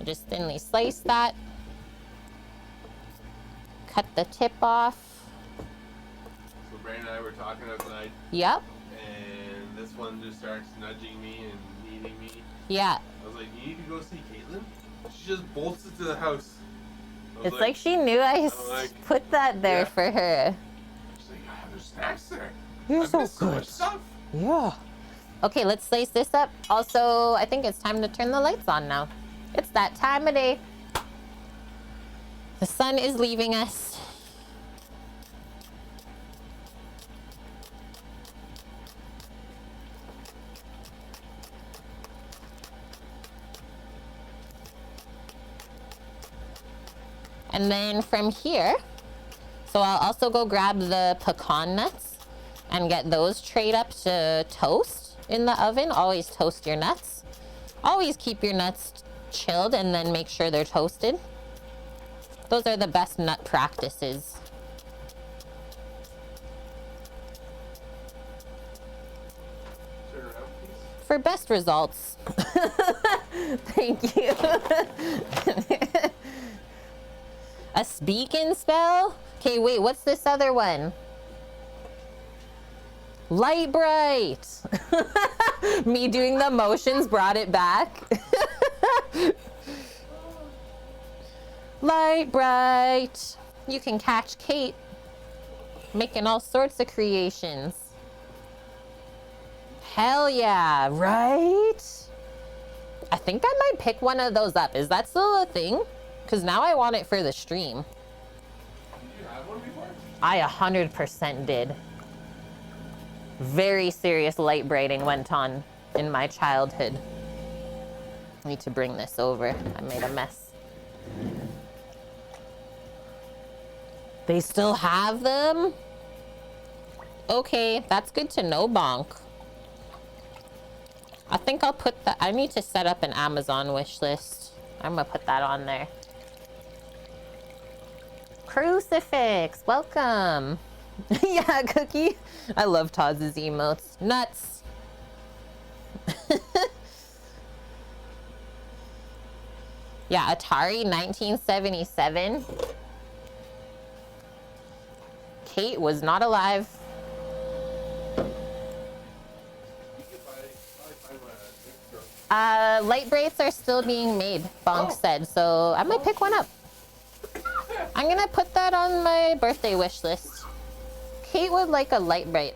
Just thinly slice that. Cut the tip off. So Brandon and I were talking outside. Yep. And this one just starts nudging me and eating me. Yeah. I was like, you need to go see Caitlin? She just bolted to the house. It's like she knew I put that there yeah. for her. She's like, I have there's snacks there. You're I so missed so good. much stuff. Yeah. Okay, let's slice this up. Also, I think it's time to turn the lights on now. It's that time of day. The sun is leaving us. And then from here, so I'll also go grab the pecan nuts and get those trayed up to toast in the oven. Always toast your nuts. Always keep your nuts chilled and then make sure they're toasted. Those are the best nut practices. Turn around, please. For best results. Thank you. A speak and spell? Okay, wait, what's this other one? Light bright. Me doing the motions brought it back. Light bright. You can catch Kate making all sorts of creations. Hell yeah, right? I think I might pick one of those up. Is that still a thing? Because now I want it for the stream. Did you have one before? I 100% did. Very serious light braiding went on in my childhood. I need to bring this over. I made a mess. They still have them? Okay, that's good to know, Bonk. I think I'll put that. I need to set up an Amazon wish list. I'm gonna put that on there. Crucifix, welcome. Yeah, Cookie. I love Todd's emotes. Nuts. Yeah, Atari 1977. Kate was not alive. Light braids are still being made, Bonk said, so I might pick one up. I'm gonna put that on my birthday wish list. Kate would like a light braid.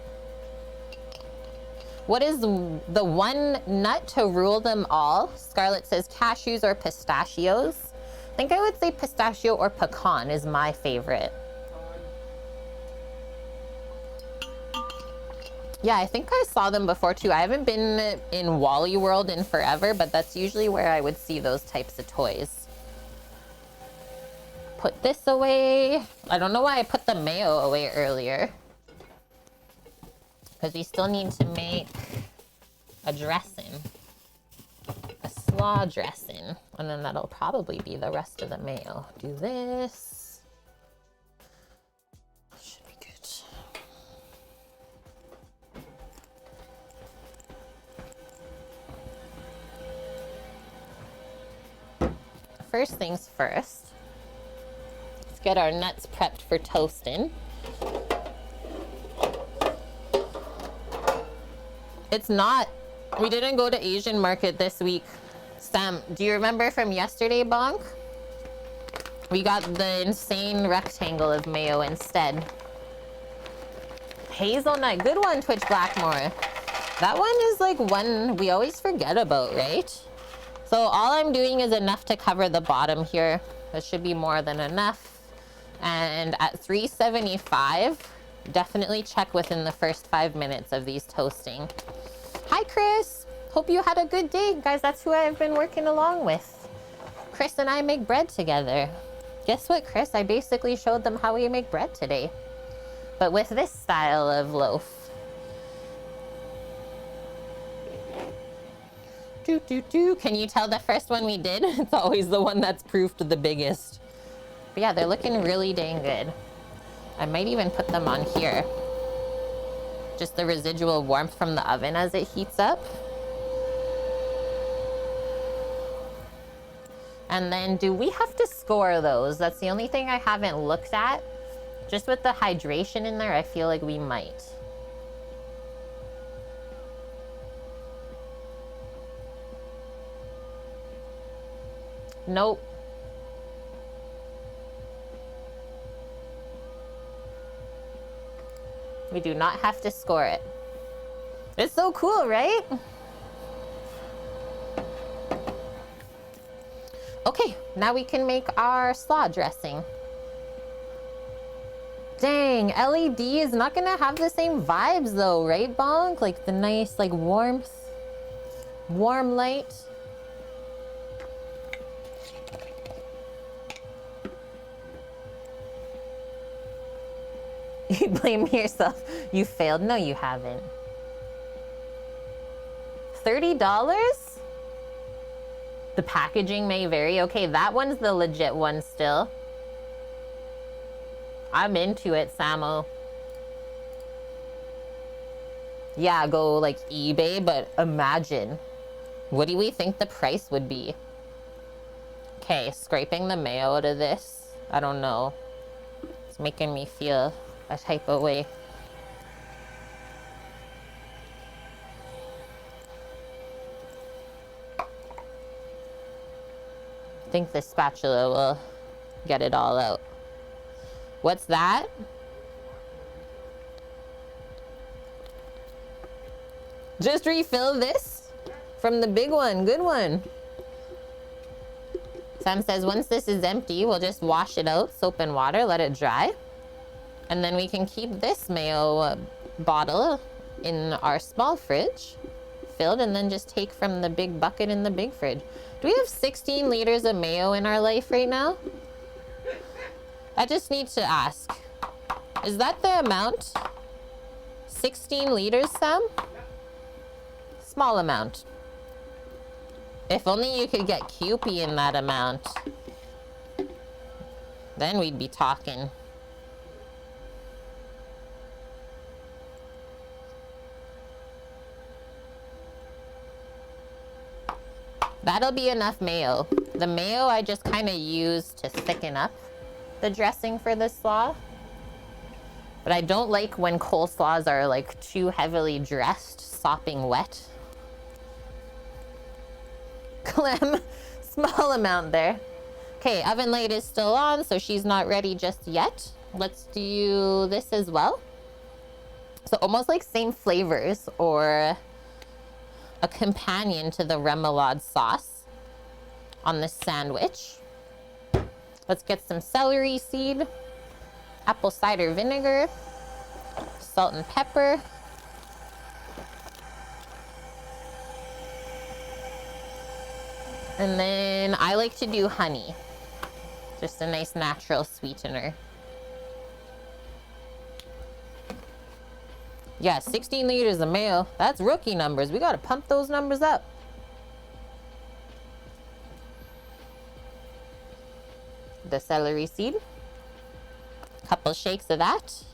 What is the one nut to rule them all? Scarlett says cashews or pistachios. I think I would say pistachio or pecan is my favorite. Yeah, I think I saw them before too. I haven't been in Wally World in forever, but that's usually where I would see those types of toys. Put this away. I don't know why I put the mayo away earlier. Because we still need to make a dressing. slaw dressing. And then that'll probably be the rest of the mayo. Do this. Should be good. First things first, let's get our nuts prepped for toasting. It's not, we didn't go to Asian market this week. Sam, do you remember from yesterday, Bonk? We got the insane rectangle of mayo instead. Hazelnut, good one, Twitch Blackmore. That one is like one we always forget about, right? So all I'm doing is enough to cover the bottom here. That should be more than enough. And at 375, definitely check within the first 5 minutes of these toasting. Hi, Chris. Hope you had a good day. Guys, that's who I've been working along with. Chris and I make bread together. Guess what, Chris? I basically showed them how we make bread today, but with this style of loaf. Can you tell the first one we did? It's always the one that's proved the biggest. But yeah, they're looking really dang good. I might even put them on here. Just the residual warmth from the oven as it heats up. And then do we have to score those? That's the only thing I haven't looked at. Just with the hydration in there, I feel like we might. Nope. We do not have to score it. It's so cool, right? Okay, now we can make our slaw dressing. Dang, LED is not gonna have the same vibes though, right, Bonk? Like the nice, like warmth, warm light. You blame yourself. You failed. No, you haven't. $30? The packaging may vary. Okay, that one's the legit one still. I'm into it, Samo. Yeah, go like eBay, but imagine. What do we think the price would be? Okay, scraping the mayo out of this. I don't know. It's making me feel a type of way. I think the spatula will get it all out. What's that? Just refill this from the big one. Good one. Sam says once this is empty, we'll just wash it out, soap and water, let it dry. And then we can keep this mayo bottle in our small fridge filled and then just take from the big bucket in the big fridge. Do we have 16 liters of mayo in our life right now? I just need to ask. Is that the amount? 16 liters, Sam? Small amount. If only you could get Kewpie in that amount. Then we'd be talking. That'll be enough mayo. The mayo I just kind of use to thicken up the dressing for this slaw. But I don't like when coleslaws are like too heavily dressed, sopping wet. Clem, small amount there. Okay, oven light is still on, so she's not ready just yet. Let's do this as well. So almost like same flavors or a companion to the remoulade sauce on this sandwich. Let's get some celery seed, apple cider vinegar, salt and pepper. And then I like to do honey. Just a nice natural sweetener. Yeah, 16 liters of mayo. That's rookie numbers. We gotta pump those numbers up. the celery seed. Couple shakes of that.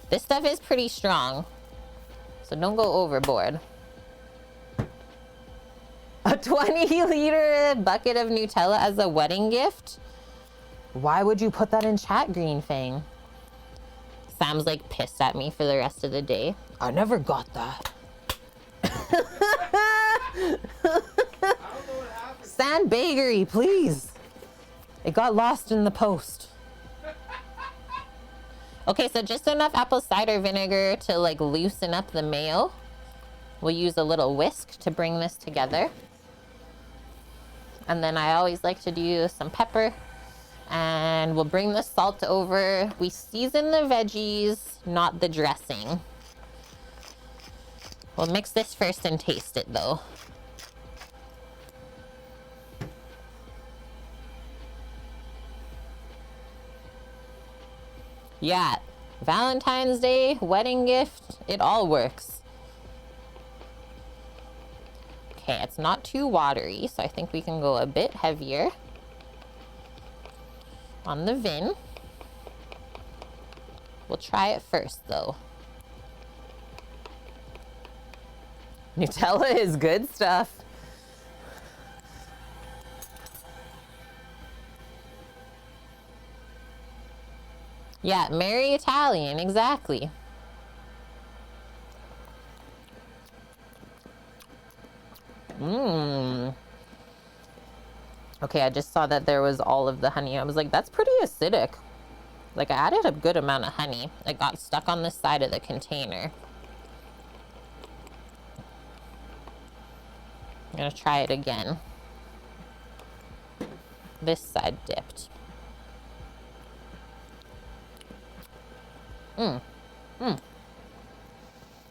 This stuff is pretty strong, so don't go overboard. A 20-liter bucket of Nutella as a wedding gift? Why would you put that in chat, Green Fang? Sam's like pissed at me for the rest of the day. I never got that. Sand Bakery, please. It got lost in the post. Okay, so just enough apple cider vinegar to like loosen up the mayo. We'll use a little whisk to bring this together. And then I always like to do some pepper. And we'll bring the salt over. We season the veggies, not the dressing. We'll mix this first and taste it though. Yeah, Valentine's Day, wedding gift, it all works. Okay, it's not too watery, so I think we can go a bit heavier on the vin. We'll try it first though. Nutella is good stuff. Yeah, Merry Italian, exactly. Mmm. Okay, I just saw that there was all of the honey. I was like, that's pretty acidic. Like, I added a good amount of honey. It got stuck on the side of the container. I'm gonna try it again. This side dipped.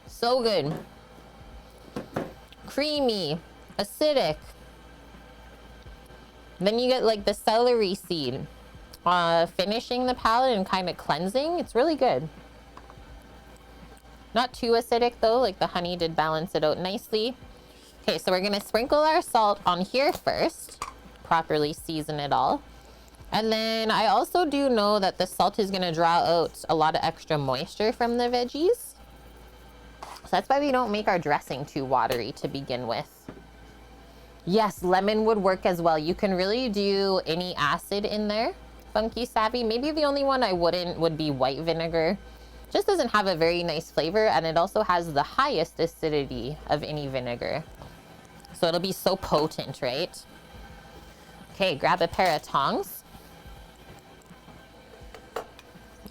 So good. Creamy, acidic. Then you get like the celery seed, finishing the palate and kind of cleansing. It's really good. Not too acidic though, like the honey did balance it out nicely. Okay, so we're gonna sprinkle our salt on here first, properly season it all. And then I also do know that the salt is gonna draw out a lot of extra moisture from the veggies. So that's why we don't make our dressing too watery to begin with. Yes, lemon would work as well. You can really do any acid in there, Funky Savvy. Maybe the only one I wouldn't would be white vinegar. Just doesn't have a very nice flavor, and it also has the highest acidity of any vinegar. So it'll be so potent, right? Okay, grab a pair of tongs.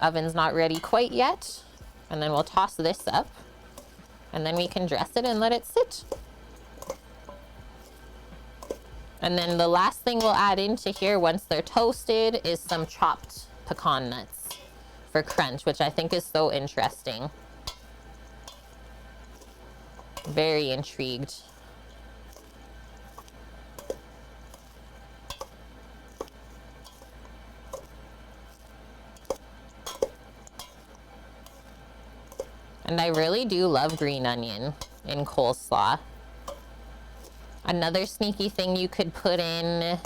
Oven's not ready quite yet. And then we'll toss this up. And then we can dress it and let it sit. And then the last thing we'll add into here once they're toasted is some chopped pecan nuts for crunch, which I think is so interesting. Very intrigued. And I really do love green onion in coleslaw. Another sneaky thing you could put in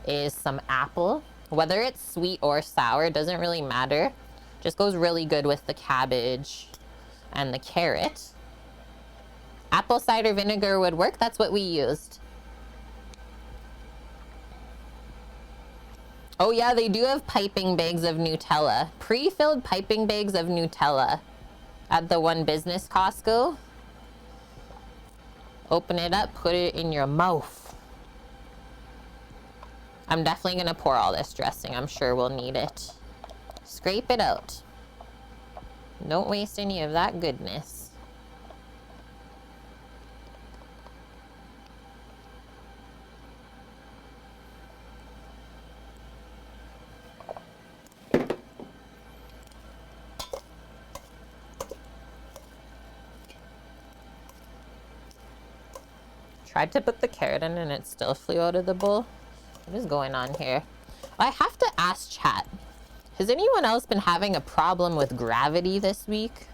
is some apple. Whether it's sweet or sour, it doesn't really matter. Just goes really good with the cabbage and the carrot. Apple cider vinegar would work. That's what we used. Oh yeah, they do have piping bags of Nutella. Pre-filled piping bags of Nutella at the One Business Costco. Open it up, put it in your mouth. I'm definitely gonna pour all this dressing. I'm sure we'll need it. Scrape it out. Don't waste any of that goodness. Tried to put the carrot in and it still flew out of the bowl. What is going on here? I have to ask chat. Has anyone else been having a problem with gravity this week?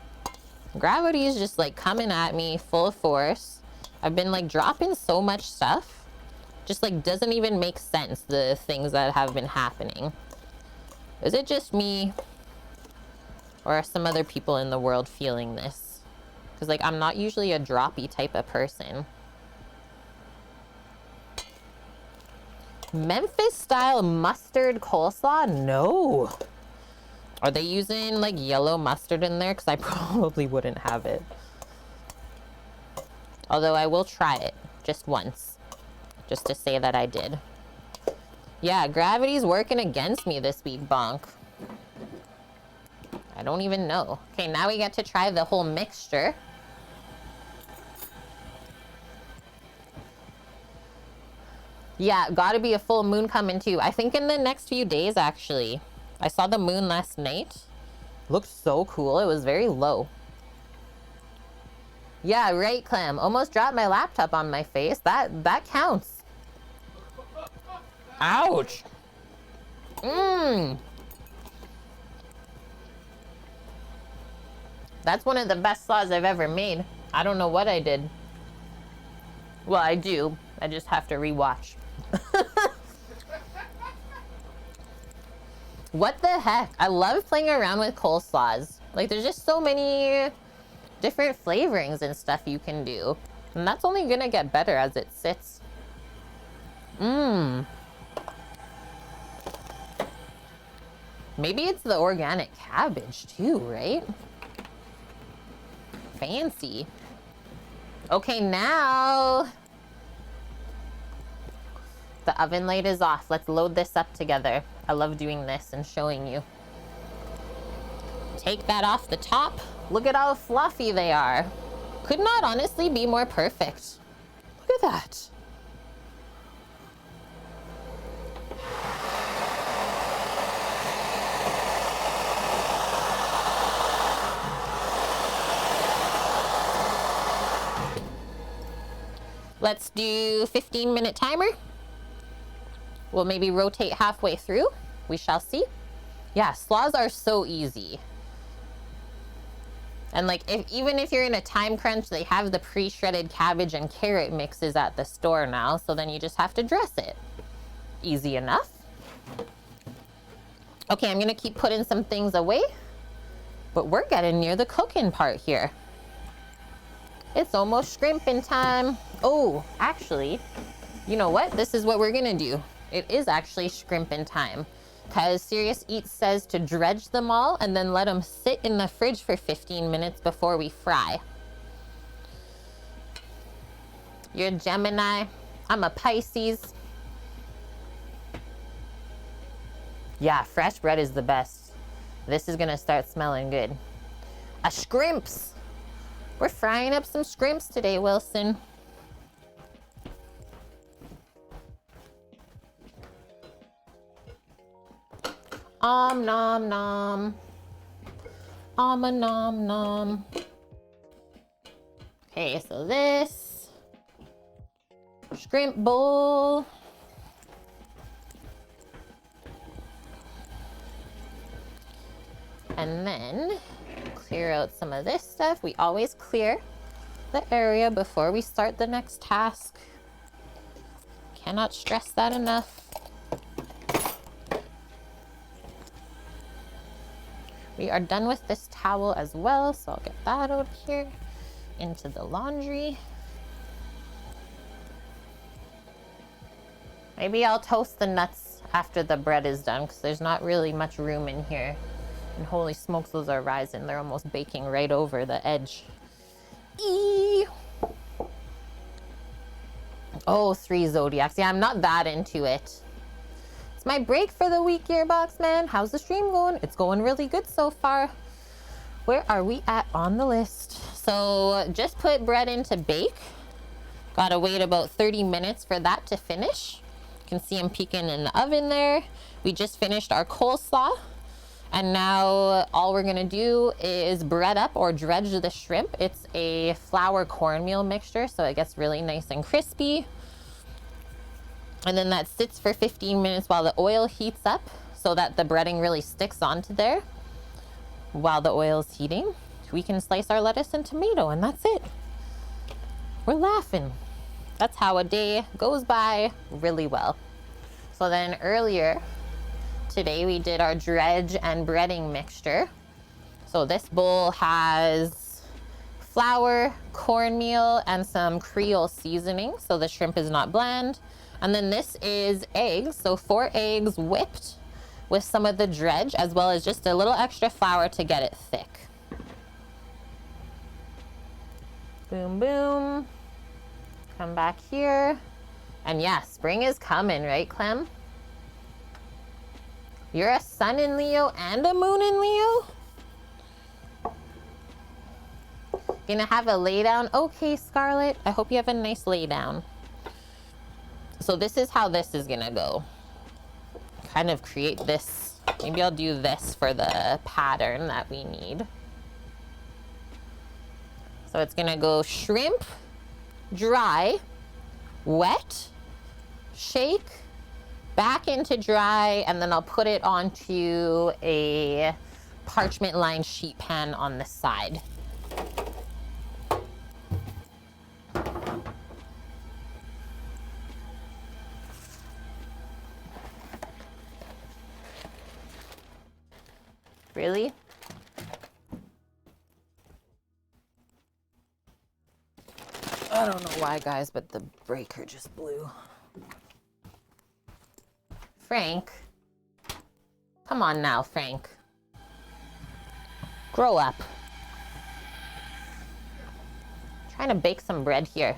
Gravity is just like coming at me full force. I've been like dropping so much stuff Just like doesn't even make sense, the things that have been happening. Is it just me? Or are some other people in the world feeling this? Because like I'm not usually a droppy type of person. Memphis style mustard coleslaw? No. Are they using like yellow mustard in there? Because I probably wouldn't have it. Although I will try it just once. Just to say that I did. Yeah, gravity's working against me this week, Bonk. I don't even know. Okay, now we get to try the whole mixture. Yeah, gotta be a full moon coming too. I think in the next few days, actually. I saw the moon last night. Looked so cool. It was very low. Yeah, right, Clem. Almost dropped my laptop on my face. That counts. Ouch. That's one of the best slaws I've ever made. I don't know what I did. Well, I do. I just have to rewatch. What the heck? I love playing around with coleslaws. Like, there's just so many different flavorings and stuff you can do. And that's only gonna get better as it sits. Maybe it's the organic cabbage too, right? Fancy. Okay, now the oven light is off. Let's load this up together. I love doing this and showing you. Take that off the top. Look at how fluffy they are. Could not honestly be more perfect. Look at that. Let's do 15-minute timer. We'll maybe rotate halfway through. We shall see. Yeah, slaws are so easy. And like, even if you're in a time crunch, they have the pre-shredded cabbage and carrot mixes at the store now. So then you just have to dress it. Easy enough. Okay, I'm gonna keep putting some things away, but we're getting near the cooking part here. It's almost shrimping time. Oh, actually, you know what? This is what we're gonna do. It is actually shrimping time, because Serious Eats says to dredge them all and then let them sit in the fridge for 15 minutes before we fry. You're a Gemini. I'm a Pisces. Yeah, fresh bread is the best. This is gonna start smelling good. A scrimps. We're frying up some scrimps today, Wilson. Nom nom. A nom nom. Okay, so this shrimp bowl. And then clear out some of this stuff. We always clear the area before we start the next task. Cannot stress that enough. We are done with this towel as well, so I'll get that out here into the laundry. Maybe I'll toast the nuts after the bread is done, because there's not really much room in here. And holy smokes, those are rising. They're almost baking right over the edge. Eee! Oh, 3 zodiacs. Yeah, I'm not that into it. It's my break for the week, Gearbox Man. How's the stream going? It's going really good so far. Where are we at on the list? So just put bread in to bake. Gotta wait about 30 minutes for that to finish. You can see I'm peeking in the oven there. We just finished our coleslaw. And now all we're gonna do is bread up or dredge the shrimp. It's a flour cornmeal mixture, so it gets really nice and crispy. And then that sits for 15 minutes while the oil heats up so that the breading really sticks onto there. While the oil is heating, we can slice our lettuce and tomato, and that's it. We're laughing. That's how a day goes by really well. So then earlier today we did our dredge and breading mixture. So this bowl has flour, cornmeal, and some Creole seasoning, so the shrimp is not bland. And then this is eggs, so 4 eggs whipped with some of the dredge, as well as just a little extra flour to get it thick. Boom, boom. Come back here. And yeah, spring is coming, right, Clem? You're a sun in Leo and a moon in Leo? Gonna have a lay down? Okay, Scarlett. I hope you have a nice lay down. So this is how this is gonna go. Kind of create this. Maybe I'll do this for the pattern that we need. So it's gonna go shrimp, dry, wet, shake, back into dry, and then I'll put it onto a parchment lined sheet pan on the side. Really? I don't know why, guys, but the breaker just blew. Frank. Come on now, Frank. Grow up. Trying to bake some bread here.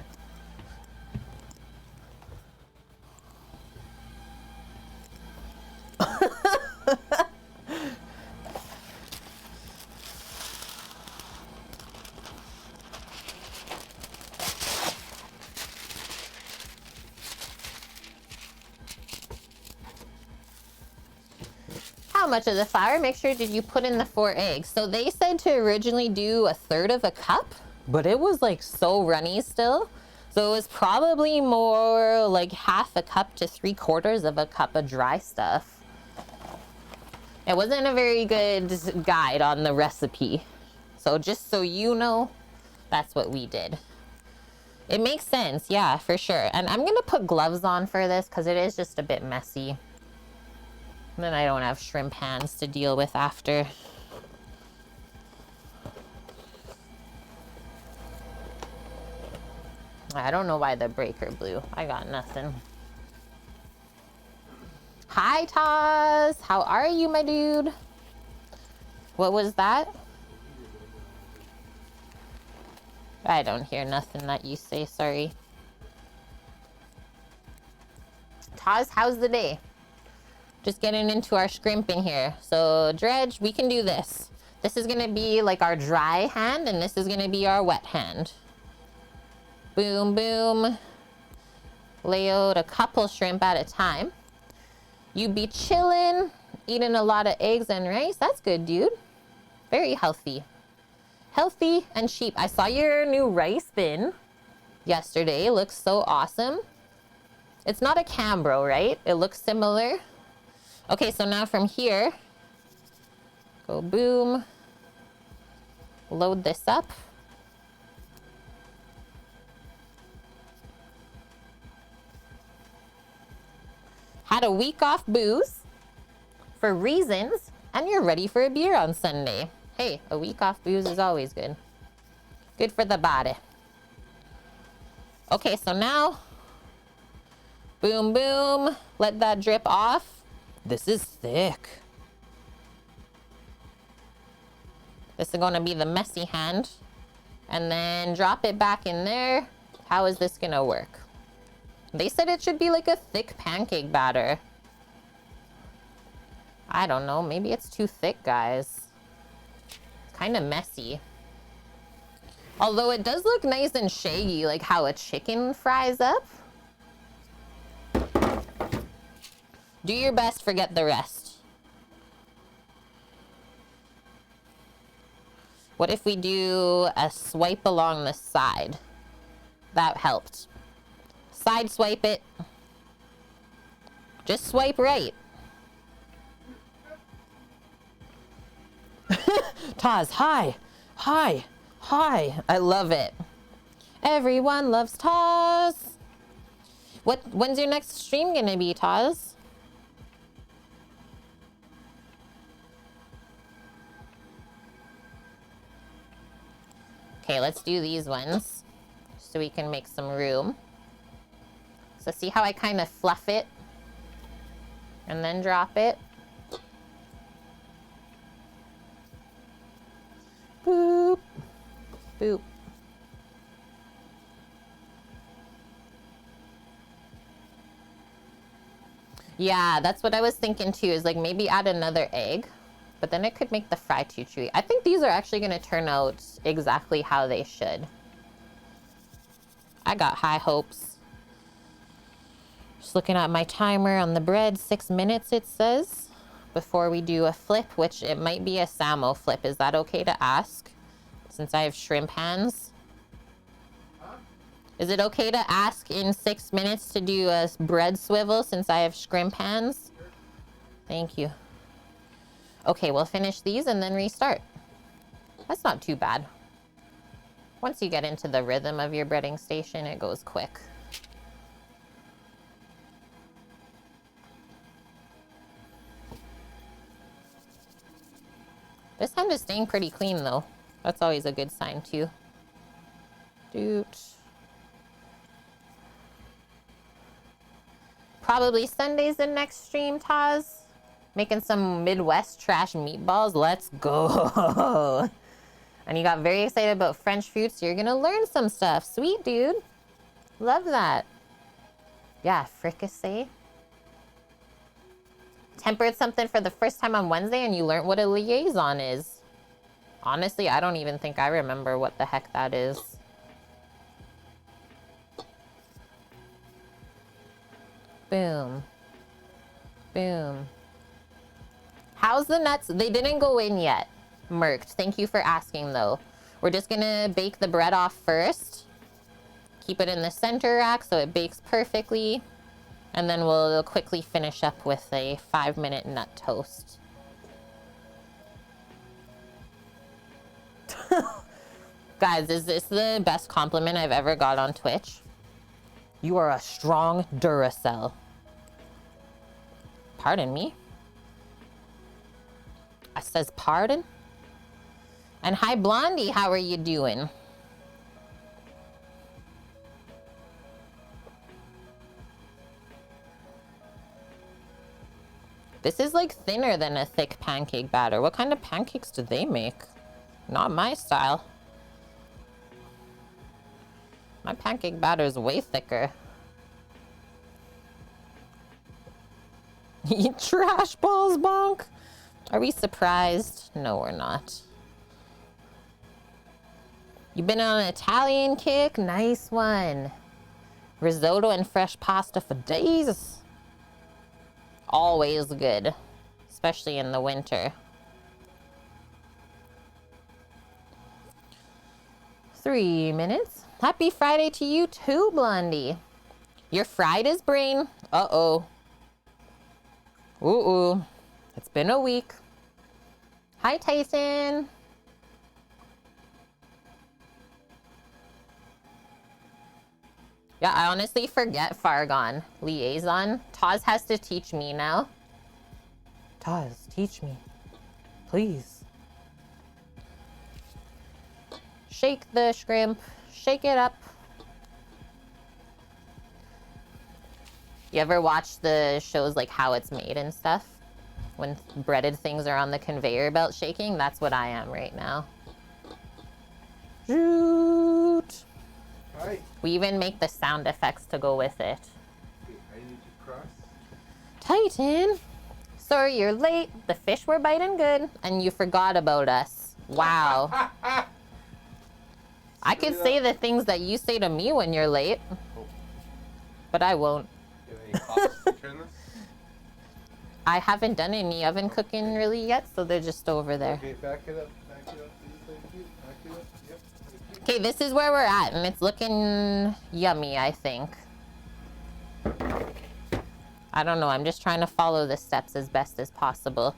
How much of the flour mixture did you put in the 4 eggs? So they said to originally do 1/3 of a cup, but it was like so runny still. So it was probably more like 1/2 cup to 3/4 of a cup of dry stuff. It wasn't a very good guide on the recipe. So just so you know, that's what we did. It makes sense, yeah, for sure. And I'm gonna put gloves on for this because it is just a bit messy. And then I don't have shrimp hands to deal with after. I don't know why the breaker blew. I got nothing. Hi, Taz. How are you, my dude? What was that? I don't hear nothing that you say, sorry. Taz, how's the day? Just getting into our scrimping here. So dredge, we can do this. This is gonna be like our dry hand, and this is gonna be our wet hand. Boom, boom. Lay out a couple shrimp at a time. You be chilling, eating a lot of eggs and rice. That's good, dude. Very healthy. Healthy and cheap. I saw your new rice bin yesterday. Looks so awesome. It's not a Cambro, right? It looks similar. Okay, so now from here, go boom, load this up. Had a week off booze for reasons, and you're ready for a beer on Sunday. Hey, a week off booze is always good. Good for the body. Okay, so now, boom, boom, let that drip off. This is thick. This is gonna be the messy hand. And then drop it back in there. How is this gonna work? They said it should be like a thick pancake batter. I don't know, maybe it's too thick, guys. It's kind of messy. Although it does look nice and shaggy, like how a chicken fries up. Do your best, forget the rest. What if we do a swipe along the side? That helped. Side swipe it. Just swipe right. Taz, hi. Hi. Hi. I love it. Everyone loves Taz. When's your next stream gonna be, Taz? Okay, let's do these ones so we can make some room. So see how I kind of fluff it and then drop it? Boop. Boop. Yeah, that's what I was thinking too, is like maybe add another egg, but then it could make the fry too chewy. I think these are actually gonna turn out exactly how they should. I got high hopes. Just looking at my timer on the bread, 6 minutes it says, before we do a flip, which it might be a Samo flip. Is that okay to ask? Since I have shrimp hands. Is it okay to ask in 6 minutes to do a bread swivel since I have shrimp hands? Thank you. Okay, we'll finish these and then restart. That's not too bad. Once you get into the rhythm of your breading station, it goes quick. This hand is staying pretty clean though. That's always a good sign too. Doot. Probably Sunday's the next stream, Taz. Making some Midwest trash meatballs. Let's go. And you got very excited about French food, so you're gonna learn some stuff. Sweet, dude. Love that. Yeah, fricassee. Tempered something for the first time on Wednesday and you learned what a liaison is. Honestly, I don't even think I remember what the heck that is. Boom. Boom. How's the nuts? They didn't go in yet. Merked. Thank you for asking though. We're just gonna bake the bread off first. Keep it in the center rack so it bakes perfectly. And then we'll quickly finish up with a 5-minute nut toast. Guys, is this the best compliment I've ever got on Twitch? You are a strong Duracell. Pardon me? I says pardon? And hi Blondie, how are you doing? This is like thinner than a thick pancake batter. What kind of pancakes do they make? Not my style. My pancake batter is way thicker. Eat trash balls, bonk. Are we surprised? No, we're not. You've been on an Italian kick? Nice one. Risotto and fresh pasta for days. Always good, especially in the winter. 3 minutes. Happy Friday to you too, Blondie. You're fried as brain. Uh-oh. Ooh. It's been a week. Hi, Tyson. Yeah, I honestly forget Fargon. Liaison. Taz has to teach me now. Taz, teach me. Please. Shake the shrimp. Shake it up. You ever watch the shows like How It's Made and stuff? When breaded things are on the conveyor belt shaking? That's what I am right now. Shoot. Hi. We even make the sound effects to go with it. Okay, I need to cross. Titan! Sorry you're late. The fish were biting good, and you forgot about us. Wow. I could say the things that you say to me when you're late. Oh. But I won't. Do you have any pots to turn this? I haven't done any oven cooking really yet, so they're just over there. Okay, back it up. Back it up, please. Thank you. Back it up. Yep. Thank you. Okay, this is where we're at, and it's looking yummy, I think. I don't know, I'm just trying to follow the steps as best as possible.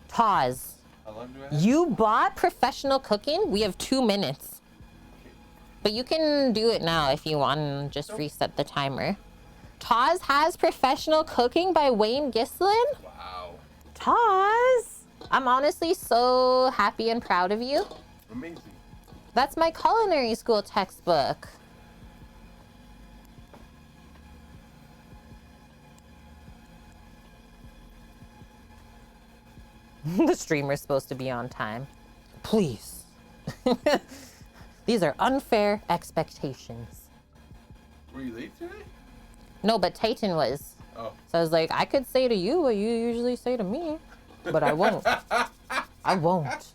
Taz, How long do I have? you bought professional cooking? We have 2 minutes. But you can do it now if you want and just reset the timer. Taz has Professional Cooking by Wayne Gislin. Wow. Taz! I'm honestly so happy and proud of you. Amazing. That's my culinary school textbook. The streamer's supposed to be on time. Please. These are unfair expectations. Were you late today? No, but Titan was. Oh. So I was like, I could say to you what you usually say to me, but I won't. I won't.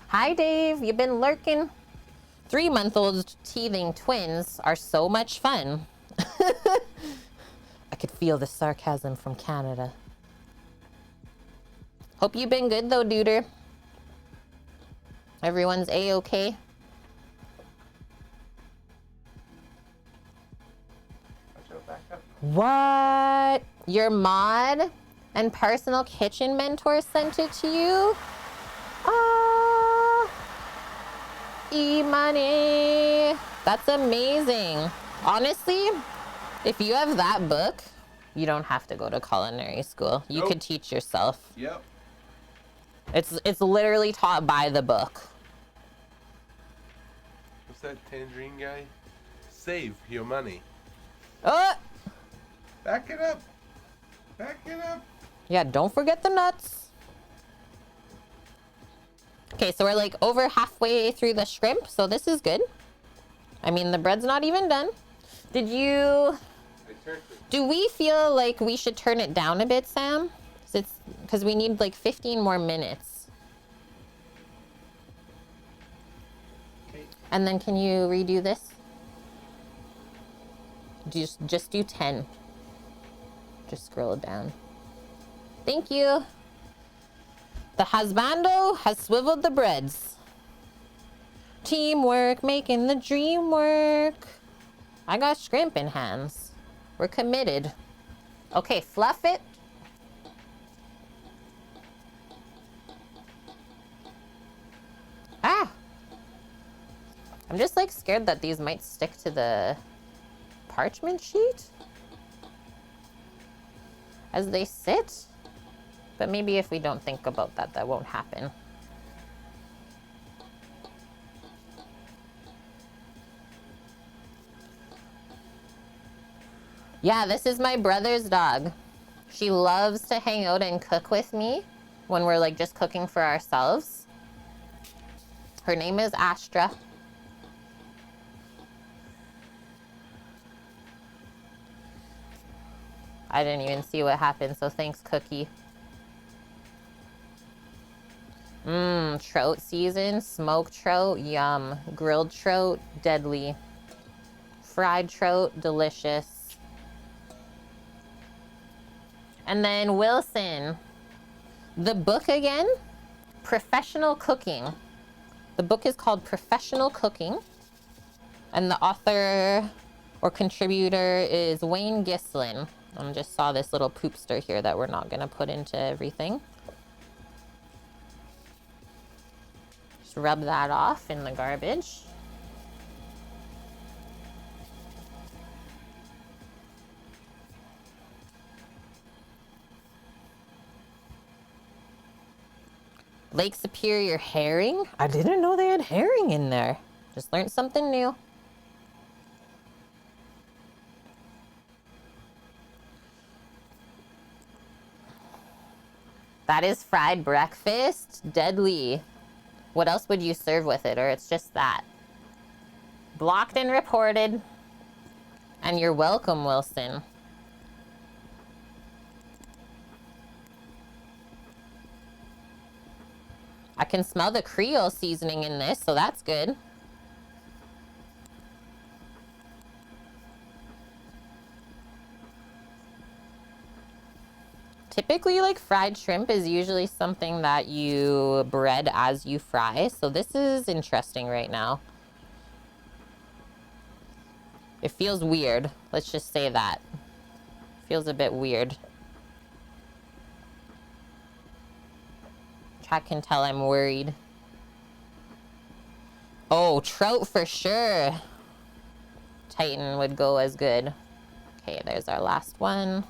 Hi, Dave. You been lurking? 3-month-old teething twins are so much fun. I could feel the sarcasm from Canada. Hope you've been good though, duder. Everyone's A-okay. Back up. What? Your mod and personal kitchen mentor sent it to you? Ah, E-money. That's amazing. Honestly, if you have that book, you don't have to go to culinary school. You Nope. could teach yourself. Yep. It's literally taught by the book. What's that tangerine guy? Save your money. Oh, Back it up. Back it up. yeah, don't forget the nuts. Okay, so we're like over halfway through the shrimp, so this is good. I mean, the bread's not even done. Did you... I turned it. Do we feel like we should turn it down a bit, Sam? Because we need like 15 more minutes. Okay. And then can you redo this? Just do 10. Just scroll down. Thank you. The husbando has swiveled the breads. Teamwork, making the dream work. I got shrimp in hands. We're committed. Okay, fluff it. Ah! I'm just like scared that these might stick to the parchment sheet as they sit. But maybe if we don't think about that, that won't happen. Yeah, this is my brother's dog. She loves to hang out and cook with me when we're like just cooking for ourselves. Her name is Astra. I didn't even see what happened, so thanks, Cookie. Trout season, smoked trout, yum. Grilled trout, deadly. Fried trout, delicious. And then Wilson, the book again, Professional Cooking. The book is called Professional Cooking, and the author or contributor is Wayne Gislin. I just saw this little poopster here that we're not gonna put into everything. Just rub that off in the garbage. Lake Superior herring? I didn't know they had herring in there. Just learned something new. That is fried breakfast. Deadly. What else would you serve with it? Or it's just that? Blocked and reported. And you're welcome, Wilson. I can smell the Creole seasoning in this, so that's good. Typically, like, fried shrimp is usually something that you bread as you fry, so this is interesting right now. It feels weird. Let's just say that. Feels a bit weird. Chat can tell I'm worried. Oh, trout for sure. Titan would go as good. Okay, there's our last one.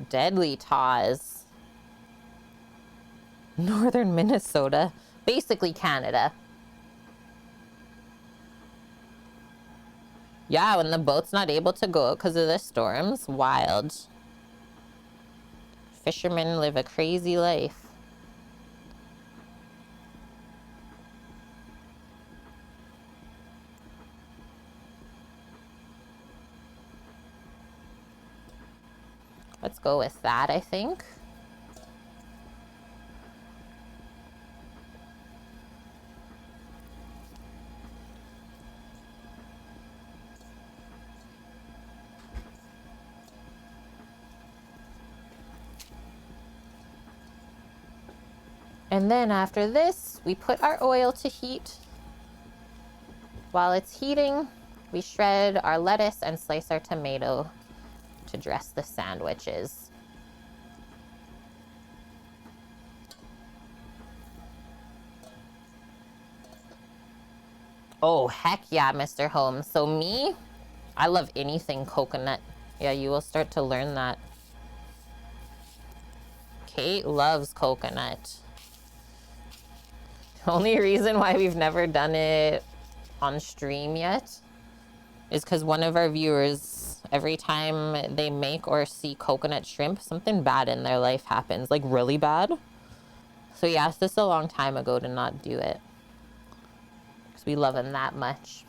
Deadly Taws. Northern Minnesota. Basically Canada. Yeah, when the boat's not able to go out because of the storms. Wild. Fishermen live a crazy life. Let's go with that, I think. And then after this, we put our oil to heat. While it's heating, we shred our lettuce and slice our tomato to dress the sandwiches. Oh, heck yeah, Mr. Holmes. So me, I love anything coconut. Yeah, you will start to learn that. Kate loves coconut. The only reason why we've never done it on stream yet is because one of our viewers, every time they make or see coconut shrimp, something bad in their life happens, like really bad. So he asked us a long time ago to not do it because we love him that much.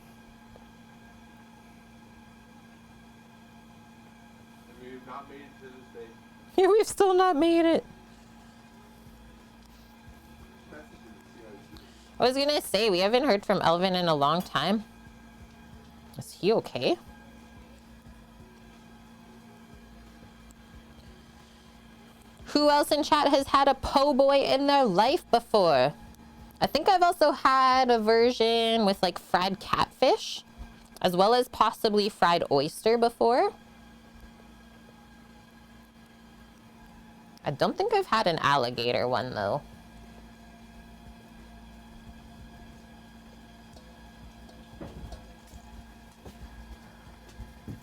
And we've not made it to this day. Yeah, we've still not made it. I was gonna say, we haven't heard from Elvin in a long time. Is he okay? Who else in chat has had a po' boy in their life before? I think I've also had a version with like fried catfish, as well as possibly fried oyster before. I don't think I've had an alligator one though.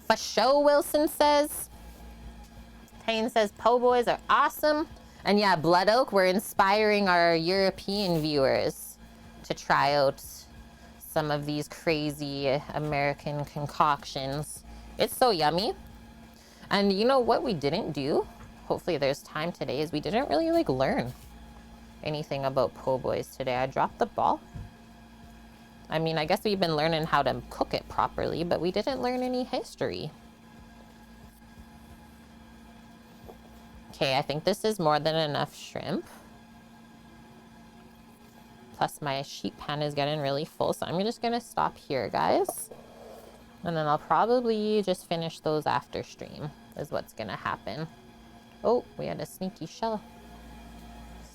For sure, Wilson says. Payne says po' boys are awesome. And yeah, Blood Oak, we're inspiring our European viewers to try out some of these crazy American concoctions. It's so yummy. And you know what we didn't do? Hopefully there's time today, is we didn't really like learn anything about po' boys today. I dropped the ball. I mean, I guess we've been learning how to cook it properly, but we didn't learn any history. Okay, I think this is more than enough shrimp. Plus my sheet pan is getting really full, so I'm just gonna stop here, guys. And then I'll probably just finish those after stream, is what's gonna happen. Oh, we had a sneaky shell.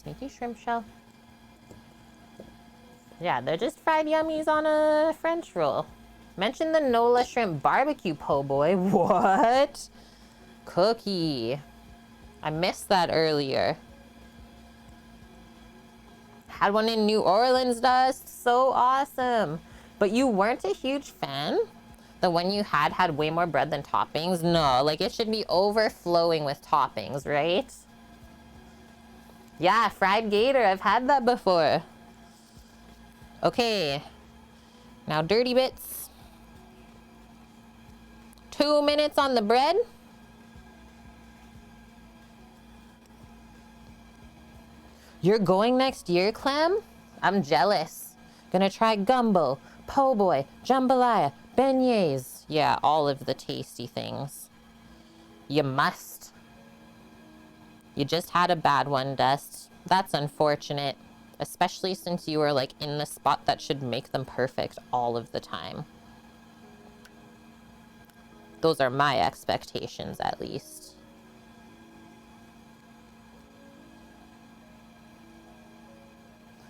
Sneaky shrimp shell. Yeah, they're just fried yummies on a French roll. Mention the NOLA shrimp barbecue po' boy. What? Cookie. I missed that earlier. Had one in New Orleans, Dust. So awesome. But you weren't a huge fan? The one you had way more bread than toppings? No, like it should be overflowing with toppings, right? Yeah, fried gator. I've had that before. Okay, now dirty bits. 2 minutes on the bread. You're going next year, Clem? I'm jealous. Gonna try gumbo, po' boy, jambalaya, beignets. Yeah, all of the tasty things. You must. You just had a bad one, Dust. That's unfortunate. Especially since you were like in the spot that should make them perfect all of the time. Those are my expectations, at least.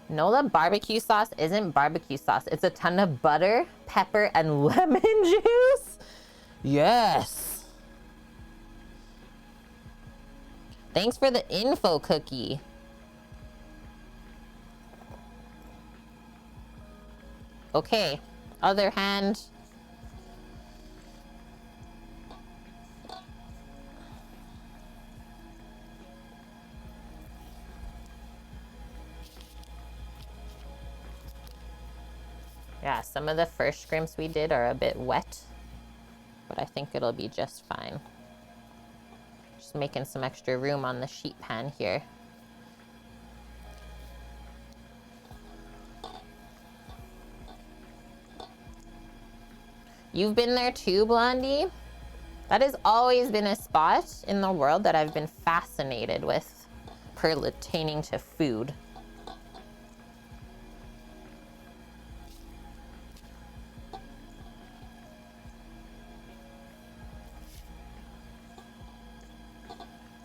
NOLA barbecue sauce isn't barbecue sauce. It's a ton of butter, pepper, and lemon juice. Yes. Thanks for the info cookie. Okay, other hand. Yeah, some of the first scrimps we did are a bit wet, but I think it'll be just fine. Just making some extra room on the sheet pan here. You've been there too, Blondie? That has always been a spot in the world that I've been fascinated with pertaining to food.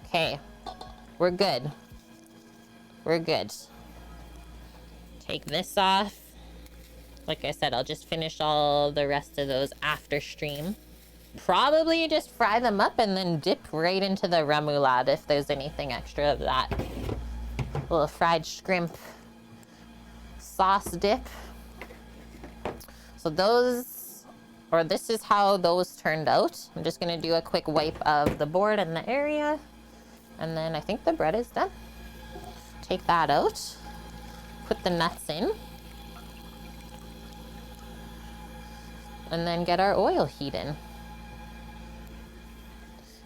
Okay, we're good. We're good. Take this off. Like I said, I'll just finish all the rest of those after stream. Probably just fry them up and then dip right into the remoulade if there's anything extra of that. Little fried shrimp sauce dip. So those, or this is how those turned out. I'm just gonna do a quick wipe of the board and the area. And then I think the bread is done. Take that out. Put the nuts in. And then get our oil heating.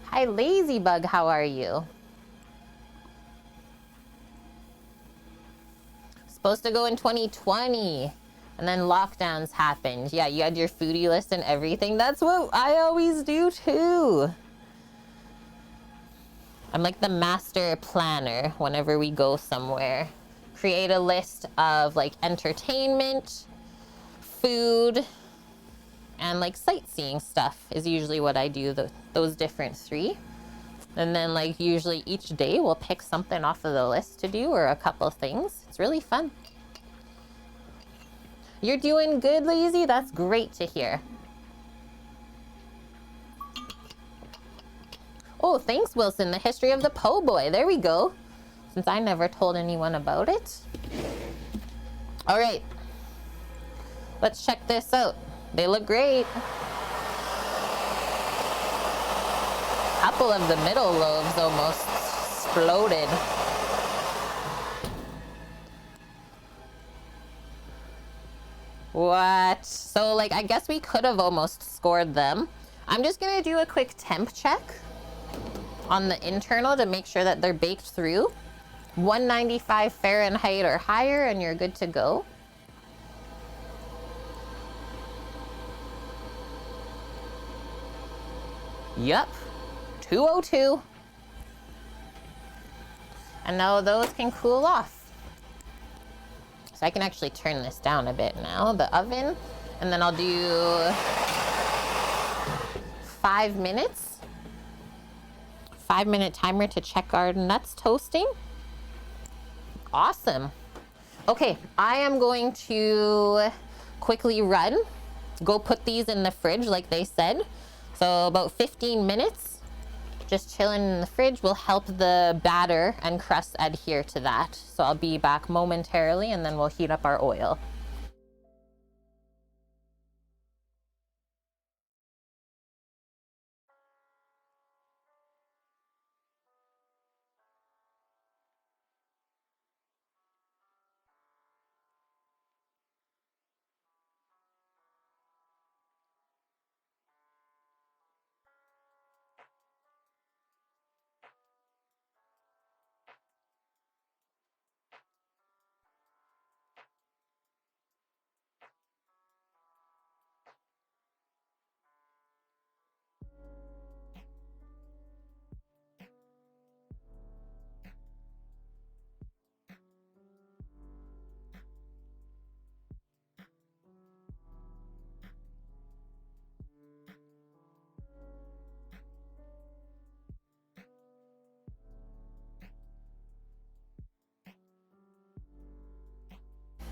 Hi, Ladybug, how are you? Supposed to go in 2020. And then lockdowns happened. Yeah, you had your foodie list and everything. That's what I always do too. I'm like the master planner whenever we go somewhere. Create a list of like entertainment, food, and like sightseeing stuff is usually what I do, those different three. And then like usually each day we'll pick something off of the list to do or a couple things. It's really fun. You're doing good, Lazy? That's great to hear. Oh, thanks, Wilson. The history of the po' boy. There we go. Since I never told anyone about it. All right. Let's check this out. They look great. A couple of the middle loaves almost exploded. What? So, like, I guess we could have almost scored them. I'm just gonna do a quick temp check on the internal to make sure that they're baked through. 195 Fahrenheit or higher and you're good to go. Yep, 202. And now those can cool off. So I can actually turn this down a bit now, the oven, and then I'll do 5 minutes. 5-minute timer to check our nuts toasting. Awesome. Okay, I am going to quickly run, go put these in the fridge like they said. So about 15 minutes, just chilling in the fridge will help the batter and crust adhere to that. So I'll be back momentarily and then we'll heat up our oil.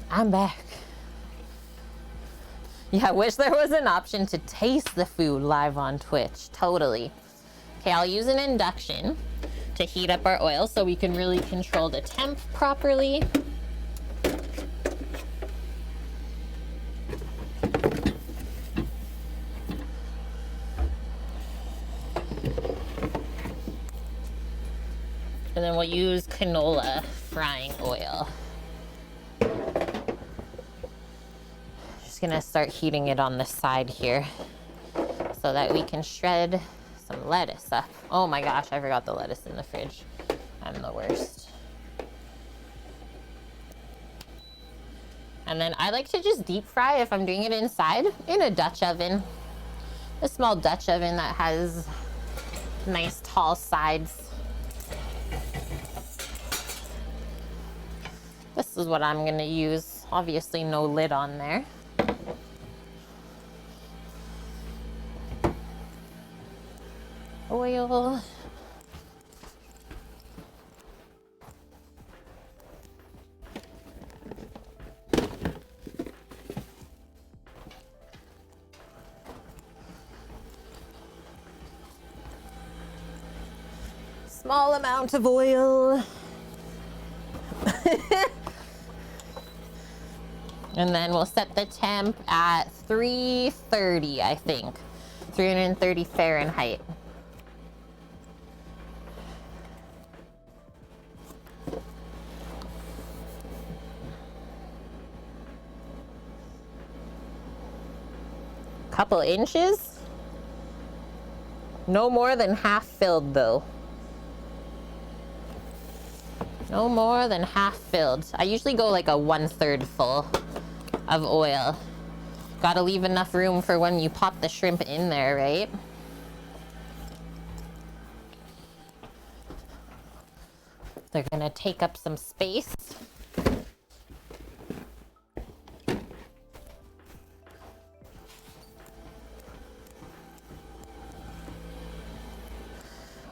I'm back. Yeah, I wish there was an option to taste the food live on Twitch. Totally. Okay, I'll use an induction. to heat up our oil so we can really control the temp properly. And then we'll use canola frying oil. Just gonna start heating it on the side here so that we can shred some lettuce up. Oh my gosh, I forgot the lettuce in the fridge. I'm the worst. And then I like to just deep fry if I'm doing it inside in a Dutch oven. A small Dutch oven that has nice tall sides. This is what I'm gonna use. Obviously no lid on there. Oil. Small amount of oil. And then we'll set the temp at 330, I think. 330 Fahrenheit. Couple inches. No more than half filled though. No more than half filled. I usually go like a 1/3 full of oil. Gotta leave enough room for when you pop the shrimp in there, right? They're gonna take up some space.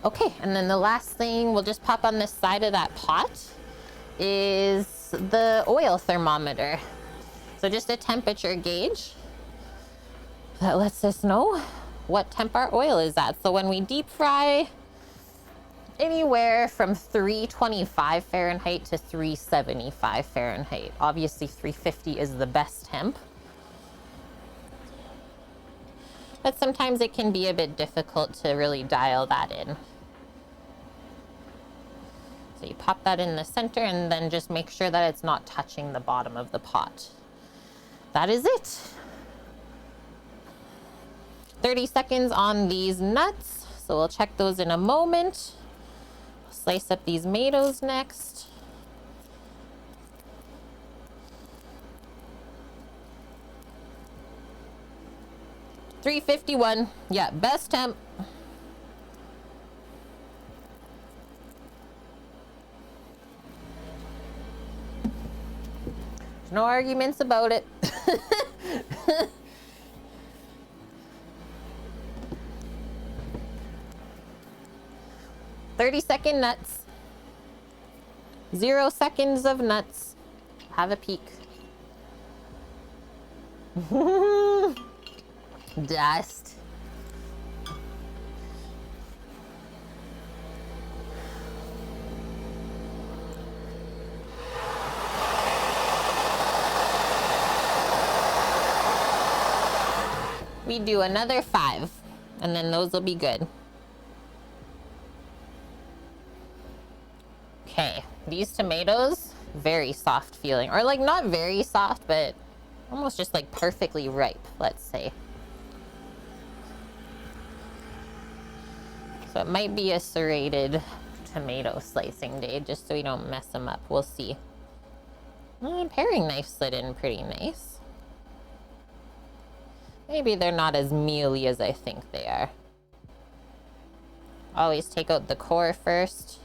Okay, and then the last thing we'll just pop on this side of that pot is the oil thermometer. So just a temperature gauge that lets us know what temp our oil is at. So when we deep fry, anywhere from 325 Fahrenheit to 375 Fahrenheit. Obviously 350 is the best temp. But sometimes it can be a bit difficult to really dial that in. So you pop that in the center and then just make sure that it's not touching the bottom of the pot. That is it. 30 seconds on these nuts. So we'll check those in a moment. Slice up these tomatoes next. $351. Yeah, best temp. There's no arguments about it. 30-second nuts. 0 seconds of nuts. Have a peek. Dust. We do another 5, and then those will be good. Okay, these tomatoes, very soft feeling, or like not very soft, but almost just like perfectly ripe, let's say. So it might be a serrated tomato slicing day, just so we don't mess them up. We'll see. Paring knife slid in pretty nice. Maybe they're not as mealy as I think they are. Always take out the core first.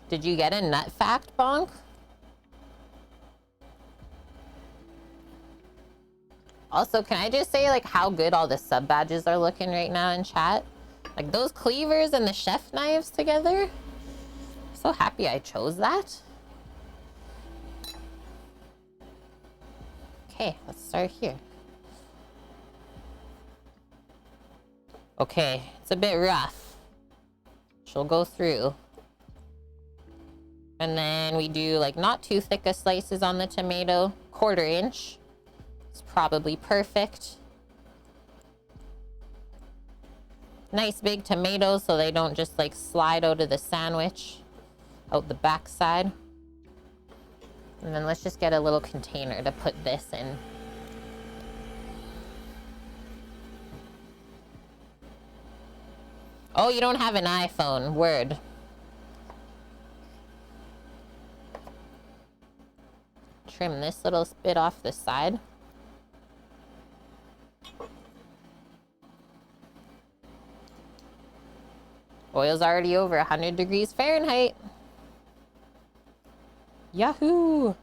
Did you get a nut fact, Bonk? Also, can I just say like how good all the sub badges are looking right now in chat? Like those cleavers and the chef knives together? so happy I chose that. Okay, let's start here. Okay, it's a bit rough. She'll go through. And then we do like not too thick of slices on the tomato. 1/4 inch. It's probably perfect. Nice big tomatoes so they don't just like slide out of the sandwich, out the back side. And then let's just get a little container to put this in. Oh, you don't have an iPhone. Word. Trim this little bit off the side. Oil's already over 100 degrees Fahrenheit. Yahoo!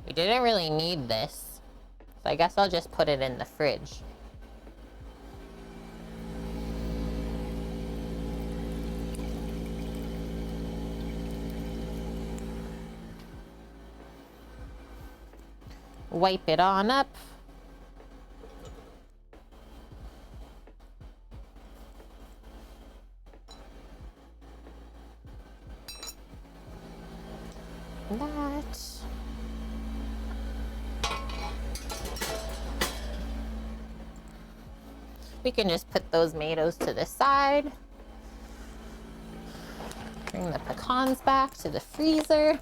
We didn't really need this, so I guess I'll just put it in the fridge. Wipe it on up. That. We can just put those tomatoes to the side. Bring the pecans back to the freezer.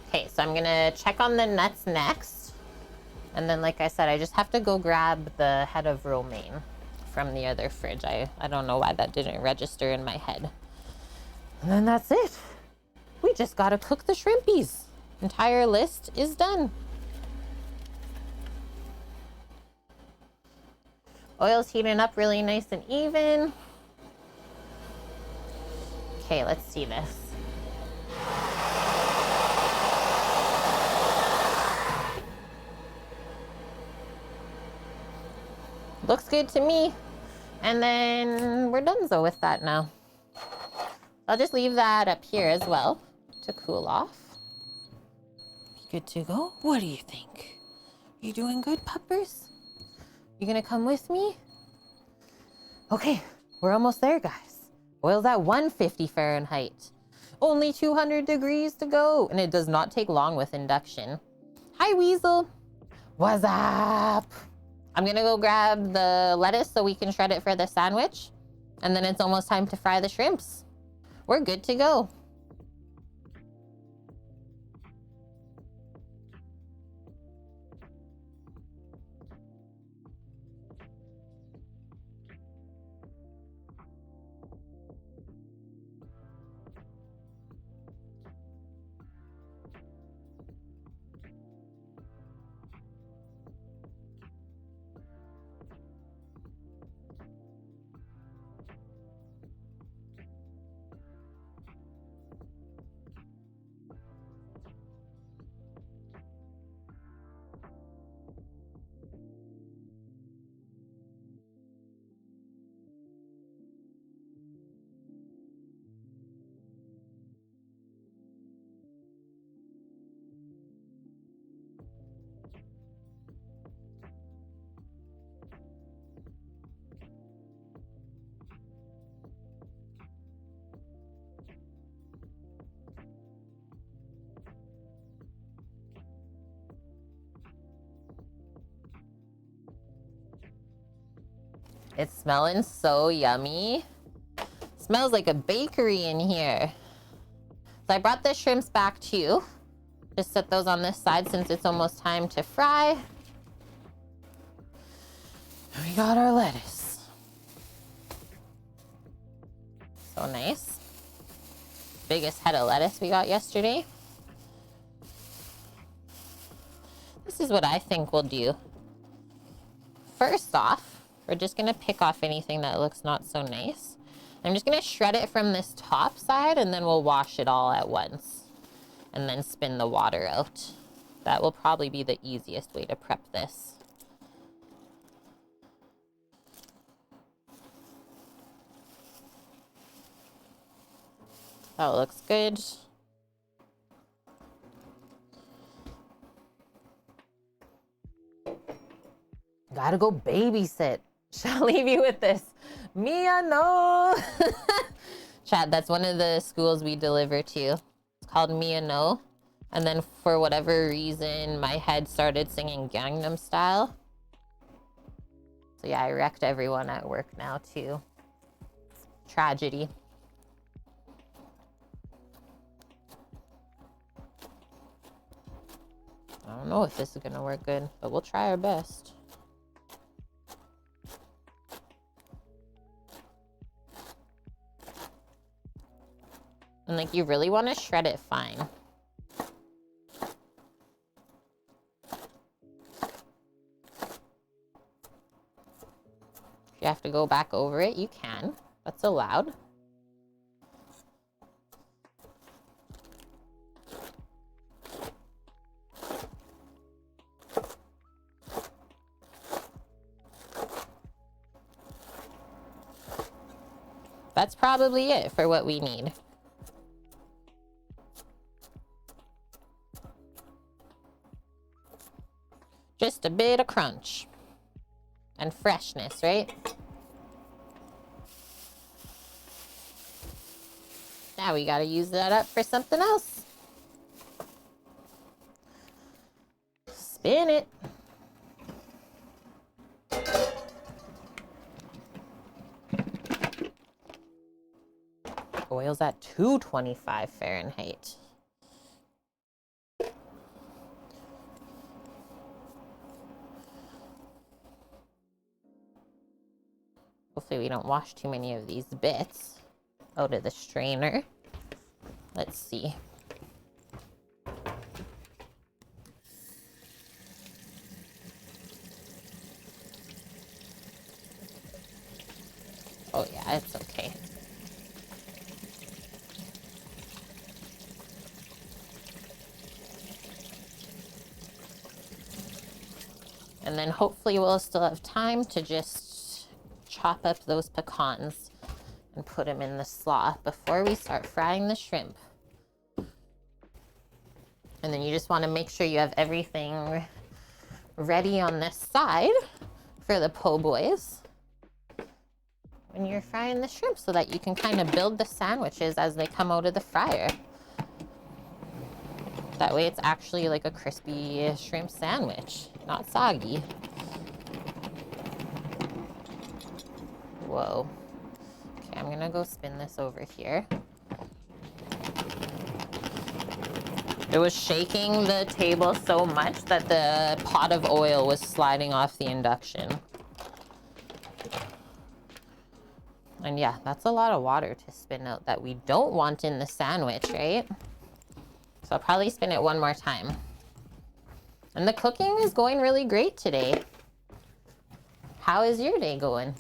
Okay, so I'm gonna check on the nuts next. And then, like I said, I just have to go grab the head of romaine from the other fridge. I don't know why that didn't register in my head. And then that's it. We just gotta cook the shrimpies. Entire list is done. Oil's heating up really nice and even. Okay, let's see this. Looks good to me. And then we're donezo with that now. I'll just leave that up here as well to cool off. Good to go? What do you think? You doing good, puppers? You gonna come with me? Okay, we're almost there, guys. Oil's at 150 Fahrenheit. Only 200 degrees to go. And it does not take long with induction. Hi, Weasel. What's up? I'm gonna go grab the lettuce so we can shred it for the sandwich. And then it's almost time to fry the shrimps. We're good to go. It's smelling so yummy. Smells like a bakery in here. So I brought the shrimps back too. Just set those on this side since it's almost time to fry. And we got our lettuce. So nice. Biggest head of lettuce we got yesterday. This is what I think we'll do. First off, we're just gonna pick off anything that looks not so nice. I'm just gonna shred it from this top side and then we'll wash it all at once. And then spin the water out. That will probably be the easiest way to prep this. That looks good. Gotta go babysit. Shall leave you with this. Mia, no. Chad, that's one of the schools we deliver to. It's called Mia No. And then for whatever reason, my head started singing Gangnam Style. So yeah, I wrecked everyone at work now too. Tragedy. I don't know if this is gonna work good, but we'll try our best. And like, you really want to shred it fine. If you have to go back over it, you can. That's allowed. That's probably it for what we need. Just a bit of crunch and freshness, right? Now we gotta use that up for something else. Spin it. Oil's at 225 Fahrenheit. Hopefully we don't wash too many of these bits out of the strainer. Let's see. Oh yeah, it's okay. And then hopefully we'll still have time to just chop up those pecans and put them in the slaw before we start frying the shrimp. And then you just want to make sure you have everything ready on this side for the po' boys when you're frying the shrimp, so that you can kind of build the sandwiches as they come out of the fryer. That way it's actually like a crispy shrimp sandwich, not soggy. Whoa. Okay, I'm gonna go spin this over here. It was shaking the table so much that the pot of oil was sliding off the induction. And yeah, that's a lot of water to spin out that we don't want in the sandwich, right? So I'll probably spin it one more time. And the cooking is going really great today. How is your day going?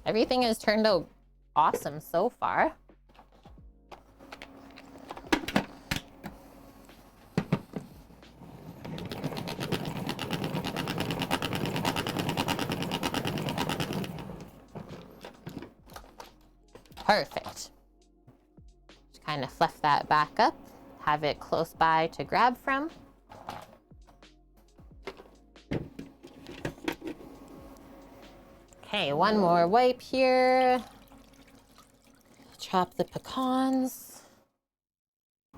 Everything has turned out awesome so far. Perfect. Just kind of fluff that back up. Have it close by to grab from. Okay, one more wipe here. Chop the pecans.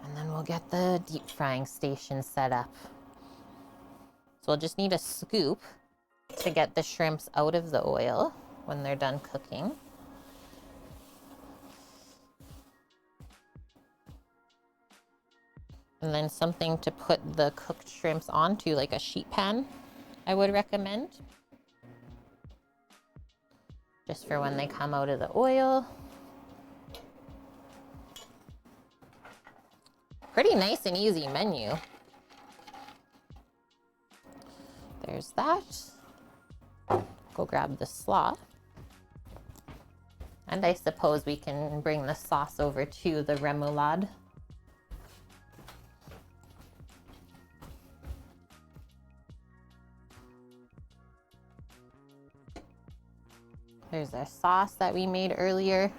And then we'll get the deep frying station set up. So we'll just need a scoop to get the shrimps out of the oil when they're done cooking. And then something to put the cooked shrimps onto, like a sheet pan, I would recommend. Just for when they come out of the oil. Pretty nice and easy menu. There's that. Go grab the slaw. And I suppose we can bring the sauce over to the remoulade. There's our sauce that we made earlier.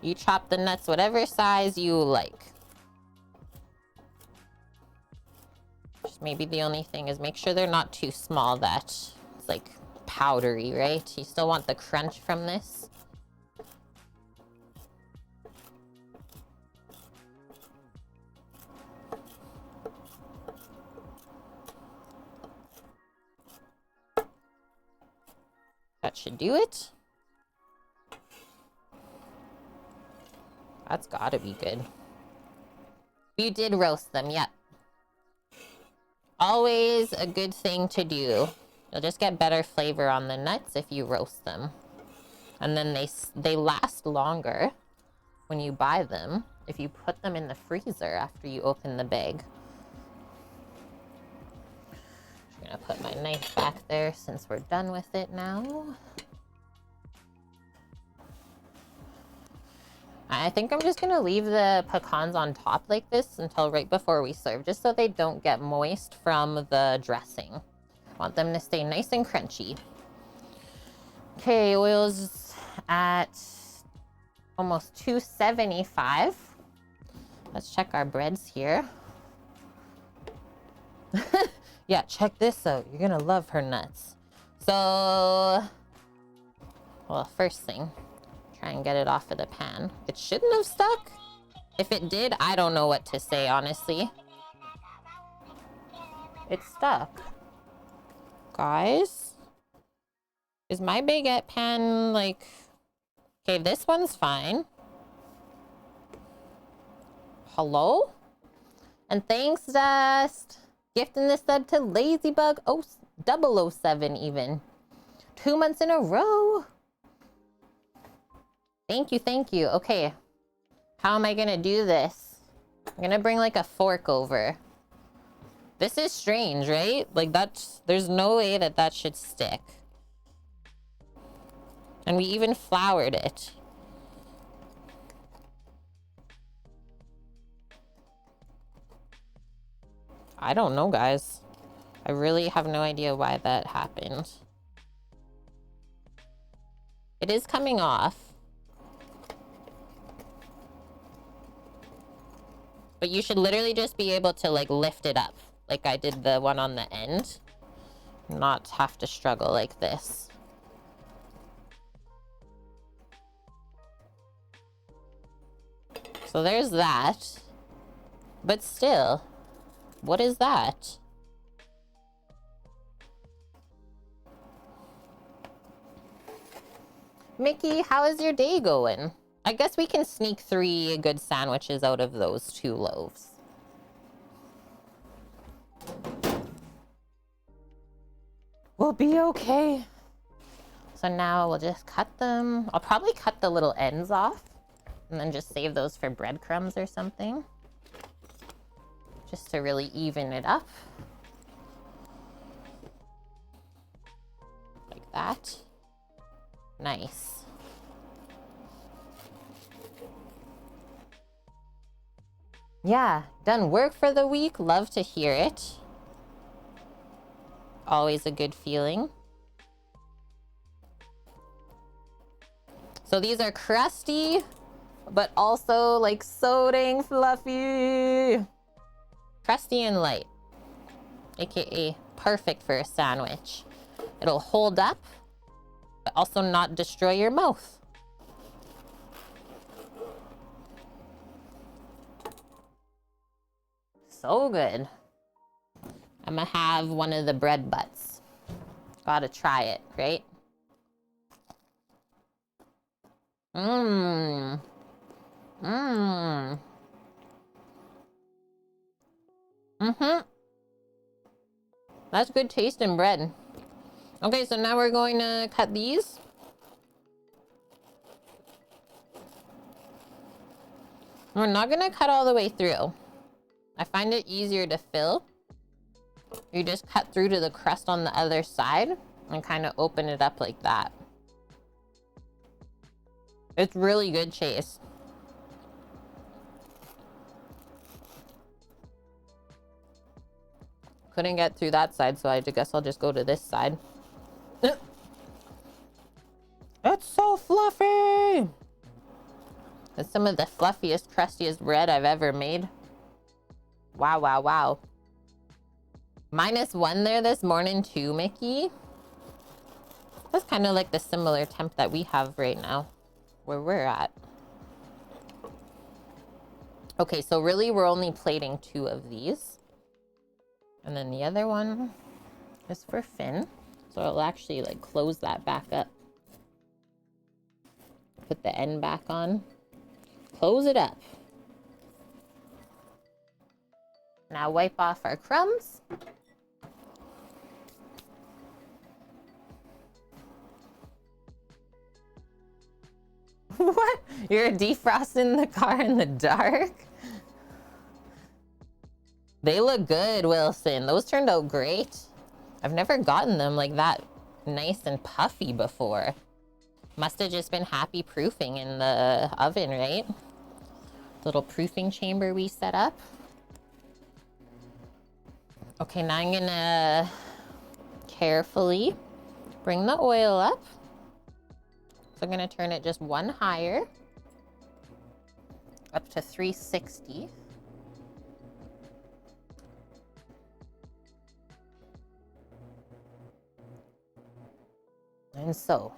You chop the nuts whatever size you like. Just maybe the only thing is make sure they're not too small that it's like powdery, right? You still want the crunch from this. That should do it. That's gotta be good. You did roast them, yep. Always a good thing to do. You'll just get better flavor on the nuts if you roast them. And then they last longer when you buy them if you put them in the freezer after you open the bag. I'm gonna put my knife back there since we're done with it now. I think I'm just gonna leave the pecans on top like this until right before we serve, just so they don't get moist from the dressing. Want them to stay nice and crunchy. Okay, oil's at almost 275. Let's check our breads here. Yeah, check this out. You're gonna love her nuts. So, well, first thing, try and get it off of the pan. It shouldn't have stuck. If it did, I don't know what to say, honestly. It's stuck. Guys, is my baguette pan like... Okay, this one's fine. Hello? And thanks, Dust. Gifting this sub to Lazybug 007 even. 2 months in a row. Thank you, thank you. Okay. How am I gonna do this? I'm gonna bring like a fork over. This is strange, right? Like there's no way that should stick. And we even floured it. I don't know, guys. I really have no idea why that happened. It is coming off. But you should literally just be able to like lift it up, like I did the one on the end. Not have to struggle like this. So there's that. But still, what is that? Mickey, how is your day going? I guess we can sneak 3 good sandwiches out of those 2 loaves. We'll be okay. So now we'll just cut them. I'll probably cut the little ends off and then just save those for breadcrumbs or something. Just to really even it up. Like that. Nice. Yeah, done work for the week. Love to hear it. Always a good feeling. So these are crusty, but also like so dang fluffy. Crusty and light, aka perfect for a sandwich. It'll hold up, but also not destroy your mouth. So good. I'm gonna have one of the bread butts. Gotta try it, right? Mmm. Mmm. Mm-hmm. That's good tasting bread. Okay, so now we're going to cut these. We're not gonna cut all the way through. I find it easier to fill. You just cut through to the crust on the other side and kind of open it up like that. It's really good, Chase. Couldn't get through that side, so I guess I'll just go to this side. It's so fluffy! It's some of the fluffiest, crustiest bread I've ever made. Wow, wow, wow. -1 there this morning too, Mickey. That's kind of like the similar temp that we have right now, where we're at. Okay, so really we're only plating 2 of these. And then the other one is for Finn. So I'll actually like close that back up. Put the end back on. Close it up. Now wipe off our crumbs. What? You're defrosting the car in the dark? They look good, Wilson. Those turned out great. I've never gotten them like that nice and puffy before. Must have just been happy proofing in the oven, right? Little proofing chamber we set up. Okay, now I'm gonna carefully bring the oil up. So I'm gonna turn it just 1 higher, up to 360. And so,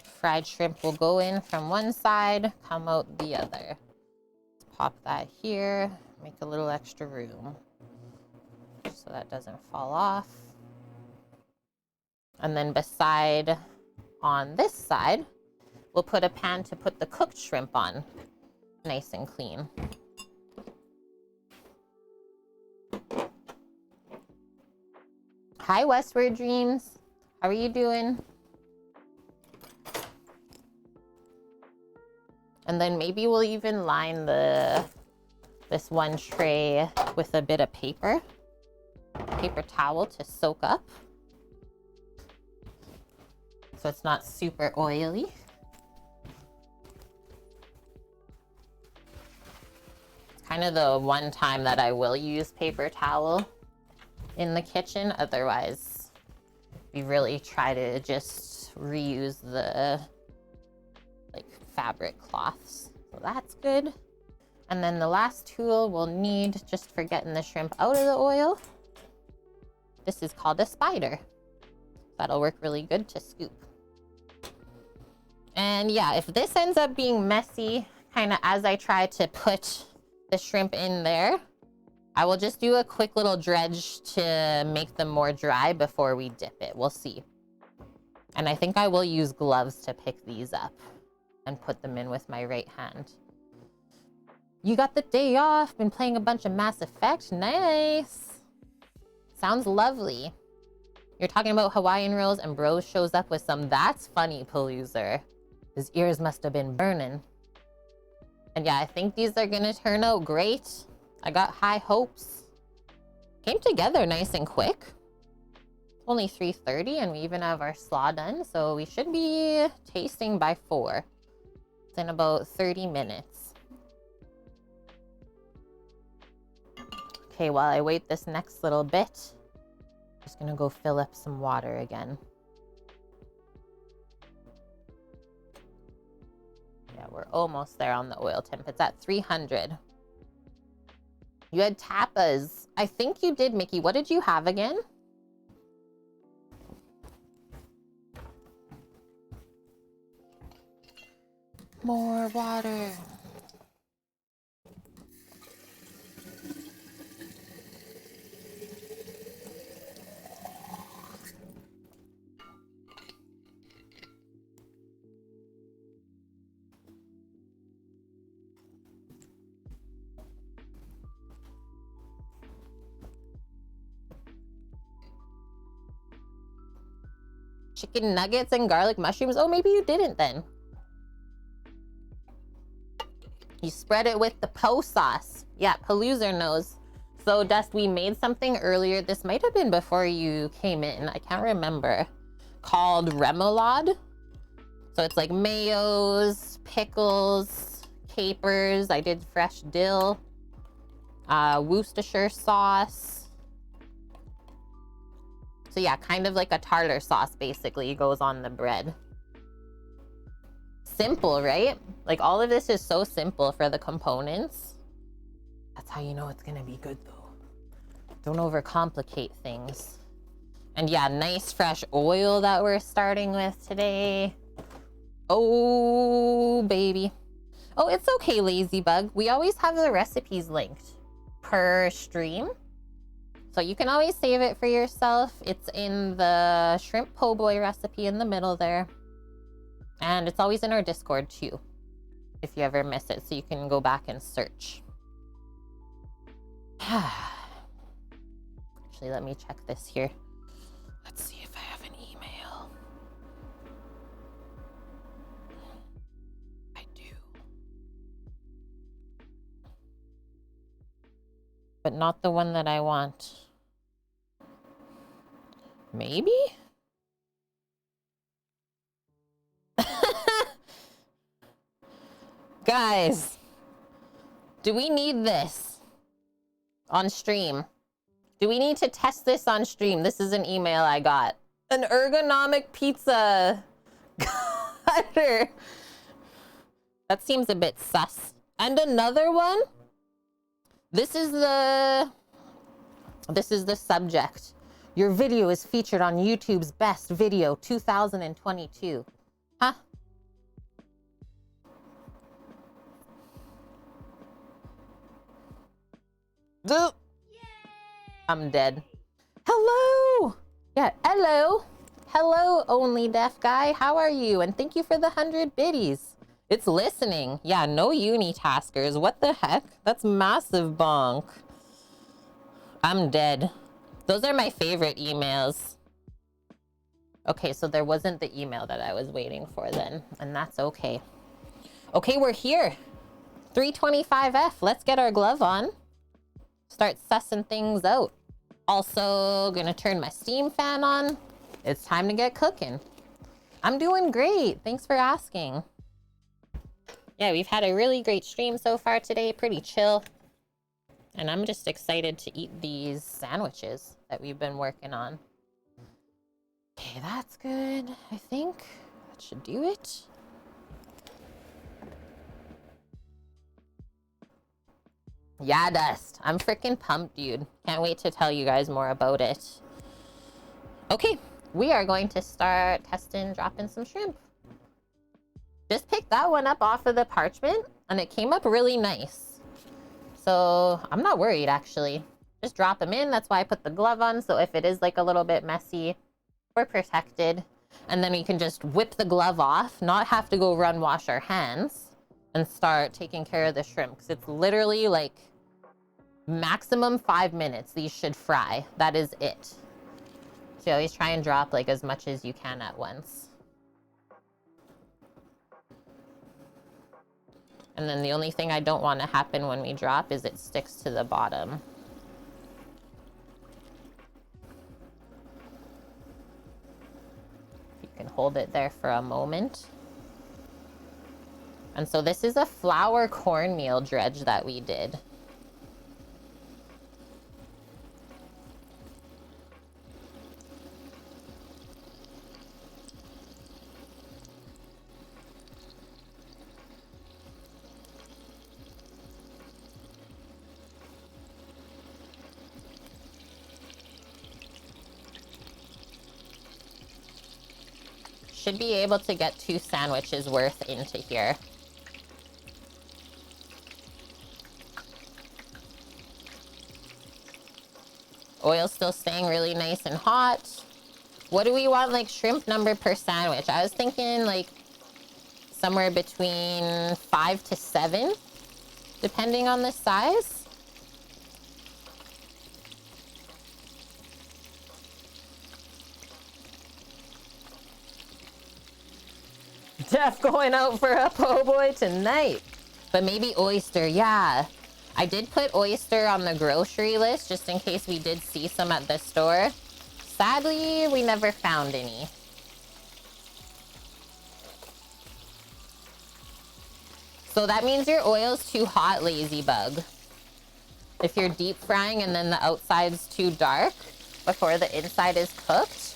fried shrimp will go in from one side, come out the other. Let's pop that here, make a little extra room so that doesn't fall off. And then beside, on this side, we'll put a pan to put the cooked shrimp on, nice and clean. Hi, Westward Dreams. How are you doing? And then maybe we'll even line this one tray with a bit of paper towel to soak up, so it's not super oily. It's kind of the one time that I will use paper towel in the kitchen. Otherwise, we really try to just reuse the like fabric cloths. So that's good. And then the last tool we'll need just for getting the shrimp out of the oil. This is called a spider. That'll work really good to scoop. And yeah, if this ends up being messy, kind of as I try to put the shrimp in there, I will just do a quick little dredge to make them more dry before we dip it. We'll see. And I think I will use gloves to pick these up and put them in with my right hand. You got the day off, been playing a bunch of Mass Effect. Nice. Sounds lovely. You're talking about Hawaiian rolls and bro shows up with some. That's funny, Paloozer. His ears must have been burning. And yeah, I think these are gonna turn out great. I got high hopes. Came together nice and quick. Only 3:30 and we even have our slaw done. So we should be tasting by 4. It's in about 30 minutes. Okay, while I wait this next little bit, I'm just gonna go fill up some water again. Yeah, we're almost there on the oil temp. It's at 300. You had tapas. I think you did, Mickey. What did you have again? More water. Chicken nuggets and garlic mushrooms. Oh, maybe you didn't then. You spread it with the po sauce. Yeah, Paloozer knows. So Dust, we made something earlier. This might have been before you came in. I can't remember. Called remoulade. So it's like mayos, pickles, capers. I did fresh dill. Worcestershire sauce. So yeah, kind of like a tartar sauce basically goes on the bread. Simple, right? Like all of this is so simple for the components. That's how you know it's gonna be good though. Don't overcomplicate things. And yeah, nice fresh oil that we're starting with today. Oh, baby. Oh, it's okay, Ladybug. We always have the recipes linked per stream. So you can always save it for yourself. It's in the shrimp po' boy recipe in the middle there. And it's always in our Discord too, if you ever miss it, so you can go back and search. Actually, let me check this here. Let's see if I have an email. I do. But not the one that I want. Maybe? Guys, do we need this on stream? Do we need to test this on stream? This is an email I got. An ergonomic pizza cutter. That seems a bit sus. And another one. This is the subject. Your video is featured on YouTube's Best Video 2022. Huh? I'm dead. Hello. Yeah, hello. Hello, only deaf guy. How are you? And thank you for the 100 biddies. It's listening. Yeah, no unitaskers. What the heck? That's massive bonk. I'm dead. Those are my favorite emails. Okay, so there wasn't the email that I was waiting for then, and that's okay. Okay, we're here. 325F. Let's get our glove on. Start sussing things out. Also, gonna turn my steam fan on. It's time to get cooking. I'm doing great. Thanks for asking. Yeah, we've had a really great stream so far today. Pretty chill. And I'm just excited to eat these sandwiches that we've been working on. Okay, that's good. I think that should do it. Yeah, Dust. I'm freaking pumped, dude. Can't wait to tell you guys more about it. Okay, we are going to start testing dropping some shrimp. Just picked that one up off of the parchment, and it came up really nice. So I'm not worried, actually. Just drop them in. That's why I put the glove on, so if it is like a little bit messy, we're protected. And then we can just whip the glove off, not have to go run wash our hands, and start taking care of the shrimp. Because it's literally like maximum 5 minutes these should fry. That is it. So you always try and drop like as much as you can at once. And then the only thing I don't want to happen when we drop is it sticks to the bottom. You can hold it there for a moment. And so this is a flour cornmeal dredge that we did. Should be able to get 2 sandwiches worth into here. Oil's still staying really nice and hot. What do we want, like, shrimp number per sandwich? I was thinking, like, somewhere between 5 to 7, depending on the size. Def going out for a po' boy tonight. But maybe oyster, yeah. I did put oyster on the grocery list just in case we did see some at the store. Sadly, we never found any. So that means your oil's too hot, Ladybug. If you're deep frying and then the outside's too dark before the inside is cooked.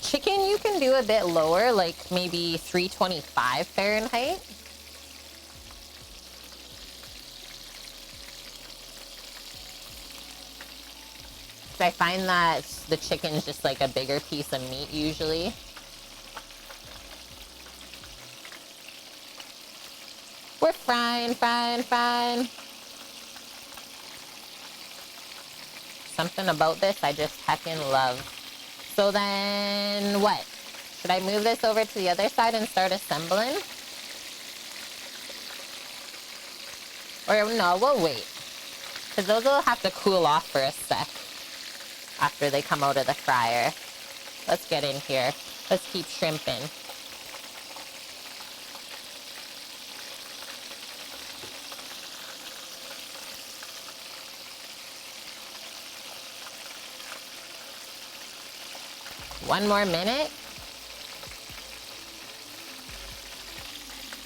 Chicken, you can do a bit lower, like maybe 325 Fahrenheit. I find that the chicken's just like a bigger piece of meat usually. We're frying. Something about this I just heckin' love. So then what? Should I move this over to the other side and start assembling? Or no, we'll wait. Because those will have to cool off for a sec after they come out of the fryer. Let's get in here. Let's keep shrimping. One more minute.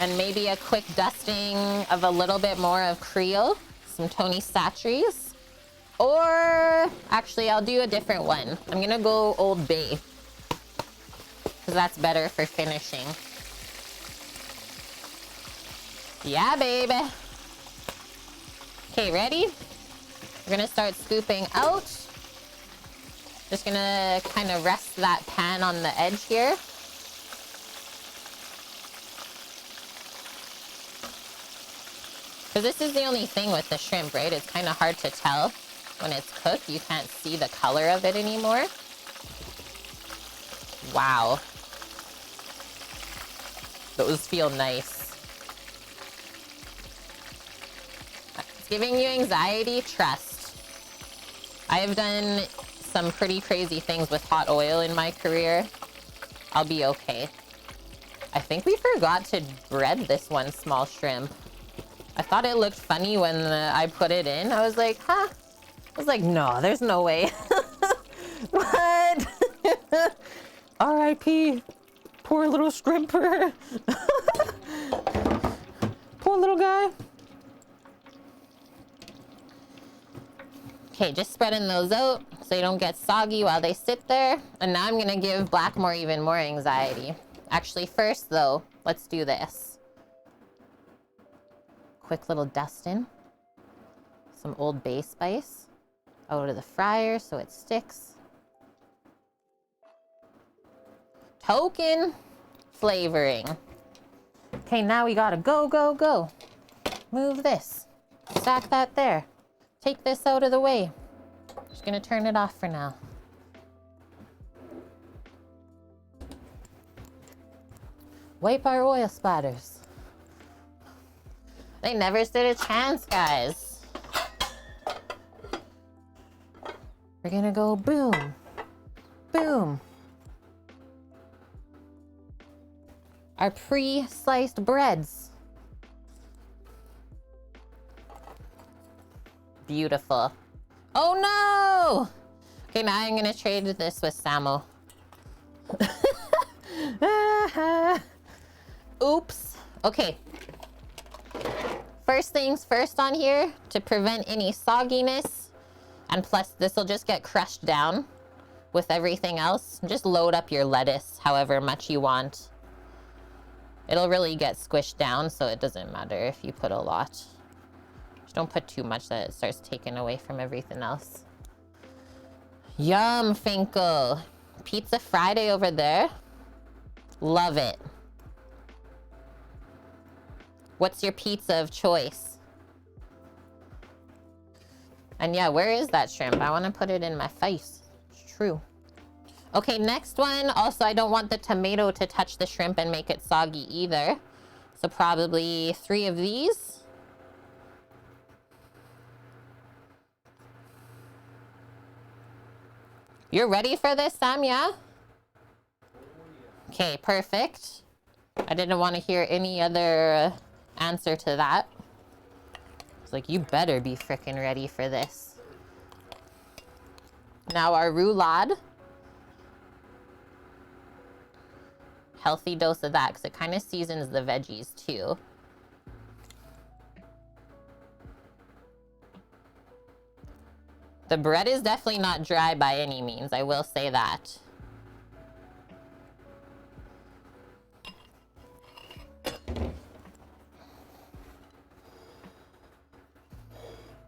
And maybe a quick dusting of a little bit more of Creole. Some Tony Chachere's. Or actually, I'll do a different one. I'm gonna go Old Bay. Because that's better for finishing. Yeah, baby. Okay, ready? We're gonna start scooping out. Just gonna kind of rest that pan on the edge here. Because this is the only thing with the shrimp, right? It's kind of hard to tell when it's cooked. You can't see the color of it anymore. Wow. Those feel nice. It's giving you anxiety, trust. I have done some pretty crazy things with hot oil in my career. I'll be okay. I think we forgot to bread this one small shrimp. I thought it looked funny when I put it in. I was like, huh? I was like, no, there's no way. What? R.I.P. Poor little shrimper. Poor little guy. Okay, just spreading those out so they don't get soggy while they sit there. And now I'm gonna give Blackmore even more anxiety. Actually, first though, let's do this. Quick little dusting. Some Old Bay spice out of the fryer so it sticks. Token flavoring. Okay, now we gotta go. Move this. Stack that there. Take this out of the way. Just gonna turn it off for now. Wipe our oil splatters. They never stood a chance, guys. We're gonna go boom, boom. Our pre-sliced breads. Beautiful. Oh no! Okay, now I'm gonna trade this with Samo. Oops. Okay. First things first on here, to prevent any sogginess, and plus this will just get crushed down with everything else. Just load up your lettuce however much you want. It'll really get squished down, so it doesn't matter if you put a lot. Just don't put too much that it starts taking away from everything else. Yum, Finkel. Pizza Friday over there. Love it. What's your pizza of choice? And yeah, where is that shrimp? I want to put it in my face. It's true. Okay, next one. Also, I don't want the tomato to touch the shrimp and make it soggy either. So probably 3 of these. You're ready for this, Sam, yeah? Okay, perfect. I didn't want to hear any other answer to that. It's like, you better be freaking ready for this. Now our roulade. Healthy dose of that because it kind of seasons the veggies too. The bread is definitely not dry by any means, I will say that.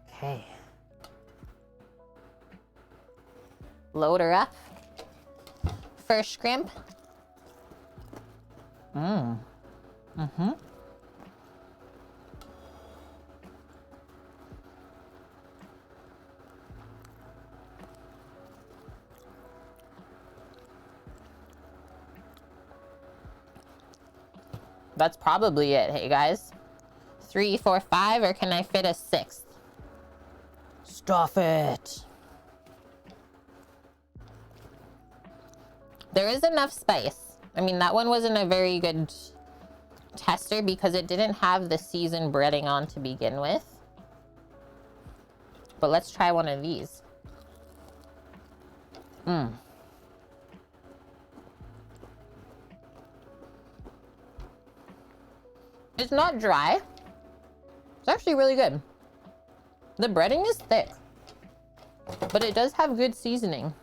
Okay. Load her up. First shrimp. Mm-hmm. That's probably it, hey guys. 3, 4, 5, or can I fit a 6th? Stuff it. There is enough spice. I mean, that one wasn't a very good tester because it didn't have the seasoned breading on to begin with. But let's try one of these. It's not dry. It's actually really good. The breading is thick, but it does have good seasoning.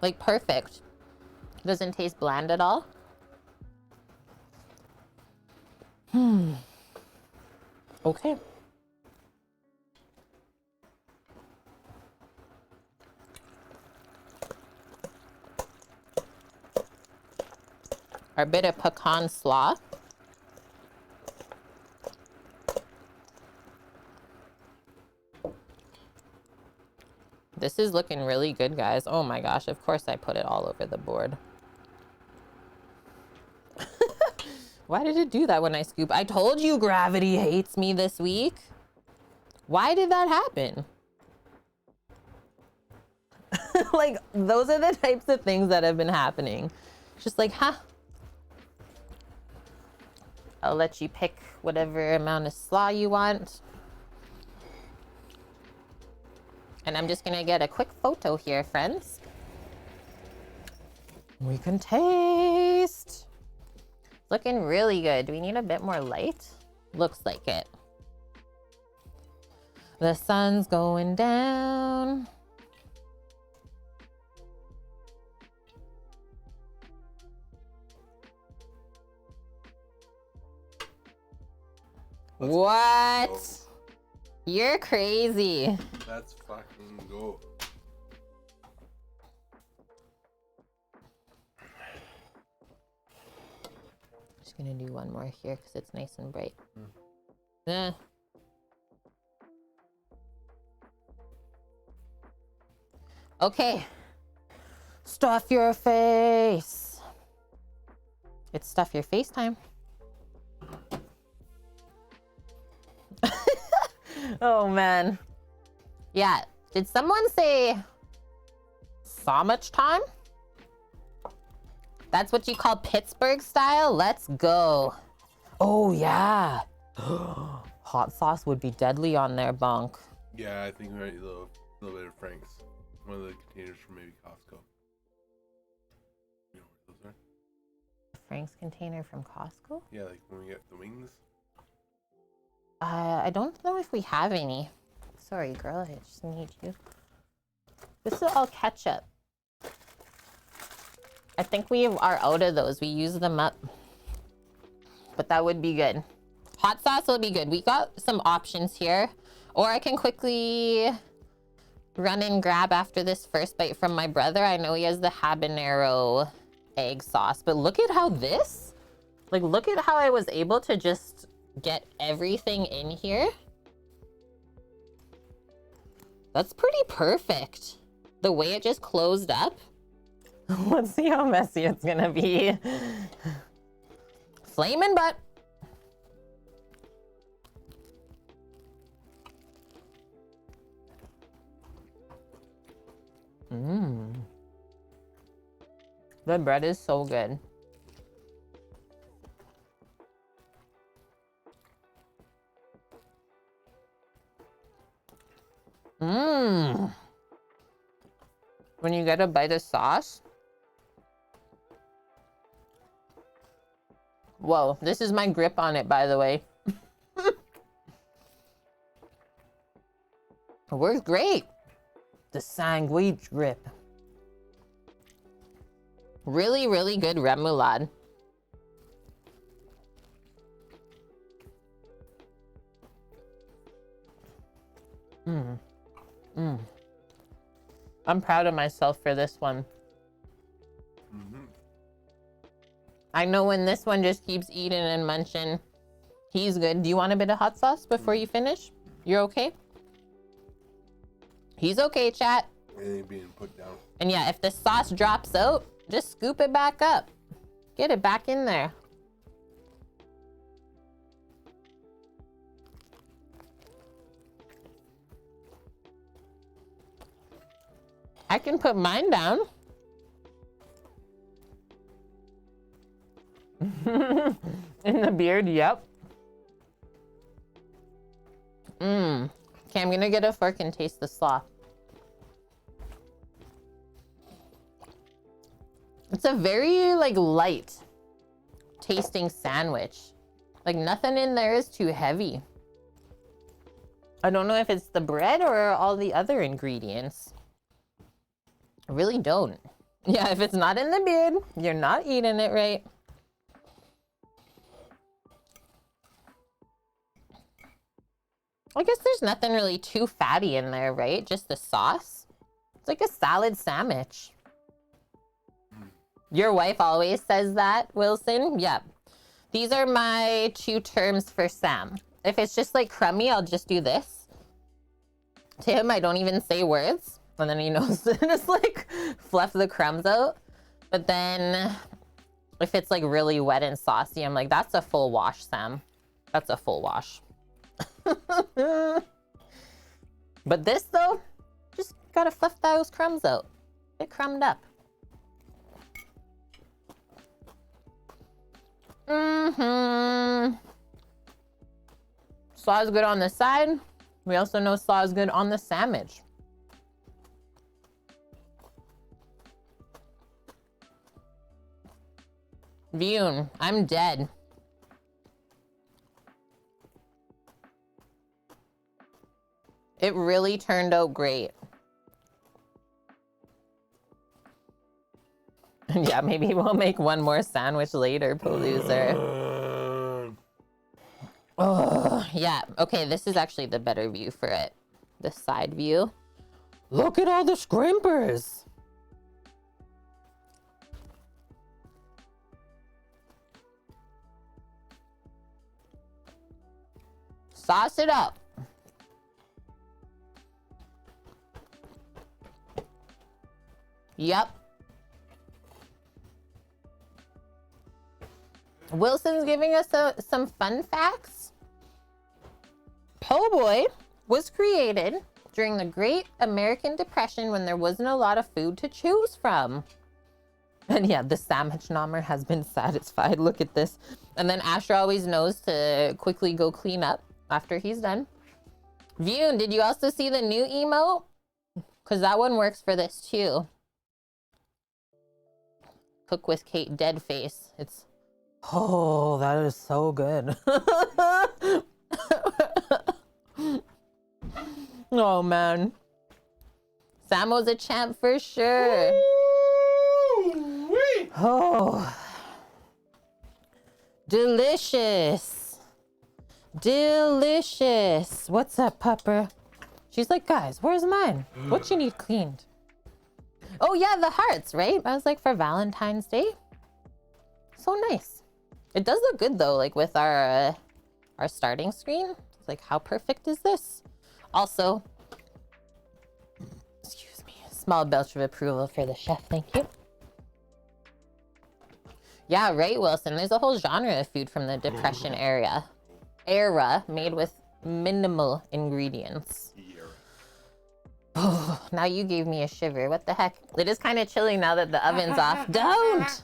Like perfect. Doesn't taste bland at all. Okay. Our bit of pecan slaw. This is looking really good, guys. Oh my gosh, of course I put it all over the board. Why did it do that when I scoop? I told you gravity hates me this week. Why did that happen? Like, those are the types of things that have been happening. Just like, huh? I'll let you pick whatever amount of slaw you want. And I'm just gonna get a quick photo here, friends. We can taste. It's looking really good. Do we need a bit more light? Looks like it. The sun's going down. What? Go. You're crazy. Let's fucking go. Just gonna do one more here because it's nice and bright. Eh. Okay. Stuff your face. It's stuff your face time. Oh man. Yeah. Did someone say so much time? That's what you call Pittsburgh style? Let's go. Oh yeah. Hot sauce would be deadly on their bunk. Yeah, I think we might need a little bit of Frank's. One of the containers from maybe Costco. You know what those are? Frank's container from Costco? Yeah, like when we get the wings. I don't know if we have any. Sorry, girl. I just need you. This is all ketchup. I think we are out of those. We use them up. But that would be good. Hot sauce will be good. We got some options here. Or I can quickly run and grab after this first bite from my brother. I know he has the habanero egg sauce. But look at how this... Like, look at how I was able to just get everything in here. That's pretty perfect. The way it just closed up. Let's see how messy it's gonna be. Flamin' butt. The bread is so good. Mmm. When you get a bite of sauce. Whoa, this is my grip on it, by the way. It works great. The sandwich grip. Really, really good remoulade. Mmm. Mmm. I'm proud of myself for this one. I know when this one just keeps eating and munching, he's good. Do you want a bit of hot sauce before you finish? You're okay? He's okay, chat. It ain't being put down. And yeah, if the sauce drops out, just scoop it back up. Get it back in there. I can put mine down. In the beard, yep. Mmm. Okay, I'm gonna get a fork and taste the slaw. It's a very, like, light tasting sandwich. Like, nothing in there is too heavy. I don't know if it's the bread or all the other ingredients. I really don't. Yeah, if it's not in the beard, you're not eating it right. I guess there's nothing really too fatty in there, right? Just the sauce. It's like a salad sandwich. Your wife always says that, Wilson. Yep. These are my 2 terms for Sam. If it's just like crummy, I'll just do this. To him, I don't even say words. And then he knows to just like fluff the crumbs out. But then if it's like really wet and saucy, I'm like, that's a full wash, Sam. That's a full wash. But this though, just gotta fluff those crumbs out. Get crumbed up. Slaw is good on the side. We also know slaw is good on the sandwich. Vune, I'm dead. It really turned out great. Yeah, maybe we'll make one more sandwich later, Paloozer. Oh, yeah. Okay, this is actually the better view for it. The side view. Look at all the scrimpers. Sauce it up. Yep. Wilson's giving us some fun facts. Po' boy was created during the Great American Depression when there wasn't a lot of food to choose from. And yeah, the sandwich nommer has been satisfied. Look at this. And then Asher always knows to quickly go clean up after he's done. Vune, did you also see the new emote? Because that one works for this too. Cook with Kate dead face. It's, oh, that is so good. Oh man. Samo's a champ for sure. Ooh-wee. Oh. Delicious. Delicious. What's up, pupper? She's like, guys, where's mine? What you need cleaned? Oh yeah, the hearts, right? I was like, for Valentine's Day. So nice. It does look good though, like with our starting screen. It's like, how perfect is this? Also, excuse me, small belch of approval for the chef, thank you. Yeah, right, Wilson. There's a whole genre of food from the Depression era made with minimal ingredients. Oh, now you gave me a shiver. What the heck? It is kind of chilly now that the oven's off. Don't!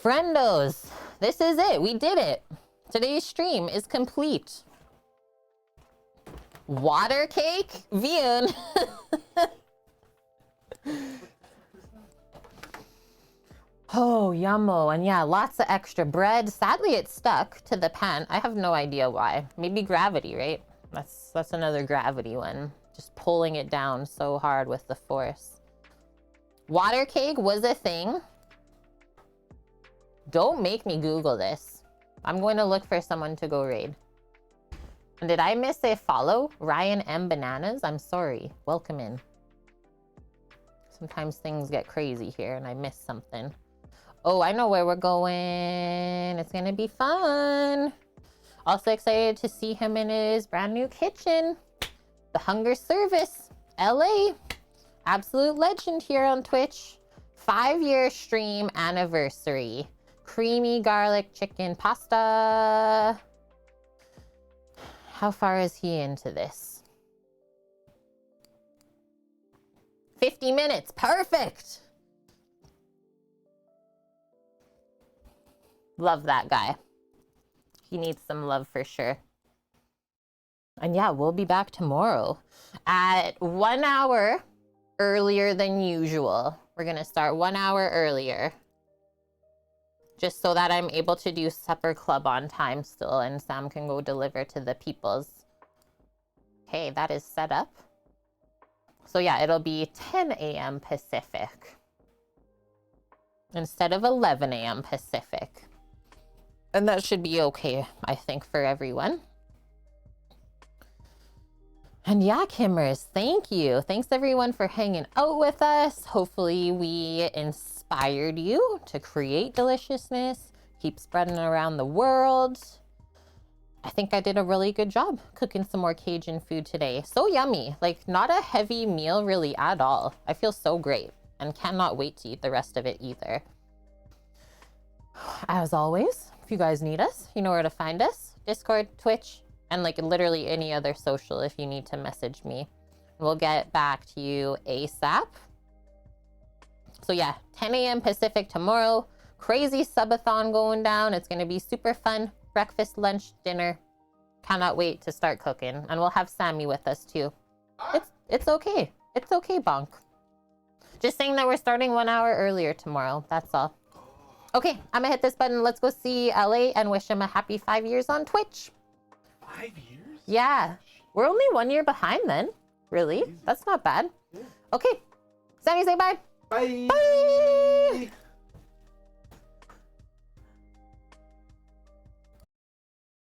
Friendos, this is it. We did it. Today's stream is complete. Water cake? Vian. Oh, yummo. And yeah, lots of extra bread. Sadly, it's stuck to the pan. I have no idea why. Maybe gravity, right? That's another gravity one. Just pulling it down so hard with the force. Water cake was a thing. Don't make me Google this. I'm going to look for someone to go raid. And did I miss a follow? Ryan M. Bananas? I'm sorry. Welcome in. Sometimes things get crazy here and I miss something. Oh, I know where we're going. It's gonna be fun. Also excited to see him in his brand new kitchen. The Hunger Service, LA. Absolute legend here on Twitch. 5-year stream anniversary. Creamy garlic chicken pasta. How far is he into this? 50 minutes, perfect. Love that guy. He needs some love for sure. And yeah, we'll be back tomorrow at 1 hour earlier than usual. We're gonna start 1 hour earlier. Just so that I'm able to do supper club on time still and Sam can go deliver to the peoples. Okay, that is set up. So yeah, it'll be 10 a.m. Pacific instead of 11 a.m. Pacific. And that should be okay, I think, for everyone. And yeah, Kimmers, thank you. Thanks everyone for hanging out with us. Hopefully we inspired you to create deliciousness, keep spreading around the world. I think I did a really good job cooking some more Cajun food today. So yummy, like not a heavy meal really at all. I feel so great and cannot wait to eat the rest of it either. As always, if you guys need us, you know where to find us. Discord, Twitch, and like literally any other social if you need to message me. We'll get back to you ASAP. So yeah, 10 a.m. Pacific tomorrow. Crazy subathon going down. It's going to be super fun. Breakfast, lunch, dinner. Cannot wait to start cooking. And we'll have Sammy with us too. It's okay. It's okay, Bonk. Just saying that we're starting 1 hour earlier tomorrow. That's all. Okay, I'm gonna hit this button. Let's go see LA and wish him a happy 5 years on Twitch. 5 years? Yeah. We're only 1 year behind then. Really? That's not bad. Okay. Sammy, say bye. Bye. Bye.